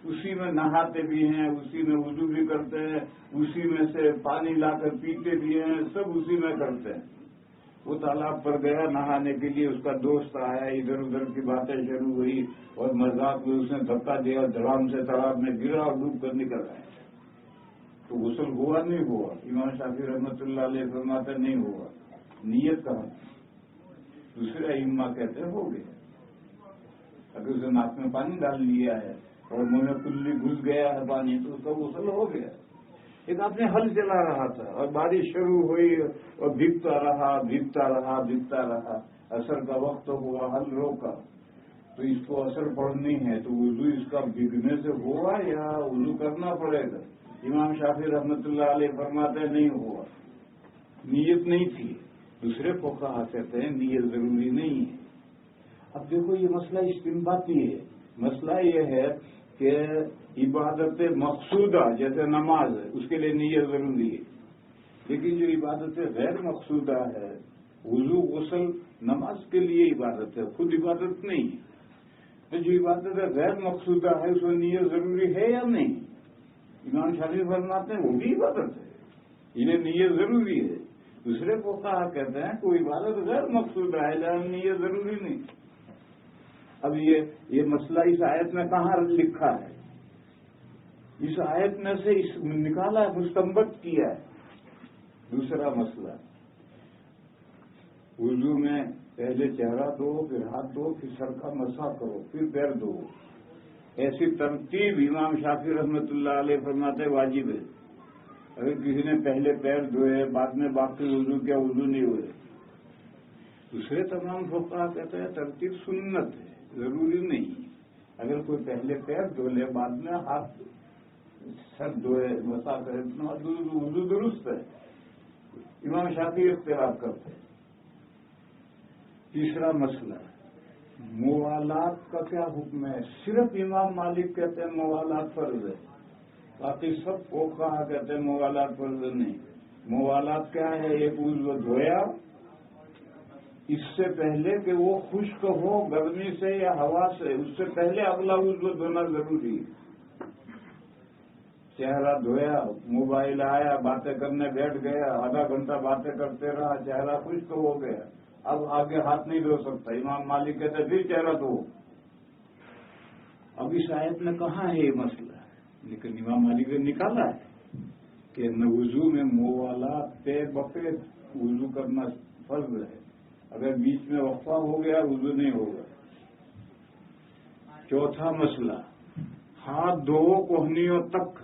اسی میں نہاتے بھی ہیں، اسی میں وضو بھی کرتے ہیں، اسی میں سے پانی لا کر پیتے بھی ہیں، سب اسی میں کرتے ہیں. وہ تالاب پر گیا نہانے کے لیے، اس کا دوست آیا، ادھر ادھر کی باتیں شروع ہوئی اور مذاق میں اس نے دھکا دیا، دھڑام سے تالاب میں گرا اور ڈوب کر نکل آیا. تو غسل ہوا نہیں ہوا؟ امام شافعی رحمۃ اللہ علیہ فرماتے نہیں ہوا. نیت کہاں؟ دوسرے ائمہ کہتے ہو گیا. اگر اسے ناک میں پانی ڈال لیا ہے اور منہ میں کلی گھس گیا ہے پانی تو اس کا غسل ہو گیا. ایک آدمی ہل چلا رہا تھا اور بارش شروع ہوئی اور بھیگتا رہا، عصر کا وقت ہوا، ہل روکا تو اس کو اثر پڑنی ہے تو وضو اس کا بھیگنے سے ہوا یا وضو کرنا پڑے گا؟ امام شافعی رحمۃ اللہ علیہ فرماتے نہیں ہوا، نیت نہیں تھی. دوسرے فقہا کہتے ہیں نیت ضروری نہیں ہے. اب دیکھو یہ مسئلہ استنباطی ہے. مسئلہ یہ ہے کہ عبادت مقصودہ جیسے نماز ہے اس کے لیے نیت ضروری ہے. لیکن جو عبادت غیر مقصودہ ہے، وضو غسل نماز کے لیے عبادت ہے، خود عبادت نہیں. تو جو عبادت غیر مقصودہ ہے اس میں نیت ضروری ہے یا نہیں؟ امام شافعی فرماتے ہیں وہ بھی عبادت ہے. انہیں نیت ضروری ہے. دوسرے فقہا کہتے ہیں کوئی عبادت غیر مقصود ہے نیت ضروری نہیں. اب یہ مسئلہ اس آیت میں کہاں لکھا ہے؟ اس آیت میں سے نکالا ہے، مستنبط کیا ہے. دوسرا مسئلہ، وضو میں پہلے چہرہ دھو، پھر ہاتھ دھو، پھر سر کا مسح کرو، پھر پیر دھو. ایسی ترتیب امام شافعی رحمۃ اللہ علیہ فرماتے واجب ہے. اگر کسی نے پہلے پیر دھوئے بعد میں باقی وضو کیا، وضو نہیں ہوئے. دوسرے تمام فقہا کہتے ہیں ترتیب سنت ہے، ضروری نہیں. اگر کوئی پہلے پیر دھو لے بعد میں ہاتھ سر دھوئے مسح کرے وضو درست ہے. امام شافعی اختلاف کرتے ہیں. تیسرا مسئلہ، موالات کا کیا حکم ہے؟ صرف امام مالک کہتے ہیں موالات فرض ہے، باقی سب فقہا کہتے ہیں موالات فرض نہیں. موالات کیا ہے؟ ایک عضو دھویا، اس سے پہلے کہ وہ خشک ہو گرمی سے یا ہوا سے، اس سے پہلے اگلا عضو دھونا ضروری ہے. چہرہ دھویا، موبائل آیا، باتیں کرنے بیٹھ گیا، آدھا گھنٹہ باتیں کرتے رہا، چہرہ خشک ہو گیا، اب آگے ہاتھ نہیں دھو سکتا. امام مالک کہتے پھر چہرہ دھو. اب اس آیت میں کہاں ہے یہ مسئلہ؟ لیکن امام مالک نے نکالا ہے کہ وضو میں موالات پیر بپیر وضو کرنا فرض ہے. اگر بیچ میں وقفہ ہو گیا وضو نہیں ہوگا. چوتھا مسئلہ، ہاتھ دھو کوہنیوں تک،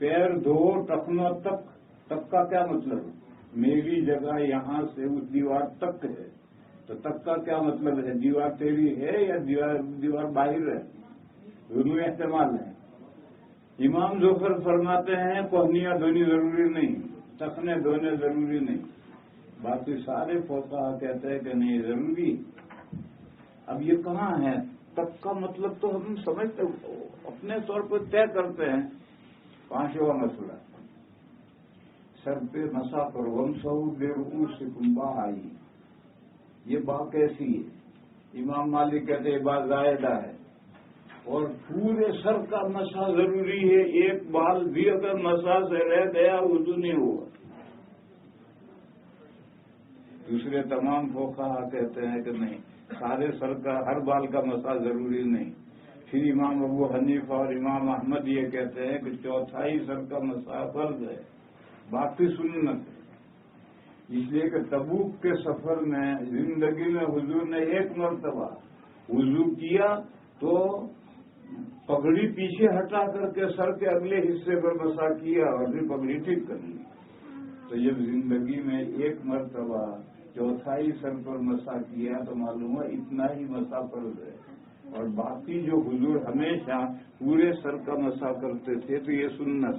پیر دھو ٹخنوں تک. تک کا کیا مطلب ہے؟ میری جگہ یہاں سے اس دیوار تک ہے، تو تک کا کیا مطلب ہے؟ دیوار تیری ہے یا دیوار باہر ہے؟ دونوں استعمال ہیں. امام ظفر فرماتے ہیں کوہنیاں دھونی ضروری نہیں، ٹخنے دھونے ضروری نہیں. باقی سارے فقہا کہتے ہیں کہ نہیں ضروری. اب یہ کہاں ہے؟ تک کا مطلب تو ہم سمجھتے اپنے طور پر طے کرتے ہیں. پانچواں مسئلہ، سر پہ مسا پر ومسحوا برؤوسکم با آئی. یہ بات کیسی ہے؟ امام مالک کہتے ہیں بات زائدہ ہے، اور پورے سر کا مسا ضروری ہے. ایک بال بھی اگر مسا سے رہ گیا وضو نہیں ہوگا. دوسرے تمام فقہا کہتے ہیں کہ نہیں، سارے سر کا ہر بال کا مسا ضروری نہیں. پھر امام ابو حنیفہ اور امام احمد یہ کہتے ہیں کہ چوتھائی سر کا مسا فرض ہے، باقی سنت ہے. اس لیے کہ تبوک کے سفر میں زندگی میں حضور نے ایک مرتبہ وضو کیا تو پگڑی پیچھے ہٹا کر کے سر کے اگلے حصے پر مسا کیا اور پھر پگڑی ٹھیک کر لی. تو جب زندگی میں ایک مرتبہ چوتھائی سر پر مسا کیا تو معلوم ہوا اتنا ہی مسا فرض ہے. اور باقی جو حضور ہمیشہ پورے سر کا مسا کرتے تھے تو یہ سنت.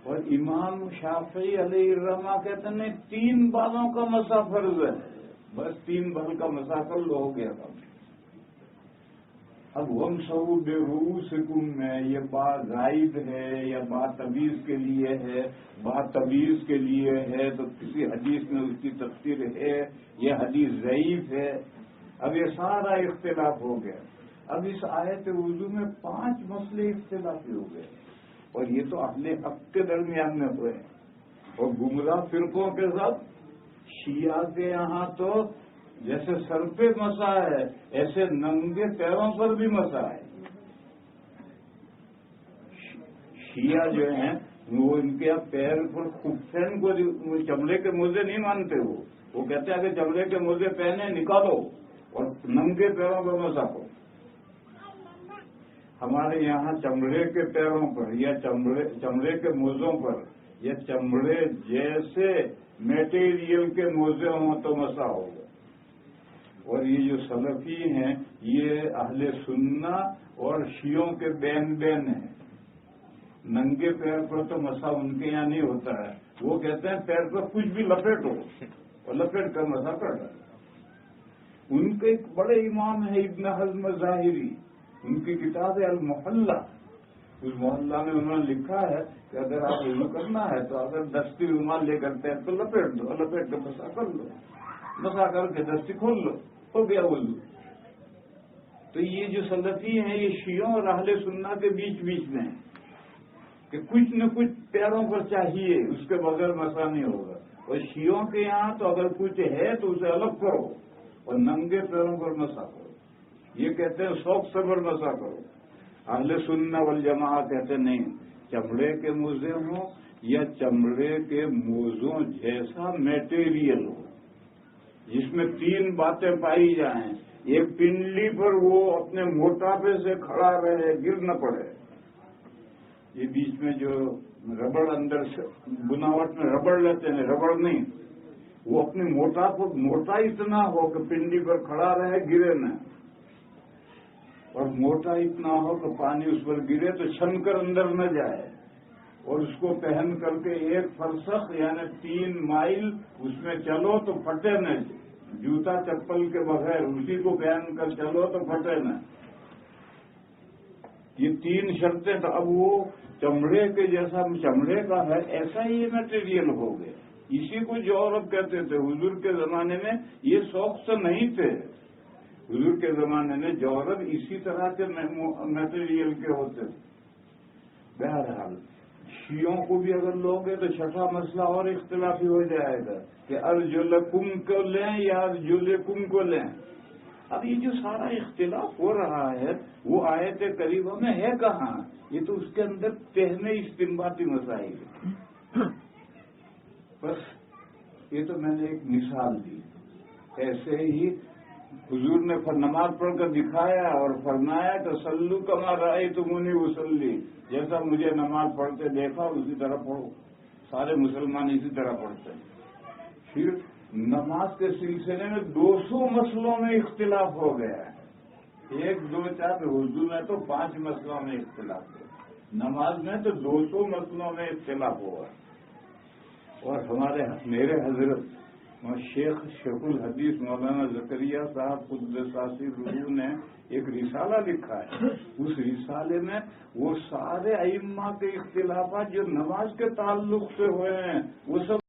اور امام شافعی علیہ الرحمہ کہتے ہیں 3 بالوں کا مسا فرض ہے، بس 3 بال کا مسا کر لو ہو گیا تھا. اب ومسحوا برؤوسکم میں یہ بات زائد ہے یا بات تمیز کے لیے ہے؟ بات تمیز کے لیے ہے تو کسی حدیث میں اس کی تفسیر ہے، یہ حدیث ضعیف ہے. اب یہ سارا اختلاف ہو گیا. اب اس آیت وضو میں 5 مسئلے اختلافی ہو گئے، اور یہ تو اہل حق کے درمیان میں ہوئے. اور گمراہ فرقوں کے ساتھ شیعہ کے یہاں تو جیسے سر پہ مسا ہے ایسے ننگے پیروں پر بھی مسا ہے. شیعہ جو ہیں وہ ان کے پیر پر خفین کو چمڑے کے موزے نہیں مانتے. وہ کہتے ہیں کہ چمڑے کے موزے پہنے نکالو اور ننگے پیروں پر مسا ہو. ہمارے یہاں چمڑے کے پیروں پر یا چمڑے کے موزوں پر یا چمڑے جیسے میٹیریل کے موزے ہوں تو مسا ہوگا. اور یہ جو سلفی ہیں یہ اہل سنہ اور شیعوں کے بین بین ہیں. ننگے پیر پر تو مسا ان کے یہاں نہیں ہوتا ہے. وہ کہتے ہیں پیر پر کچھ بھی لپیٹو اور لپیٹ کر مسا کر ڈالو. ان کے ایک بڑے امام ہیں ابن حزم ظاہری، ان کی کتاب ہے المحلہ. اس محلہ میں انہوں نے لکھا ہے کہ اگر آپ وضو کرنا ہے تو اگر دستی رومال لے کر پیر تو لپیٹ دو، لپیٹ کر مسا کر لو، مسا کر کے دستی کھول لو، ہو گیا وضو. تو یہ جو سلفی ہیں یہ شیعوں اور اہل سنہ کے بیچ میں ہیں. کہ کچھ نہ کچھ پیروں پر چاہیے، اس کے بغیر مسا نہیں ہوگا. اور شیعوں کے یہاں تو اگر کچھ ہے تو اسے الگ کرو اور ننگے پیروں پر مسا کرو. یہ کہتے ہیں شوق صبر مسا کرو. اہل سنہ والجماعہ کہتے نہیں، چمڑے کے موزے ہوں یا چمڑے کے موزوں جیسا میٹیریل ہو جس میں 3 باتیں پائی جائیں. ایک پنڈلی پر وہ اپنے موٹاپے سے کھڑا رہے، گر نہ پڑے. یہ بیچ میں جو ربڑ اندر سے بناوٹ میں ربڑ لیتے ہیں، ربڑ نہیں، وہ اپنی موٹا اتنا ہو کہ پنڈلی پر کھڑا رہے، گرے نہ، اور موٹا اتنا ہو کہ پانی اس پر گرے تو چھن کر اندر نہ جائے. اور اس کو پہن کر کے 1 فرسخ یعنی 3 مائل اس میں چلو تو پھٹے نہ. جوتا چپل کے بغیر اسی کو پہن کر چلو تو پھٹے نہ. یہ 3 شرطیں. تو اب وہ چمڑے کے جیسا چمڑے کا ہے، ایسا ہی یہ میٹیریل ہو گیا. اسی کو جورب کہتے تھے. حضور کے زمانے میں یہ شوق سے نہیں تھے. حضور کے زمانے میں جورب اسی طرح کے میٹیریل کے ہوتے تھے. بہرحال شیعوں کو بھی اگر لوگے تو چھٹا مسئلہ اور اختلافی ہو جائے گا کہ ارجلکم کو لیں یا ارجلکم کو لیں. اب یہ جو سارا اختلاف ہو رہا ہے وہ آیت کریمہ میں ہے کہاں؟ یہ تو اس کے اندر پہنے استنباطی مسائل ہے. بس یہ تو میں نے ایک مثال دی. ایسے ہی حضور نے نماز پڑھ کر دکھایا اور فرمایا کہ صلو کما رأیتمونی اصلی، جیسا مجھے نماز پڑھتے دیکھا اسی طرح پڑھو. سارے مسلمان اسی طرح پڑھتے ہیں. پھر نماز کے سلسلے میں 200 مسئلوں میں اختلاف ہو گیا ہے. 1 2 4 اردو میں تو 5 مسئلوں میں اختلاف ہوا. نماز میں تو 200 مسئلوں میں اختلاف ہوا. اور میرے حضرت شیخ الحدیث مولانا زکریا صاحب قدس روح نے ایک رسالہ لکھا ہے. اس رسالے میں وہ سارے ائمہ کے اختلافات جو نماز کے تعلق سے ہوئے ہیں وہ سب